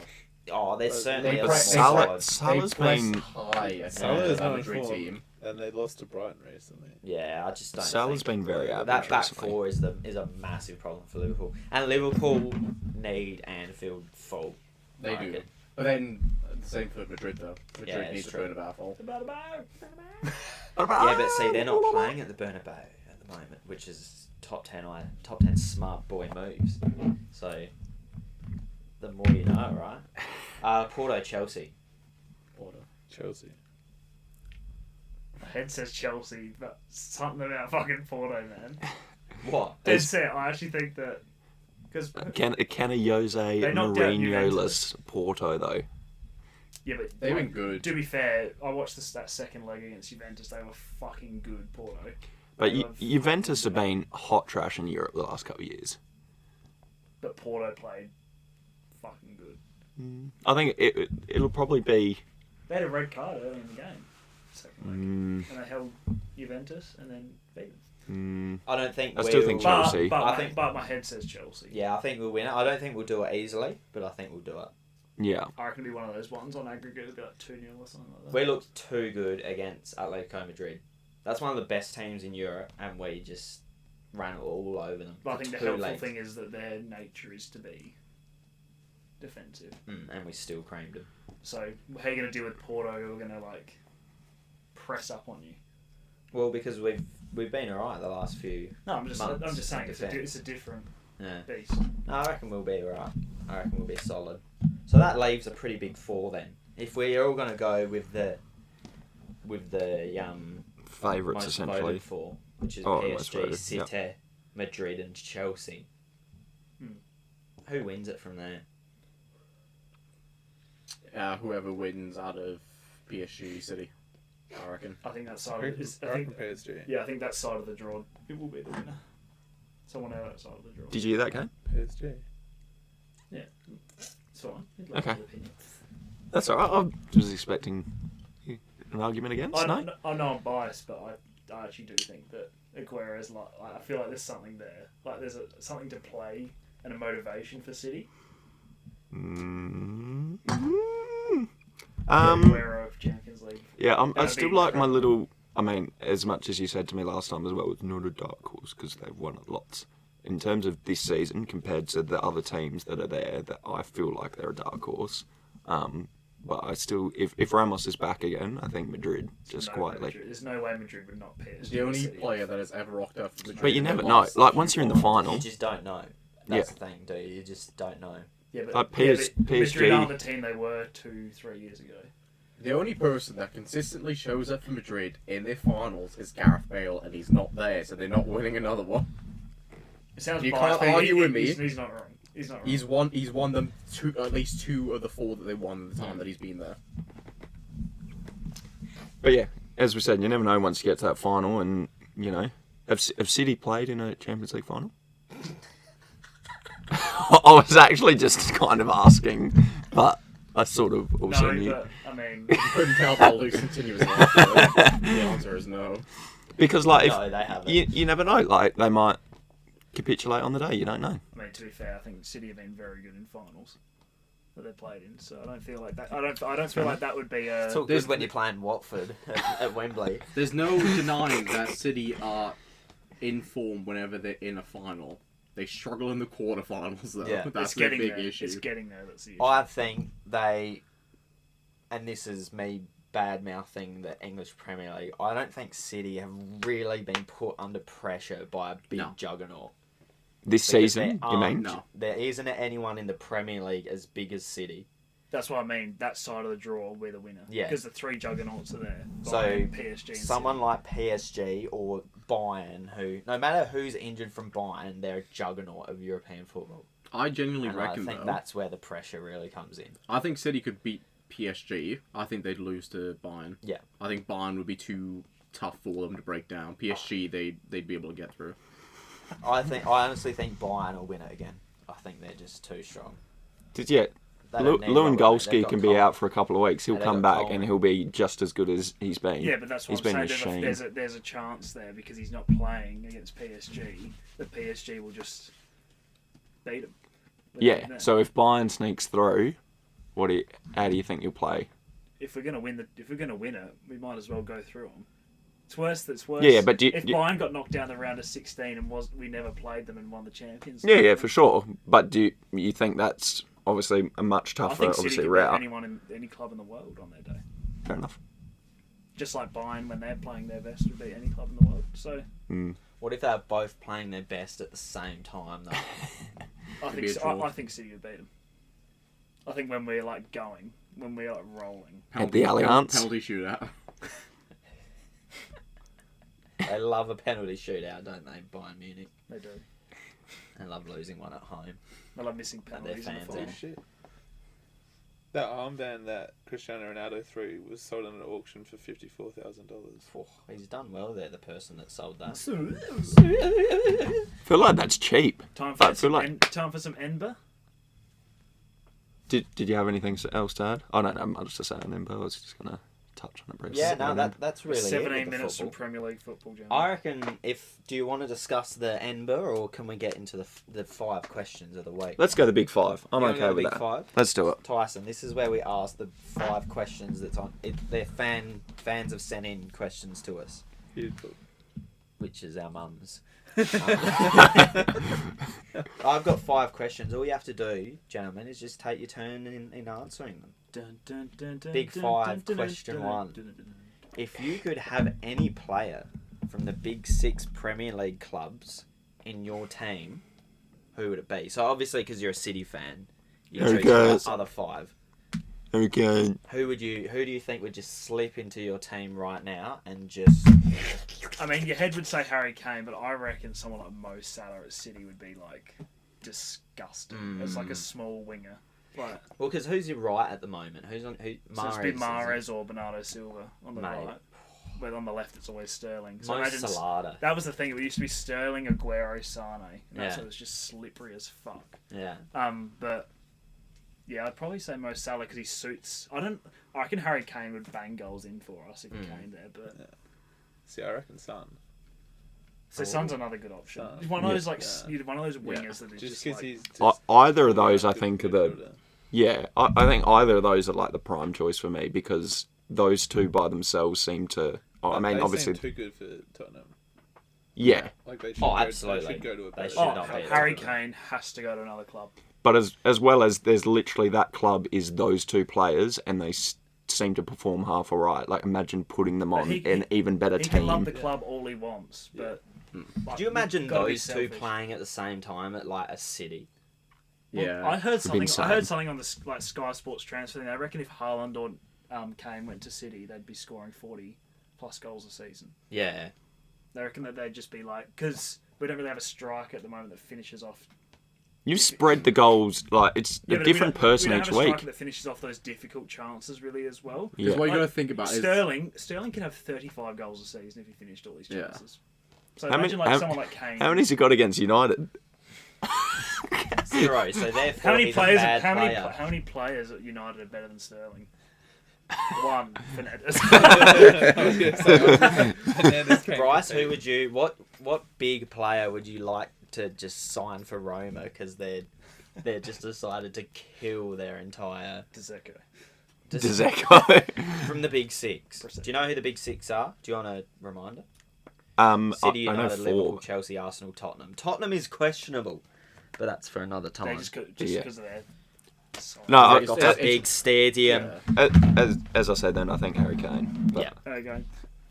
Speaker 1: Oh, there's certainly
Speaker 4: they
Speaker 1: a
Speaker 4: press-
Speaker 1: solid.
Speaker 3: Salah's been
Speaker 4: high at
Speaker 5: Salah is
Speaker 4: that
Speaker 5: not in
Speaker 4: Madrid
Speaker 5: form.
Speaker 4: team.
Speaker 5: And they lost to Brighton recently.
Speaker 1: Yeah, I just don't.
Speaker 3: Salah's
Speaker 1: think
Speaker 3: been very average.
Speaker 1: that back
Speaker 3: recently.
Speaker 1: four is a massive problem for Liverpool, and Liverpool need Anfield full.
Speaker 4: They
Speaker 1: I
Speaker 4: do.
Speaker 1: reckon.
Speaker 4: But then, the same for Madrid though. Madrid
Speaker 1: Yeah, it's
Speaker 4: needs a
Speaker 1: true.
Speaker 4: Bernabeu full.
Speaker 1: Yeah, but see, they're not playing at the Bernabeu at the moment, which is top 10 smart boy moves. So, the more you know, right? Porto, Chelsea.
Speaker 4: Porto.
Speaker 5: Chelsea.
Speaker 2: My head says Chelsea, but something about fucking Porto, man.
Speaker 1: What?
Speaker 2: Dead set. I actually think that because
Speaker 3: Can a Jose
Speaker 2: They knocked out
Speaker 3: Mourinho-less Porto, though?
Speaker 2: yeah, but
Speaker 4: They've
Speaker 2: like,
Speaker 4: been good.
Speaker 2: To be fair, I watched that second leg against Juventus. They were fucking good, Porto.
Speaker 3: But
Speaker 2: They were
Speaker 3: Juventus have
Speaker 2: fucking
Speaker 3: been hot trash in Europe the last couple of years.
Speaker 2: But Porto played fucking good.
Speaker 3: I think it'll probably be...
Speaker 2: They had a red card early in the game. Second leg. And they held Juventus and then beat them.
Speaker 1: I don't think
Speaker 3: I still think
Speaker 1: we'll-
Speaker 3: Chelsea.
Speaker 2: But my head says Chelsea.
Speaker 1: Yeah, I think we'll win it. I don't think we'll do it easily, but I think we'll do it.
Speaker 3: Yeah.
Speaker 2: I reckon it'll be one of those ones on aggregate. It'll be like 2-0 or something like that.
Speaker 1: We looked too good against Atletico Madrid. That's one of the best teams in Europe, and we just ran all over them.
Speaker 2: But I
Speaker 1: for
Speaker 2: think the
Speaker 1: 2
Speaker 2: helpful
Speaker 1: legs.
Speaker 2: thing is that their nature is to be defensive.
Speaker 1: And we still creamed them.
Speaker 2: So how are you going to deal with Porto who are going to like press up on you?
Speaker 1: Well, because we've been alright the last few.
Speaker 2: No, I'm just
Speaker 1: months
Speaker 2: saying
Speaker 1: in
Speaker 2: it's
Speaker 1: defence.
Speaker 2: a different
Speaker 1: Yeah.
Speaker 2: beast.
Speaker 1: No, I reckon we'll be alright. I reckon we'll be solid. So that leaves a pretty big four then. If we're all going to go with the
Speaker 3: Favourites,
Speaker 1: most
Speaker 3: essentially.
Speaker 1: voted four, which is
Speaker 3: Oh, most
Speaker 1: PSG,
Speaker 3: voted,
Speaker 1: City,
Speaker 3: yep.
Speaker 1: Madrid, and Chelsea. Who wins it from there?
Speaker 4: Whoever wins out of PSG City, I reckon.
Speaker 2: I think that
Speaker 5: I
Speaker 2: side
Speaker 5: reckon,
Speaker 2: is.
Speaker 5: I reckon PSG.
Speaker 2: Yeah, I think that side of the draw, it will be the winner. Someone out that side of the draw.
Speaker 3: Did you hear that game?
Speaker 5: PSG.
Speaker 2: Yeah, it's fine.
Speaker 3: Okay. That's alright. I was expecting an argument against. No.
Speaker 2: I know I'm biased, but I actually do think that Aguero's like I feel like there's something there. Like there's something to play and a motivation for City. Aguero of Champions League.
Speaker 3: Yeah, I
Speaker 2: That'd
Speaker 3: still
Speaker 2: be
Speaker 3: like my
Speaker 2: incredible.
Speaker 3: little. I mean, as much as you said to me last time as well, it's not a dark horse because they've won it lots. In terms of this season, compared to the other teams that are there, that I feel like they're a dark horse. But I still, if Ramos is back again, I think Madrid just quietly.
Speaker 2: There's no way Madrid would not PSG.
Speaker 4: The only
Speaker 2: City.
Speaker 4: player that has ever rocked up for Madrid.
Speaker 3: But you never know. Like once you're in the final,
Speaker 1: You just don't know. That's the thing, do you? You just don't know.
Speaker 2: Yeah, but,
Speaker 3: Like
Speaker 2: but Madrid
Speaker 3: PSG
Speaker 2: aren't the team they were 2-3 years ago.
Speaker 4: The only person that consistently shows up for Madrid in their finals is Gareth Bale, and he's not there, so they're not winning another one.
Speaker 2: It sounds
Speaker 4: You
Speaker 2: biased,
Speaker 4: can't
Speaker 2: but
Speaker 4: argue with me.
Speaker 2: He's not wrong. He's not wrong.
Speaker 4: He's won them at least 2 of the 4 that they won in the time that he's been there.
Speaker 3: But yeah, as we said, you never know once you get to that final, and you know, have City played in a Champions League final? I was actually just kind of asking, but I sort of also knew.
Speaker 2: But I mean,
Speaker 4: You couldn't tell by Luke's continuous answer. The answer is no.
Speaker 3: Because like,
Speaker 1: No, they haven't.
Speaker 3: you never know, like they might capitulate on the day. You don't know.
Speaker 2: I mean, to be fair, I think City have been very good in finals that they've played in. So I don't feel like that. I don't feel like that would be a.
Speaker 1: It's all good when you're playing Watford at Wembley.
Speaker 4: There's no denying that City are in form whenever they're in a final. They struggle in the quarterfinals, though.
Speaker 1: Yeah.
Speaker 4: That's
Speaker 2: It's
Speaker 4: the
Speaker 2: getting
Speaker 4: big
Speaker 2: there.
Speaker 4: issue.
Speaker 2: It's getting there. That's the issue.
Speaker 1: I think they, and this is me bad mouthing the English Premier League. I don't think City have really been put under pressure by a big juggernaut.
Speaker 3: This
Speaker 1: Because
Speaker 3: season,
Speaker 1: there
Speaker 3: you
Speaker 1: aren't-
Speaker 3: mean?
Speaker 4: No.
Speaker 1: There isn't anyone in the Premier League as big as City.
Speaker 2: That's what I mean. That side of the draw will be the winner.
Speaker 1: Yeah.
Speaker 2: Because the 3 juggernauts are there.
Speaker 1: So,
Speaker 2: Bayern, PSG, and
Speaker 1: Someone
Speaker 2: City.
Speaker 1: like PSG or Bayern, who no matter who's injured from Bayern, they're a juggernaut of European football.
Speaker 4: I genuinely
Speaker 1: And
Speaker 4: reckon,
Speaker 1: I think
Speaker 4: though,
Speaker 1: that's where the pressure really comes in.
Speaker 4: I think City could beat PSG. I think they'd lose to Bayern.
Speaker 1: Yeah.
Speaker 4: I think Bayern would be too tough for them to break down. PSG, they'd be able to get through.
Speaker 1: I honestly think Bayern will win it again. I think they're just too strong.
Speaker 3: Yeah,
Speaker 1: They don't need Robert,
Speaker 3: Lewandowski
Speaker 1: they've got
Speaker 3: can be
Speaker 1: Cole.
Speaker 3: out for a couple of weeks. He'll
Speaker 1: They've
Speaker 3: come
Speaker 1: got
Speaker 3: back
Speaker 1: Cole.
Speaker 3: and he'll be just as good as he's been.
Speaker 2: Yeah, but that's what
Speaker 3: He's been
Speaker 2: I'm
Speaker 3: a
Speaker 2: saying.
Speaker 3: machine.
Speaker 2: There's a chance there because he's not playing against PSG. The PSG will just beat him.
Speaker 3: Yeah. So if Bayern sneaks through, how do you think you'll play?
Speaker 2: if we're gonna win it, we might as well go through them. It's worse.
Speaker 3: Yeah, but
Speaker 2: if Bayern got knocked down the round of 16 and we never played them and won the Champions League.
Speaker 3: Yeah, for sure. But do you think that's obviously a much
Speaker 2: I
Speaker 3: tougher,
Speaker 2: think City
Speaker 3: obviously
Speaker 2: could
Speaker 3: route?
Speaker 2: beat anyone in any club in the world on their day.
Speaker 3: Fair enough.
Speaker 2: Just like Bayern, when they're playing their best, would beat any club in the world. So
Speaker 1: What if they're both playing their best at the same time, though?
Speaker 2: I think City would beat them. I think when we're like going, when we're like rolling.
Speaker 3: At the Allianz.
Speaker 4: Penalty shootout.
Speaker 1: They love a penalty shootout, don't they, Bayern Munich?
Speaker 2: They do.
Speaker 1: They love losing one at home.
Speaker 2: They love missing
Speaker 1: And their
Speaker 2: penalties in the
Speaker 1: fans
Speaker 2: final.
Speaker 1: in.
Speaker 5: Shit. That armband that Cristiano Ronaldo threw was sold at an auction for $54,000.
Speaker 1: Oh, he's done well there, the person that sold that.
Speaker 3: I feel like that's cheap.
Speaker 2: Time
Speaker 3: But I
Speaker 2: for
Speaker 3: feel like-
Speaker 2: time for some Enber.
Speaker 3: Did you have anything else to add? Oh no, I was just saying Embo. I was just gonna touch on it briefly.
Speaker 1: Yeah, no, that's really
Speaker 2: 17
Speaker 1: it with the
Speaker 2: minutes from
Speaker 1: football.
Speaker 2: Premier League football, Jamie.
Speaker 1: I reckon do you want to discuss the Enber or can we get into the 5 questions of the week?
Speaker 3: Let's go the big 5. I'm
Speaker 1: You wanna
Speaker 3: okay
Speaker 1: go
Speaker 3: with
Speaker 1: big
Speaker 3: that.
Speaker 1: 5?
Speaker 3: Let's do it.
Speaker 1: Tyson, this is where we ask the 5 questions that's on. Their fans have sent in questions to us,
Speaker 5: Beautiful.
Speaker 1: which is our mums. I've got 5 questions. All you have to do, gentlemen, is just take your turn in answering them. Big 5, question 1. If you could have any player from the big 6 Premier League clubs in your team, who would it be? So obviously, because you're a City fan, you choose the other 5.
Speaker 3: Okay.
Speaker 1: Who do you think would just slip into your team right now and just?
Speaker 2: I mean, your head would say Harry Kane, but I reckon someone like Mo Salah at City would be like disgusting. It's like a small winger. Like,
Speaker 1: Well, because who's your right at the moment? Who's on?
Speaker 2: so it's been Mahrez or Bernardo Silva on the
Speaker 1: Mate.
Speaker 2: right. But on the left, it's always Sterling. So
Speaker 1: Most
Speaker 2: imagine
Speaker 1: Salada.
Speaker 2: that was the thing. It used to be Sterling, Aguero, Sane. And that's
Speaker 1: Yeah.
Speaker 2: it was just slippery as fuck.
Speaker 1: Yeah.
Speaker 2: But yeah, I'd probably say Mo Salah because he suits. I reckon Harry Kane would bang goals in for us if he came there. But
Speaker 5: See, I reckon Son.
Speaker 2: so Son's another good option.
Speaker 5: Son.
Speaker 2: One of those
Speaker 5: Yeah.
Speaker 2: one of those wingers that is
Speaker 5: Just
Speaker 2: just
Speaker 5: because
Speaker 2: like,
Speaker 5: he's. Just
Speaker 3: Either of those, I
Speaker 5: good
Speaker 3: think, are the
Speaker 5: midfielder.
Speaker 3: yeah. I think either of those are like the prime choice for me because those two by themselves seem to. I mean,
Speaker 5: They
Speaker 3: obviously,
Speaker 5: seem too good for Tottenham.
Speaker 3: yeah.
Speaker 5: Like they should
Speaker 1: Oh,
Speaker 5: go,
Speaker 1: absolutely.
Speaker 5: They should go to a
Speaker 1: They
Speaker 5: better
Speaker 1: should
Speaker 2: oh,
Speaker 1: not be.
Speaker 2: Harry Kane has to go to another club.
Speaker 3: But as well as there's literally that club is those two players, and they seem to perform half alright. Like imagine putting them on an even better
Speaker 2: He can love
Speaker 3: team.
Speaker 2: the club all he wants, but like,
Speaker 1: Do you imagine
Speaker 2: you've gotta be
Speaker 1: those two
Speaker 2: selfish.
Speaker 1: playing at the same time at like a City?
Speaker 2: Well,
Speaker 4: Yeah.
Speaker 2: I heard something.
Speaker 3: insane.
Speaker 2: I heard something on the like Sky Sports transfer thing. I reckon if Haaland or Kane went to City, they'd be scoring 40+ goals a season.
Speaker 1: Yeah.
Speaker 2: They reckon that they'd just be like, because we don't really have a striker at the moment that finishes off.
Speaker 3: You spread the goals like it's
Speaker 2: Yeah,
Speaker 3: a
Speaker 2: but
Speaker 3: different
Speaker 2: we
Speaker 3: person
Speaker 2: don't
Speaker 3: each
Speaker 2: have a striker
Speaker 3: week.
Speaker 2: that finishes off those difficult chances really as well.
Speaker 4: Because
Speaker 3: Yeah.
Speaker 4: what you got to
Speaker 2: Like,
Speaker 4: think about is
Speaker 2: Sterling can have 35 goals a season if he finished all these
Speaker 4: Yeah.
Speaker 2: chances. So
Speaker 3: How many-
Speaker 2: imagine like
Speaker 3: how-
Speaker 2: someone like Kane.
Speaker 3: How many's he got against United?
Speaker 1: 0. So therefore,
Speaker 2: How many
Speaker 1: he's
Speaker 2: players?
Speaker 1: a bad player.
Speaker 2: How many players at United are better than Sterling? One. Fernandes.
Speaker 5: I was gonna say, Fernandes came
Speaker 1: Bryce,
Speaker 5: to
Speaker 1: who
Speaker 5: take-
Speaker 1: would you? What big player would you like to just sign for Roma because they're just decided to kill their entire
Speaker 2: Dzeko.
Speaker 3: Dzeko.
Speaker 1: from the big six? Do you know who the big six are? Do you want a reminder?
Speaker 3: I
Speaker 1: City,
Speaker 3: know
Speaker 1: United, Liverpool,
Speaker 3: 4.
Speaker 1: Chelsea, Arsenal, Tottenham. Tottenham is questionable, but that's for another
Speaker 2: They
Speaker 1: time.
Speaker 2: just
Speaker 3: Yeah.
Speaker 2: because of their.
Speaker 3: No,
Speaker 1: They've got that big stadium.
Speaker 3: as I said then, I think Harry Kane. But
Speaker 1: Yeah.
Speaker 2: There you go.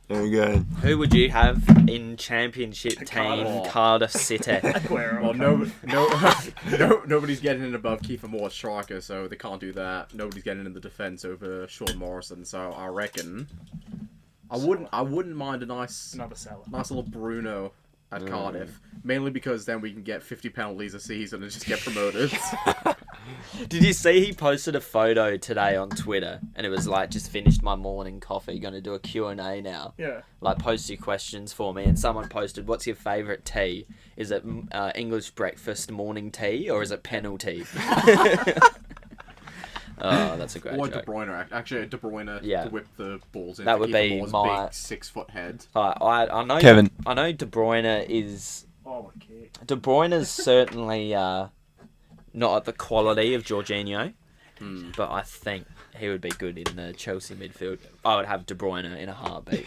Speaker 3: there we go.
Speaker 1: Who would you have in Championship team
Speaker 2: Cardiff.
Speaker 1: Cardiff City?
Speaker 2: Aguero.
Speaker 4: well, nobody's getting in above Kiefer Moore's striker, so they can't do that. Nobody's getting in the defense over Sean Morrison, so I reckon I wouldn't mind a nice
Speaker 2: Another Salah.
Speaker 4: little Bruno at Cardiff, mainly because then we can get 50 penalties a season and just get promoted.
Speaker 1: Did you see he posted a photo today on Twitter and it was like, just finished my morning coffee, gonna do a Q&A now.
Speaker 2: Yeah.
Speaker 1: Like, post your questions for me, and someone posted, what's your favourite tea? Is it English breakfast morning tea or is it penalty? Oh, that's a great
Speaker 4: Or De
Speaker 1: joke.
Speaker 4: Bruyne, actually De Bruyne
Speaker 1: Yeah.
Speaker 4: to whip the balls in.
Speaker 1: That
Speaker 4: to
Speaker 1: would
Speaker 4: Kiefer
Speaker 1: be
Speaker 4: Moore's
Speaker 1: my-
Speaker 4: big 6-foot head.
Speaker 1: I know
Speaker 3: Kevin.
Speaker 1: I know De Bruyne is
Speaker 2: Oh, my kid.
Speaker 1: De Bruyne's certainly not at the quality of Jorginho, but I think he would be good in the Chelsea midfield. I would have De Bruyne in a heartbeat.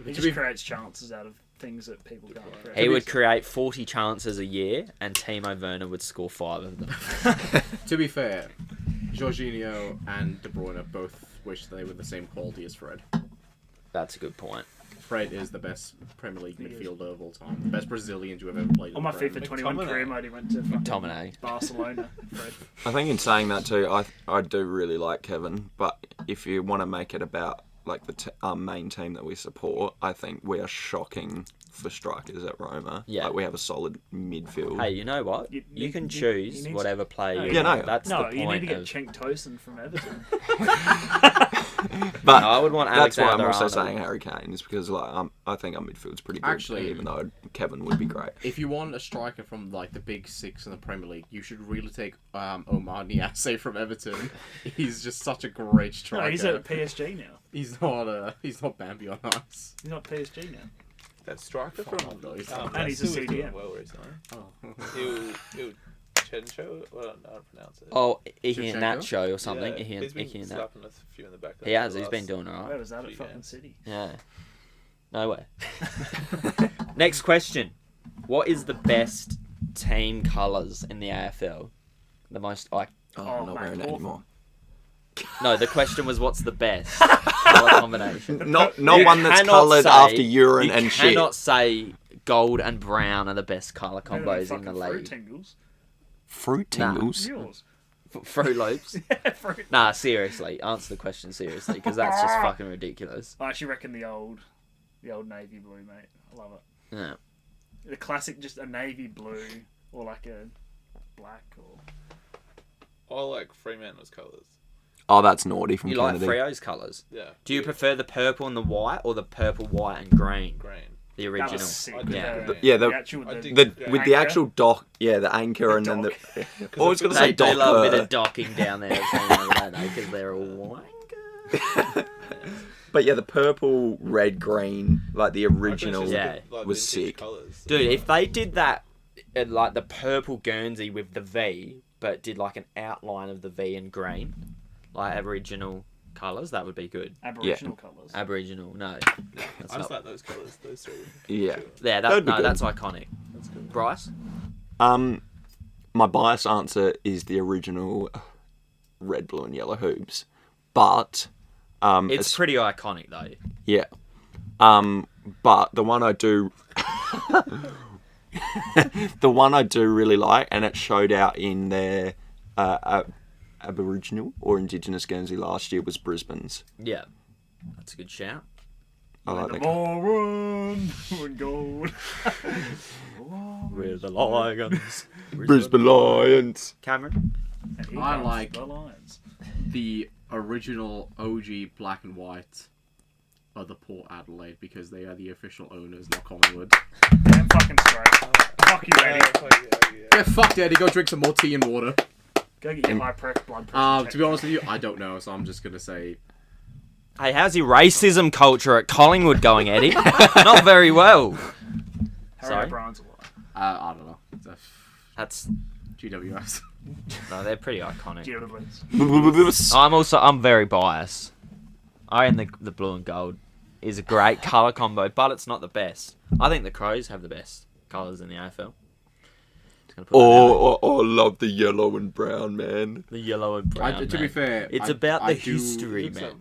Speaker 2: He just creates chances out of things that people can't create.
Speaker 1: He would create 40 chances a year, and Timo Werner would score 5 of them.
Speaker 4: To be fair, Jorginho and De Bruyne both wish they were the same quality as Fred.
Speaker 1: That's a good point.
Speaker 4: Fred is the best Premier League
Speaker 2: He is.
Speaker 4: midfielder of all time. The best Brazilian to have ever played.
Speaker 2: On
Speaker 4: in
Speaker 2: my
Speaker 4: the Prem.
Speaker 2: FIFA 21
Speaker 5: McTominay.
Speaker 2: career mode, he went to fucking
Speaker 1: McTominay.
Speaker 2: Barcelona. Fred.
Speaker 3: I think in saying that too, I do really like Kevin. But if you want to make it about like the our main team that we support, I think we are shocking for strikers at Roma.
Speaker 1: Yeah.
Speaker 3: Like we have a solid midfield.
Speaker 1: Hey, you know what? You can choose
Speaker 2: need-
Speaker 1: whatever player you
Speaker 3: Yeah, no.
Speaker 1: want. That's
Speaker 2: No,
Speaker 1: the
Speaker 2: you need
Speaker 1: point
Speaker 2: to get
Speaker 1: of...
Speaker 2: Cenk Tosin from Everton.
Speaker 3: But
Speaker 1: I would want
Speaker 3: that's why I'm
Speaker 1: Alexander
Speaker 3: also
Speaker 1: Arnold.
Speaker 3: saying Harry Kane is because like I think our midfield's pretty good.
Speaker 4: Actually-
Speaker 3: even though Kevin would be great.
Speaker 4: If you want a striker from like the big 6 in the Premier League, you should really take Omar Niasse from Everton. He's just such a great striker.
Speaker 2: No, he's at PSG now.
Speaker 4: He's not Bambi on us.
Speaker 2: He's not PSG now.
Speaker 5: That striker
Speaker 4: Oh,
Speaker 5: from
Speaker 4: no, he's-
Speaker 2: And he's a
Speaker 5: Leicester was doing
Speaker 2: CDM.
Speaker 5: well recently.
Speaker 4: Oh.
Speaker 5: He'll Chencho? Well, I don't know how to pronounce it.
Speaker 1: Oh,
Speaker 4: Shevchenko?
Speaker 1: Iheanacho or something.
Speaker 5: Yeah, he's been
Speaker 1: Iheanacho.
Speaker 5: slapping a few in the back.
Speaker 1: He has. He's been doing
Speaker 2: Where
Speaker 1: alright.
Speaker 2: was that at
Speaker 5: Few
Speaker 2: fucking
Speaker 5: games.
Speaker 2: City?
Speaker 1: Yeah. No way. Next question. What is the best team colours in the AFL? The most...
Speaker 3: Oh,
Speaker 2: Oh,
Speaker 3: I'm not
Speaker 2: mate,
Speaker 3: wearing it
Speaker 2: awful.
Speaker 3: anymore.
Speaker 1: No, the question was what's the best colour combination?
Speaker 3: Not
Speaker 1: You
Speaker 3: one that's
Speaker 1: cannot
Speaker 3: coloured
Speaker 1: say-
Speaker 3: after urine
Speaker 1: you
Speaker 3: and shit.
Speaker 1: cannot say gold and brown are the best colour
Speaker 2: Better than
Speaker 1: combos in the
Speaker 2: fucking Fruit
Speaker 1: league.
Speaker 2: Tingles.
Speaker 3: Fruit
Speaker 1: Nah.
Speaker 3: tingles.
Speaker 2: Yours.
Speaker 1: Fruit Loops.
Speaker 2: Yeah, fruit.
Speaker 1: Nah, seriously. Answer the question seriously, because that's just fucking ridiculous.
Speaker 2: I actually reckon the old navy blue, mate. I love it.
Speaker 1: Yeah.
Speaker 2: The classic, just a navy blue or like a black or.
Speaker 5: I like Fremantle's colours.
Speaker 3: Oh, that's naughty from
Speaker 1: You like
Speaker 3: Kennedy.
Speaker 1: Freo's colours?
Speaker 5: Yeah.
Speaker 1: Do you prefer the purple and the white, or the purple, white, and green?
Speaker 5: Green.
Speaker 1: The
Speaker 2: That
Speaker 1: original.
Speaker 2: was sick.
Speaker 5: I do
Speaker 1: Yeah.
Speaker 5: green.
Speaker 3: Yeah,
Speaker 2: the actual.
Speaker 5: I
Speaker 2: The,
Speaker 5: dig-
Speaker 3: With the
Speaker 2: anchor?
Speaker 3: actual dock, the anchor, and then the.
Speaker 2: dock.
Speaker 3: I was going to say
Speaker 1: They do love a bit of
Speaker 3: docker.
Speaker 1: docking down there, don't they? Because they're all wanker.
Speaker 3: But yeah, the purple, red, green, like the original,
Speaker 1: Yeah.
Speaker 3: was sick.
Speaker 5: Colours.
Speaker 1: Dude, if they did that, like the purple Guernsey with the V, but did like an outline of the V in green, like Aboriginal colours, that would be good.
Speaker 2: Aboriginal colours.
Speaker 1: Aboriginal, no. That's
Speaker 5: I just
Speaker 1: not.
Speaker 5: like those colours. Those three.
Speaker 3: Yeah.
Speaker 1: Yeah,
Speaker 3: That'd be good.
Speaker 1: that's iconic.
Speaker 5: That's good.
Speaker 1: Bryce?
Speaker 3: My bias answer is the original red, blue, and yellow hoops, but
Speaker 1: It's pretty iconic though.
Speaker 3: yeah. But the one I do, the one I do really like, and it showed out in their Aboriginal or Indigenous Guernsey last year, was Brisbane's.
Speaker 1: Yeah. That's a good shout.
Speaker 3: I like
Speaker 2: The
Speaker 3: that.
Speaker 2: maroon and gold.
Speaker 1: We're the Lions.
Speaker 3: Brisbane Lions.
Speaker 1: Cameron?
Speaker 2: And here
Speaker 4: I
Speaker 2: comes
Speaker 4: like-
Speaker 2: the Lions.
Speaker 4: The original OG black and white are the Port Adelaide because they are the official owners, not Collingwood.
Speaker 2: Damn fucking straight. Fuck you, Eddie.
Speaker 4: Yeah, fuck Daddy, go drink some more tea and water.
Speaker 2: Go get your high blood pressure.
Speaker 4: To be honest with you, I don't know, so I'm just gonna say
Speaker 1: Hey, how's your racism culture at Collingwood going, Eddie? Not very well.
Speaker 2: Harry
Speaker 1: Sorry?
Speaker 2: O'Brien's alive.
Speaker 4: I don't know. It's a
Speaker 1: That's
Speaker 4: GWS.
Speaker 1: no, they're pretty iconic.
Speaker 2: Gibbons.
Speaker 1: I'm very biased. I reckon the blue and gold is a great colour combo, but it's not the best. I think the Crows have the best colours in the AFL. Just gonna put that out
Speaker 3: Oh, I love the yellow and brown, man.
Speaker 1: there. The yellow and brown.
Speaker 4: To be
Speaker 1: man.
Speaker 4: fair,
Speaker 1: It's
Speaker 4: I-
Speaker 1: about
Speaker 4: I
Speaker 1: the
Speaker 4: do-
Speaker 1: history, man.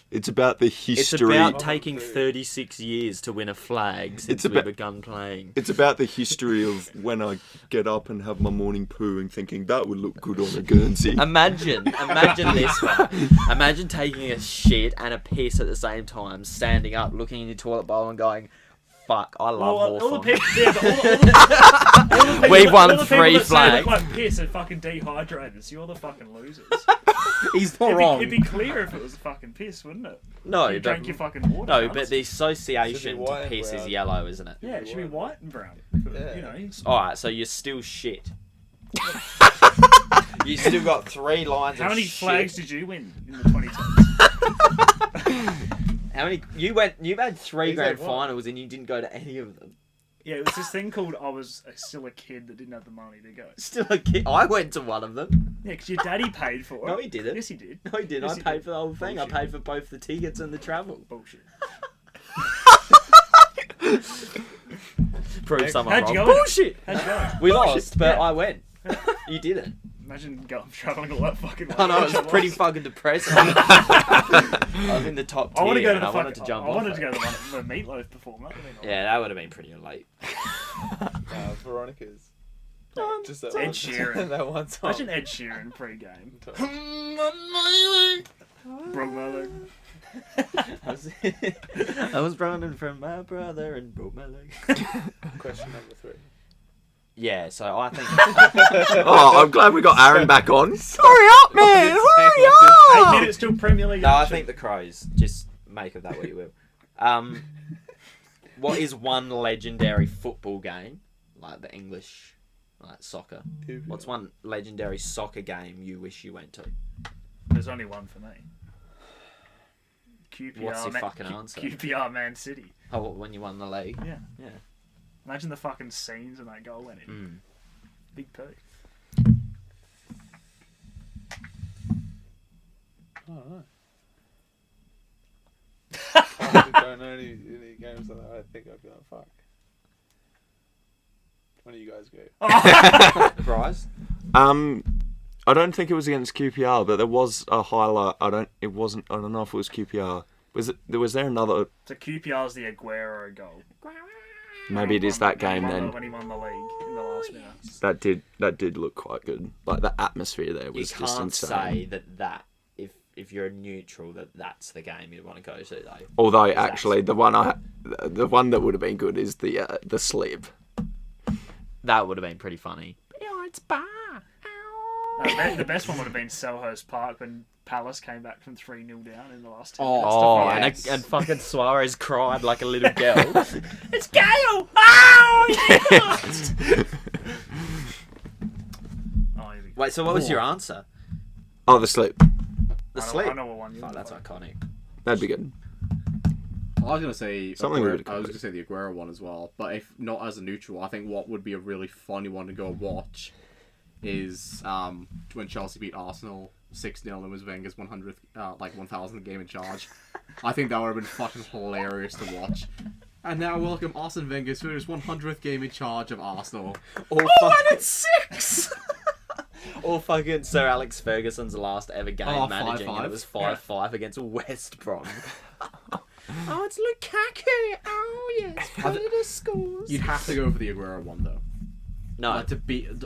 Speaker 3: It's about the
Speaker 1: It's
Speaker 3: history.
Speaker 1: about taking 36 years to win a flag since we
Speaker 3: about-
Speaker 1: begun playing.
Speaker 3: It's about the history of when I get up and have my morning poo and thinking that would look good on a Guernsey.
Speaker 1: Imagine this one. Imagine taking a shit and a piss at the same time, standing up, looking in your toilet bowl and going, fuck, I love
Speaker 2: All the
Speaker 1: Hawthorn.
Speaker 2: people, yeah, but all the people,
Speaker 1: We've won
Speaker 2: all the people
Speaker 1: 3
Speaker 2: that say
Speaker 1: flags.
Speaker 2: look like piss are fucking dehydrated, so you're the fucking losers.
Speaker 4: He's not wrong.
Speaker 2: It'd be clear if it was fucking piss, wouldn't it?
Speaker 1: No,
Speaker 2: You
Speaker 1: but,
Speaker 2: drank your fucking water.
Speaker 1: no,
Speaker 2: cunts.
Speaker 1: but the association
Speaker 5: Should be
Speaker 1: to
Speaker 5: white and
Speaker 1: piss is
Speaker 5: brown.
Speaker 1: yellow, isn't it?
Speaker 2: Yeah, it should be white and brown.
Speaker 5: Yeah.
Speaker 2: You know, it's-
Speaker 1: Alright, so you're still shit. You still got 3 lines
Speaker 2: how
Speaker 1: of
Speaker 2: many
Speaker 1: shit.
Speaker 2: flags did you win in the 2010s?
Speaker 1: How many? You had 3
Speaker 5: He's
Speaker 1: grand
Speaker 5: like, what?
Speaker 1: finals and you didn't go to any of them.
Speaker 2: Yeah, it was this thing called I was still a kid that didn't have the money to go.
Speaker 1: Still a kid. I went to one of them.
Speaker 2: Yeah, because your daddy paid for it.
Speaker 1: No, he didn't.
Speaker 2: Yes, he did.
Speaker 1: No, he didn't.
Speaker 2: Yes,
Speaker 1: I
Speaker 2: he
Speaker 1: paid
Speaker 2: did.
Speaker 1: for the whole thing.
Speaker 2: Bullshit.
Speaker 1: I paid for both the tickets and the travel.
Speaker 2: Bullshit.
Speaker 1: Prove someone
Speaker 2: How'd you
Speaker 1: wrong.
Speaker 2: go?
Speaker 1: Bullshit.
Speaker 2: How'd you go?
Speaker 1: We lost, but
Speaker 2: Yeah.
Speaker 1: I went. You didn't.
Speaker 2: Imagine going traveling all that fucking way.
Speaker 1: I know, it was pretty fucking depressing. I was in the top tier
Speaker 2: I want to go to
Speaker 1: and
Speaker 2: the
Speaker 1: I wanted to jump
Speaker 2: I
Speaker 1: off
Speaker 2: wanted
Speaker 1: it.
Speaker 2: to go to the Meatloaf performance.
Speaker 1: Yeah, that would have been pretty late.
Speaker 5: Veronica's. Just that
Speaker 2: Ed
Speaker 5: one,
Speaker 2: Sheeran.
Speaker 5: that one song.
Speaker 2: Imagine Ed Sheeran pre-game. Brock Murdoch.
Speaker 1: I was running from my brother and broke my leg.
Speaker 5: Question number 3.
Speaker 1: Yeah, so I think
Speaker 3: Oh, I'm glad we got Aaron back on. Hurry up, man! Hurry
Speaker 2: 8
Speaker 3: up!
Speaker 2: minutes till Premier League
Speaker 1: no, I
Speaker 2: action.
Speaker 1: think the Crows. Just make of that what you will. What is one legendary football game, like the English, like soccer? What's one legendary soccer game you wish you went to?
Speaker 2: There's only one for me. QPR.
Speaker 1: What's your fucking answer?
Speaker 2: QPR Man City.
Speaker 1: Oh, what, when you won the league?
Speaker 2: Yeah.
Speaker 1: Yeah.
Speaker 2: Imagine the fucking scenes when that goal went in. Big P.
Speaker 5: I don't know. I don't know any games that I think I'd be like, fuck. When do you guys go?
Speaker 1: Bryce?
Speaker 3: I don't think it was against QPR, but there was a highlight. I don't know if it was QPR. Was there another?
Speaker 2: So QPR's the Aguero goal.
Speaker 3: Maybe it is that game then.
Speaker 2: When he won the league in the last minute.
Speaker 3: That did look quite good. Like the atmosphere there
Speaker 1: You
Speaker 3: was just
Speaker 1: can't
Speaker 3: insane.
Speaker 1: say that if you're a neutral that's the game you'd want to go to though.
Speaker 3: Although actually the one that would have been good is the slip.
Speaker 1: That would have been pretty funny.
Speaker 6: Yeah, it's bar.
Speaker 2: The best one would have been Selhurst Park when Palace came back from 3-0 down in the last 10
Speaker 4: Oh,
Speaker 2: minutes.
Speaker 1: Oh,
Speaker 4: yes.
Speaker 1: and fucking Suarez cried like a little girl.
Speaker 2: It's Gale! Oh, yes! Oh, here we go.
Speaker 1: Wait, so what was your answer?
Speaker 3: Oh, the sleep.
Speaker 1: The
Speaker 2: I know-
Speaker 1: sleep.
Speaker 2: I know what one you
Speaker 1: Oh,
Speaker 2: were
Speaker 1: that's
Speaker 2: playing.
Speaker 1: iconic.
Speaker 3: That'd be good.
Speaker 4: I was gonna say
Speaker 3: Something we
Speaker 4: Aguero,
Speaker 3: would
Speaker 4: I was
Speaker 3: cover.
Speaker 4: gonna say the Aguero one as well, but if not as a neutral, I think what would be a really funny one to go watch is when Chelsea beat Arsenal 6-0 and was Wenger's 100th, 1000th game in charge. I think that would have been fucking hilarious to watch. And now welcome Arsene Wenger to his 100th game in charge of Arsenal.
Speaker 1: And it's 6! Or fucking Sir Alex Ferguson's last ever game
Speaker 4: Oh,
Speaker 1: managing,
Speaker 4: 5-5.
Speaker 1: and it was 5-5 against West Brom. Oh, it's Lukaku! Oh, yes, Predator scores!
Speaker 4: You'd have to go for the Aguero one though.
Speaker 1: No,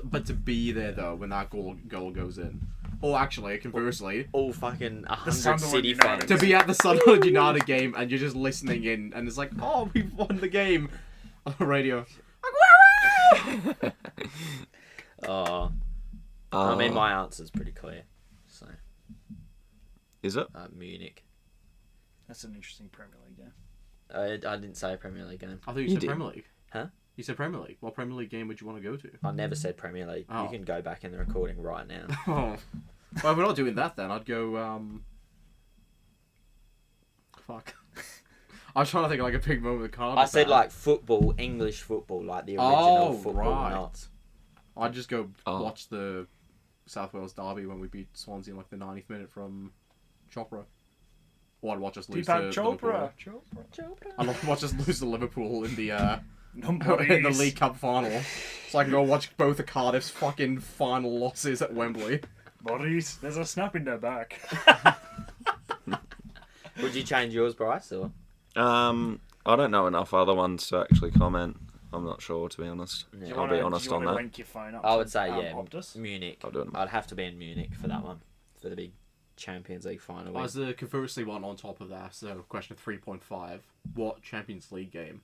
Speaker 4: But to be there though when that goal goes in. Or actually, conversely,
Speaker 1: all fucking 100
Speaker 2: Sunderland
Speaker 1: City
Speaker 2: United.
Speaker 1: fans.
Speaker 4: to be at the Sunderland United game and you're just listening in and it's like, oh, we've won the game on the radio.
Speaker 1: Oh, I mean, my answer's pretty clear. So,
Speaker 3: Is it?
Speaker 1: Munich.
Speaker 2: That's an interesting Premier League game.
Speaker 1: I didn't say a Premier League game.
Speaker 4: I thought you
Speaker 3: You
Speaker 4: said
Speaker 3: did.
Speaker 4: Premier League.
Speaker 1: Huh?
Speaker 4: You said Premier League. What Premier League game would you want to go to?
Speaker 1: I never said Premier League.
Speaker 4: Oh.
Speaker 1: You can go back in the recording right now.
Speaker 4: Oh. Well, we're not doing that then. I'd go, fuck. I was trying to think of like a big moment of Cardiff.
Speaker 1: I said
Speaker 4: fan.
Speaker 1: like football, English football, like the original football,
Speaker 4: right.
Speaker 1: not.
Speaker 4: I'd just go
Speaker 3: Oh.
Speaker 4: watch the South Wales derby when we beat Swansea in like the 90th minute from Chopra. Or I'd watch us lose to
Speaker 2: Deepak
Speaker 4: Liverpool.
Speaker 2: Chopra.
Speaker 4: I'd watch us lose to Liverpool in the
Speaker 2: Numbodies.
Speaker 4: in the League Cup final, so I can go watch both of Cardiff's fucking final losses at Wembley.
Speaker 2: Bodies. There's a snap in their back.
Speaker 1: Would you change yours, Bryce? Or
Speaker 3: I don't know enough other ones to actually comment. I'm not sure, to be honest.
Speaker 1: Yeah.
Speaker 3: I'll be honest on that.
Speaker 2: Link your phone up
Speaker 1: I
Speaker 2: to,
Speaker 1: would say
Speaker 2: Optus?
Speaker 1: Munich.
Speaker 3: I'll do it.
Speaker 1: I'd have to be in Munich for that one, for the big Champions League final.
Speaker 4: As the conversely one on top of that, so question 3.5: what Champions League game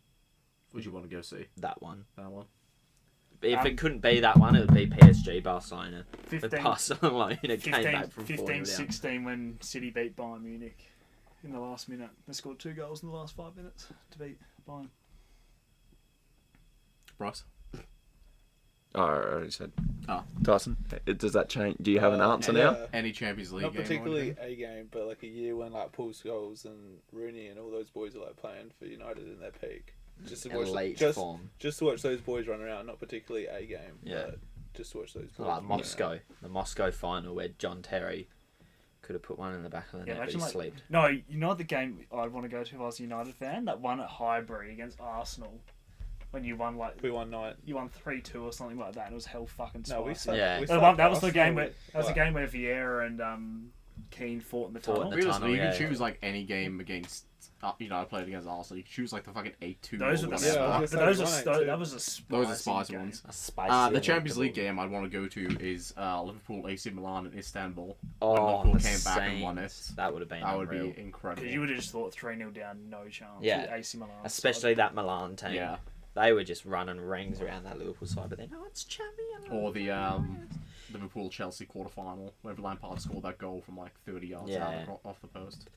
Speaker 4: would you want to go see?
Speaker 1: That one.
Speaker 4: That one.
Speaker 1: If it couldn't be that one, it would be PSG Barcelona.
Speaker 2: 15,
Speaker 1: But Barcelona came
Speaker 2: 15,
Speaker 1: back from
Speaker 2: 15
Speaker 1: 4-0 down.
Speaker 2: 16 when City beat Bayern Munich in the last minute. They scored 2 goals in the last 5 minutes to beat Bayern.
Speaker 4: Bryce?
Speaker 3: Oh, I already said.
Speaker 4: Oh.
Speaker 3: Tyson, does that change? Do you have an answer now?
Speaker 4: Any Champions League
Speaker 5: Not
Speaker 4: game? or
Speaker 5: particularly
Speaker 4: anything?
Speaker 5: a game, but like a year when like Paul Scholes and Rooney and all those boys are like playing for United in their peak. Just to watch,
Speaker 1: Elite
Speaker 5: just,
Speaker 1: form.
Speaker 5: just to watch those boys run around. Not particularly a game.
Speaker 1: Yeah.
Speaker 5: But just to watch those boys.
Speaker 1: Like
Speaker 5: run around.
Speaker 1: Moscow. The Moscow final where John Terry could have put one in the back of the net, but he
Speaker 2: imagine, like,
Speaker 1: slept.
Speaker 2: No, you know the game I'd want to go to if I was a United fan? That one at Highbury against Arsenal. When you won
Speaker 5: We won 9.
Speaker 2: you won 3-2 or something like that, and it was hell fucking spicy.
Speaker 5: No, we sucked.
Speaker 1: Yeah.
Speaker 5: We
Speaker 2: That was the
Speaker 5: sucked
Speaker 2: game where
Speaker 5: Arsenal.
Speaker 2: Vieira and Keane fought in the
Speaker 1: Fought in
Speaker 2: tunnel.
Speaker 1: the
Speaker 4: Realistically, you
Speaker 1: tunnel,
Speaker 4: can
Speaker 1: yeah.
Speaker 4: choose like any game against. United played against Arsenal. You can choose like the fucking 8-2.
Speaker 2: Those
Speaker 4: or
Speaker 2: are the
Speaker 4: whatever.
Speaker 5: Yeah, I was gonna say
Speaker 2: that was a spicy
Speaker 4: Those are spicy
Speaker 2: game.
Speaker 4: ones.
Speaker 1: A spicy
Speaker 4: The Champions
Speaker 1: electable.
Speaker 4: League game I'd want to go to is Liverpool AC Milan in Istanbul.
Speaker 1: Oh,
Speaker 4: when Liverpool
Speaker 1: the
Speaker 4: came back and won
Speaker 1: Saints.
Speaker 4: it.
Speaker 1: That would have been
Speaker 4: That would
Speaker 1: unreal.
Speaker 4: be incredible.
Speaker 2: Because you would have just thought 3-0 down, no chance.
Speaker 1: Yeah.
Speaker 2: with AC Milan.
Speaker 1: Especially that Milan team.
Speaker 4: Yeah.
Speaker 1: They were just running rings around that Liverpool side, but then, oh, it's Champions.
Speaker 4: Or the Liverpool Chelsea quarterfinal, where Lampard scored that goal from like 30 yards
Speaker 1: Yeah.
Speaker 4: out off the post.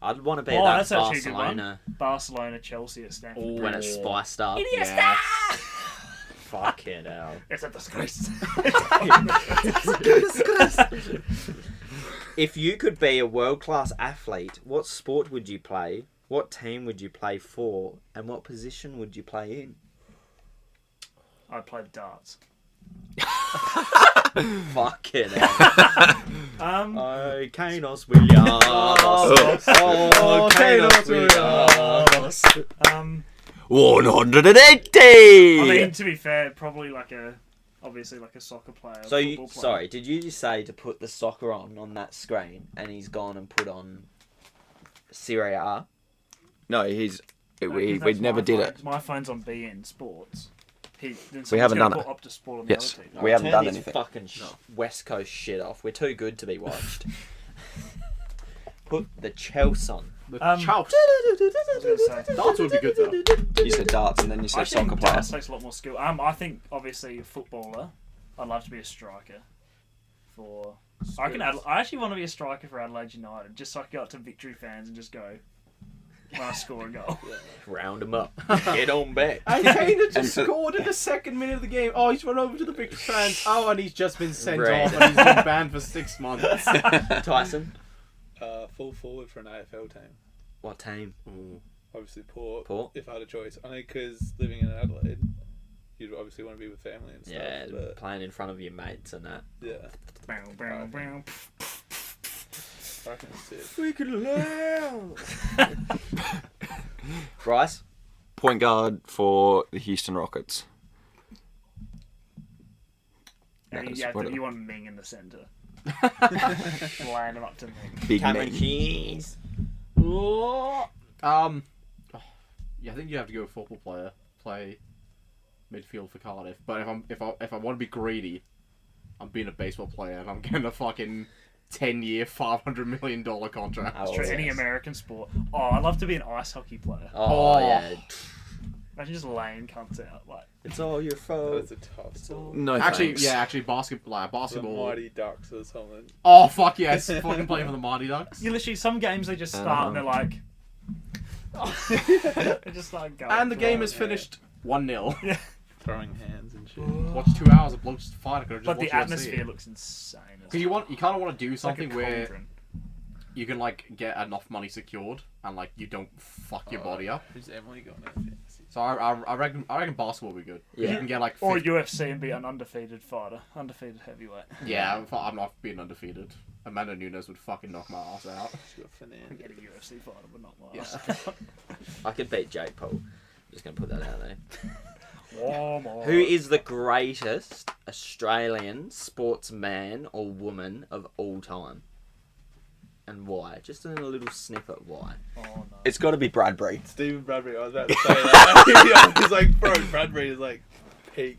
Speaker 1: I'd want to be
Speaker 2: Oh,
Speaker 1: that
Speaker 2: that's actually a good one.
Speaker 1: Barcelona
Speaker 2: Barcelona, Chelsea at Stamford.
Speaker 1: when it's spiced up.
Speaker 4: Yes.
Speaker 1: Fucking hell.
Speaker 2: It's a disgrace.
Speaker 1: If you could be a world-class athlete, what sport would you play? What team would you play for? And what position would you play in?
Speaker 2: I played darts.
Speaker 1: Fucking hell. Oh, Kanos Williams.
Speaker 2: Oh,
Speaker 1: Kanos
Speaker 2: Um,
Speaker 3: 180!
Speaker 2: I mean, to be fair, probably obviously like a soccer player.
Speaker 1: So,
Speaker 2: football player.
Speaker 1: sorry, did you just say to put the soccer on that screen and he's gone and put on Serie A?
Speaker 3: No,
Speaker 2: No,
Speaker 3: we
Speaker 2: that's
Speaker 3: never
Speaker 2: my
Speaker 3: did
Speaker 2: phone.
Speaker 3: it.
Speaker 2: My phone's on BN Sports.
Speaker 3: We haven't done it.
Speaker 2: Put Optus Sport on
Speaker 3: Yes.
Speaker 2: the other team.
Speaker 3: We haven't
Speaker 1: Turn
Speaker 3: done
Speaker 1: this
Speaker 3: anything.
Speaker 1: fucking West Coast shit off. We're too good to be watched. Put the Chelsea on.
Speaker 4: Chouse.
Speaker 2: I was gonna say.
Speaker 4: Darts would be good though.
Speaker 3: You said darts and then you
Speaker 2: I
Speaker 3: said soccer
Speaker 2: think
Speaker 3: player.
Speaker 2: darts takes a lot more skill. I think obviously a footballer. I'd love to be a striker for. I actually want to be a striker for Adelaide United, just so I can go up to Victory fans and just go when I score a goal.
Speaker 1: Round them up. Get on back.
Speaker 4: And Kane just scored in the second minute of the game. Oh, he's run over to the big fans. Oh, and he's just been sent off and he's been banned for 6 months.
Speaker 1: Tyson.
Speaker 5: Full forward for an AFL team.
Speaker 1: What team?
Speaker 5: Obviously Port.
Speaker 1: Port.
Speaker 5: If I had a choice. Only because living in Adelaide, you'd obviously want to be with family and stuff.
Speaker 1: Yeah,
Speaker 5: but
Speaker 1: playing in front of your mates and that.
Speaker 5: yeah.
Speaker 2: Bow, bow, bow.
Speaker 5: I reckon it's it.
Speaker 1: We can learn. Bryce.
Speaker 3: Point guard for the Houston Rockets.
Speaker 2: And
Speaker 3: That's
Speaker 2: you
Speaker 3: what it-
Speaker 2: want Ming in the centre. Line him up to Ming.
Speaker 3: Big
Speaker 1: Cameron
Speaker 3: man.
Speaker 1: Keys.
Speaker 4: Yeah, I think you have to go football player, play midfield for Cardiff. But if I want to be greedy, I'm being a baseball player and I'm getting a fucking 10-year, $500 million contract.
Speaker 1: Oh,
Speaker 2: For any
Speaker 1: yes.
Speaker 2: American sport. Oh, I'd love to be an ice hockey player.
Speaker 1: Oh, yeah.
Speaker 2: Imagine just laying cunts out. Like,
Speaker 1: It's all your fault.
Speaker 5: That's a tough sport.
Speaker 3: No
Speaker 4: Actually,
Speaker 3: thanks.
Speaker 4: basketball.
Speaker 5: The
Speaker 4: Basketball.
Speaker 5: Mighty Ducks or something.
Speaker 4: Oh fuck yes! Fucking playing for the Mighty Ducks.
Speaker 2: you literally, some games they just start and they're like. they just start going.
Speaker 4: And the game
Speaker 2: for
Speaker 4: is
Speaker 2: it.
Speaker 4: finished 1-0.
Speaker 5: Throwing hands and shit.
Speaker 4: Watch 2 hours of blokes fight. I could have just
Speaker 2: But the
Speaker 4: watched
Speaker 2: atmosphere
Speaker 4: UFC.
Speaker 2: looks insane.
Speaker 4: Because you kind of want to do
Speaker 2: It's like a
Speaker 4: something where
Speaker 2: cauldron.
Speaker 4: you can like get enough money secured and like you don't fuck your body up.
Speaker 5: Who's Emily got no fantasy?
Speaker 4: So I reckon basketball will be good.
Speaker 1: Yeah.
Speaker 4: You can get like
Speaker 2: Or
Speaker 4: 50
Speaker 2: UFC and be an undefeated fighter. Undefeated heavyweight.
Speaker 4: Yeah, I'm not being undefeated. Amanda Nunes would fucking knock my ass out.
Speaker 5: She's got Fernand.
Speaker 2: Get a UFC fighter, but not mine.
Speaker 4: Yeah.
Speaker 1: I could beat Jake Paul. I'm just going to put that out there.
Speaker 2: Walmart.
Speaker 1: Who is the greatest Australian sportsman or woman of all time? And why? Just in a little snippet, why?
Speaker 2: Oh no.
Speaker 3: It's got to be Bradbury.
Speaker 5: Stephen Bradbury, I was about to say that. He's like, bro, Bradbury is like peak.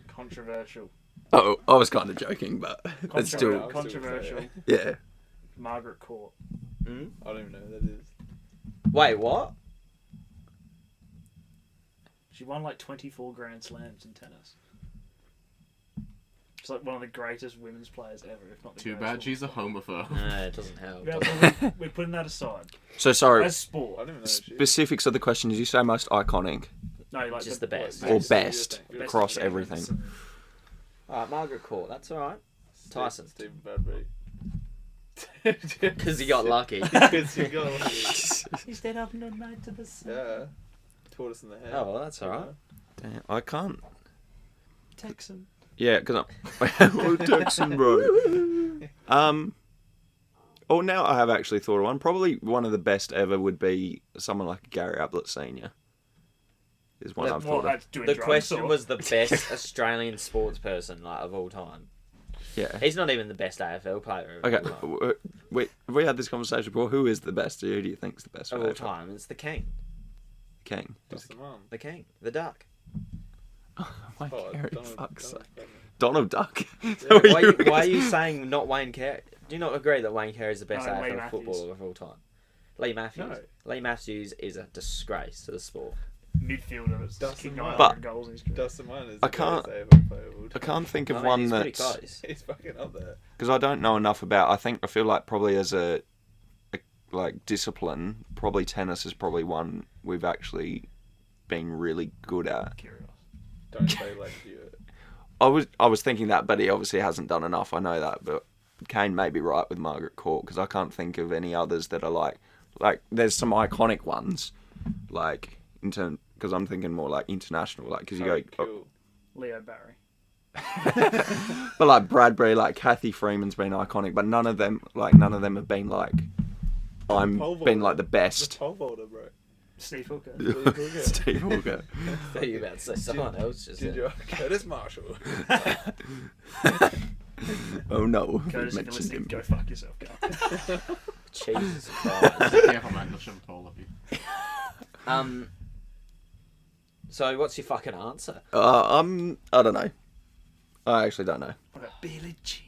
Speaker 2: Controversial.
Speaker 3: Oh, I was kind of joking, but it's still,
Speaker 2: Controversial.
Speaker 3: yeah.
Speaker 2: Margaret Court.
Speaker 1: Hmm?
Speaker 5: I don't even know who that is.
Speaker 1: Wait, what?
Speaker 2: She won like 24 Grand Slams in tennis. She's like one of the greatest women's players ever, if not the
Speaker 4: Too
Speaker 2: greatest
Speaker 4: bad she's a homophobe.
Speaker 1: No, it doesn't help.
Speaker 2: woman. Yeah, well, we're putting that aside.
Speaker 3: So sorry.
Speaker 2: As sport.
Speaker 5: I don't even know who she is.
Speaker 3: Specifics of the question. Did you say most iconic
Speaker 2: No, like
Speaker 1: Just the best.
Speaker 3: or
Speaker 5: Best.
Speaker 3: best
Speaker 5: Best
Speaker 3: across
Speaker 2: Yeah,
Speaker 3: everything?
Speaker 1: Alright, Margaret Court, that's alright. Tyson.
Speaker 5: Stephen Bradbury.
Speaker 1: Because he got lucky.
Speaker 5: Because you got
Speaker 2: He stayed up no night to the sun.
Speaker 5: yeah. Tortoise in the head.
Speaker 1: Oh, well, that's alright.
Speaker 3: Damn, I can't.
Speaker 2: Texan.
Speaker 3: Yeah, because I'm Texan, bro. Oh, now I have actually thought of one. Probably one of the best ever would be someone like Gary Ablett Senior. Is one I've thought of.
Speaker 2: Doing
Speaker 1: The
Speaker 2: drugs
Speaker 1: question
Speaker 2: or-
Speaker 1: was the best Australian sports person like of all time.
Speaker 3: Yeah.
Speaker 1: He's not even the best AFL player of
Speaker 3: Okay,
Speaker 1: all time.
Speaker 3: wait. Have we had this conversation before? Who is the best? Who do you think's the best?
Speaker 1: Of
Speaker 3: for
Speaker 1: all
Speaker 3: AFL?
Speaker 1: time, it's the king.
Speaker 3: King.
Speaker 5: That's the mum.
Speaker 1: The king. The duck.
Speaker 3: Why
Speaker 5: Oh,
Speaker 3: Gary?
Speaker 5: Donald-
Speaker 3: Fuck's sake.
Speaker 5: Donald
Speaker 3: Donald Duck.
Speaker 1: Why are you saying not Wayne Carey? Do you not agree that Wayne Carey is the best
Speaker 2: No, Lee
Speaker 1: AFL
Speaker 2: Matthews.
Speaker 1: footballer of all time? Lee Matthews.
Speaker 5: No.
Speaker 1: Lee Matthews is a disgrace to the sport.
Speaker 2: midfielder that's
Speaker 5: Dustin
Speaker 2: kicked
Speaker 5: Martin.
Speaker 2: 900 goals in his career.
Speaker 5: Dustin Martin is
Speaker 3: I
Speaker 5: the
Speaker 3: can't-
Speaker 5: greatest AFL player of all
Speaker 3: I
Speaker 5: time.
Speaker 3: can't think of
Speaker 1: I mean,
Speaker 3: one
Speaker 1: he's pretty
Speaker 3: that's
Speaker 1: close.
Speaker 5: He's fucking up there.
Speaker 3: because I don't know enough about. I feel like probably as a like discipline, probably tennis is probably one we've actually been really good at.
Speaker 2: Curious.
Speaker 5: Don't say like you.
Speaker 3: I was thinking that, but he obviously hasn't done enough. I know that, but Kane may be right with Margaret Court because I can't think of any others that are like there's some iconic ones, like in term because I'm thinking more like international, like because you go,
Speaker 5: Cool.
Speaker 2: Leo Barry.
Speaker 3: but like Bradbury, like Kathy Freeman's been iconic, but none of them have been like I'm
Speaker 5: Pole
Speaker 3: been
Speaker 5: vaulter.
Speaker 3: like the
Speaker 5: The
Speaker 3: best.
Speaker 5: pole vaulter, bro.
Speaker 2: Steve Hooker.
Speaker 3: Steve Hooker.
Speaker 1: I thought you were about to say someone else. Just
Speaker 5: Ginger Curtis Marshall.
Speaker 3: Oh no, we
Speaker 2: Curtis, if you're
Speaker 3: mentioned
Speaker 2: listening,
Speaker 3: him.
Speaker 2: go fuck yourself, Carl.
Speaker 1: Jesus Christ.
Speaker 4: Careful, man. They'll shove a pole up you.
Speaker 1: So what's your fucking answer?
Speaker 3: I don't know. I actually don't know.
Speaker 2: What about Billie Jean?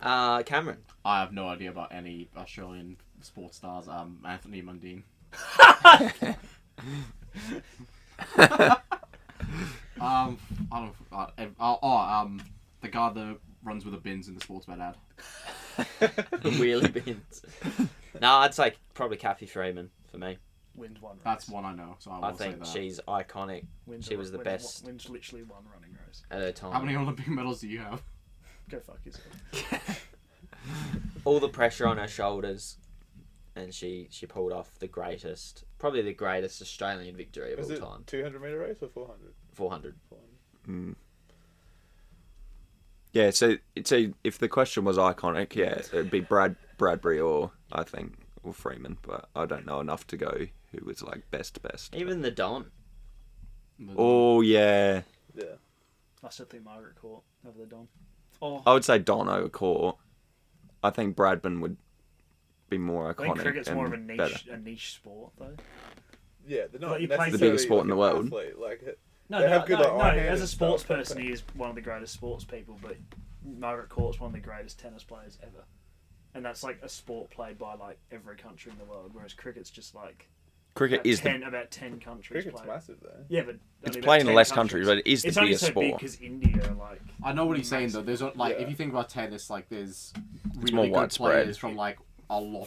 Speaker 1: Cameron.
Speaker 4: I have no idea about any Australian sports stars. Anthony Mundine. The guy that runs with the bins in the Sportsbet ad.
Speaker 1: Wheelie bins. No, I'd say probably Kathy Freeman for me.
Speaker 2: Wins one race.
Speaker 4: That's one I know, so I will
Speaker 1: I
Speaker 4: say
Speaker 1: think
Speaker 4: that.
Speaker 1: she's iconic.
Speaker 2: Wins
Speaker 1: She was the best
Speaker 2: Wins literally one running race.
Speaker 1: at her time.
Speaker 4: How many Olympic medals do you have?
Speaker 2: Go fuck yourself.
Speaker 1: All the pressure on her shoulders, and she pulled off probably the greatest Australian victory of
Speaker 5: Was
Speaker 1: all
Speaker 5: it
Speaker 1: time.
Speaker 5: 200-meter race or 400?
Speaker 1: 400.
Speaker 3: Yeah, so if the question was iconic, yeah, it'd be Bradbury or Freeman, but I don't know enough to go who was like best.
Speaker 1: Even the Don.
Speaker 3: Oh yeah,
Speaker 5: Yeah.
Speaker 2: I still think Margaret Court over the Don. Oh,
Speaker 3: I would say Don over Court. I think Bradman would be more
Speaker 2: I think
Speaker 3: iconic
Speaker 2: cricket's
Speaker 3: and
Speaker 2: more of
Speaker 3: better.
Speaker 2: a niche sport though.
Speaker 5: Yeah, they're not
Speaker 2: Like, you play
Speaker 5: necessarily
Speaker 3: the biggest sport in the
Speaker 5: an
Speaker 3: world.
Speaker 5: athlete, like,
Speaker 2: No,
Speaker 5: they have good, like, eye hand
Speaker 2: as a
Speaker 5: and
Speaker 2: sports
Speaker 5: stuff,
Speaker 2: person,
Speaker 5: but-
Speaker 2: he is one of the greatest sports people. But Margaret Court's one of the greatest tennis players ever, and that's like a sport played by like every country in the world. Whereas cricket's just like
Speaker 3: Cricket
Speaker 2: about
Speaker 3: is
Speaker 2: 10 about 10 countries.
Speaker 5: Cricket's
Speaker 2: play.
Speaker 5: massive though.
Speaker 2: Yeah, but
Speaker 3: it's
Speaker 2: only about
Speaker 3: played in
Speaker 2: 10
Speaker 3: less countries, but it is the
Speaker 2: it's only
Speaker 3: biggest
Speaker 2: so big
Speaker 3: sport.
Speaker 2: because India, like.
Speaker 4: I know what he's saying though. There's like
Speaker 5: Yeah.
Speaker 4: if you think about tennis, like there's really
Speaker 3: more
Speaker 4: good
Speaker 3: widespread.
Speaker 4: players from like a lot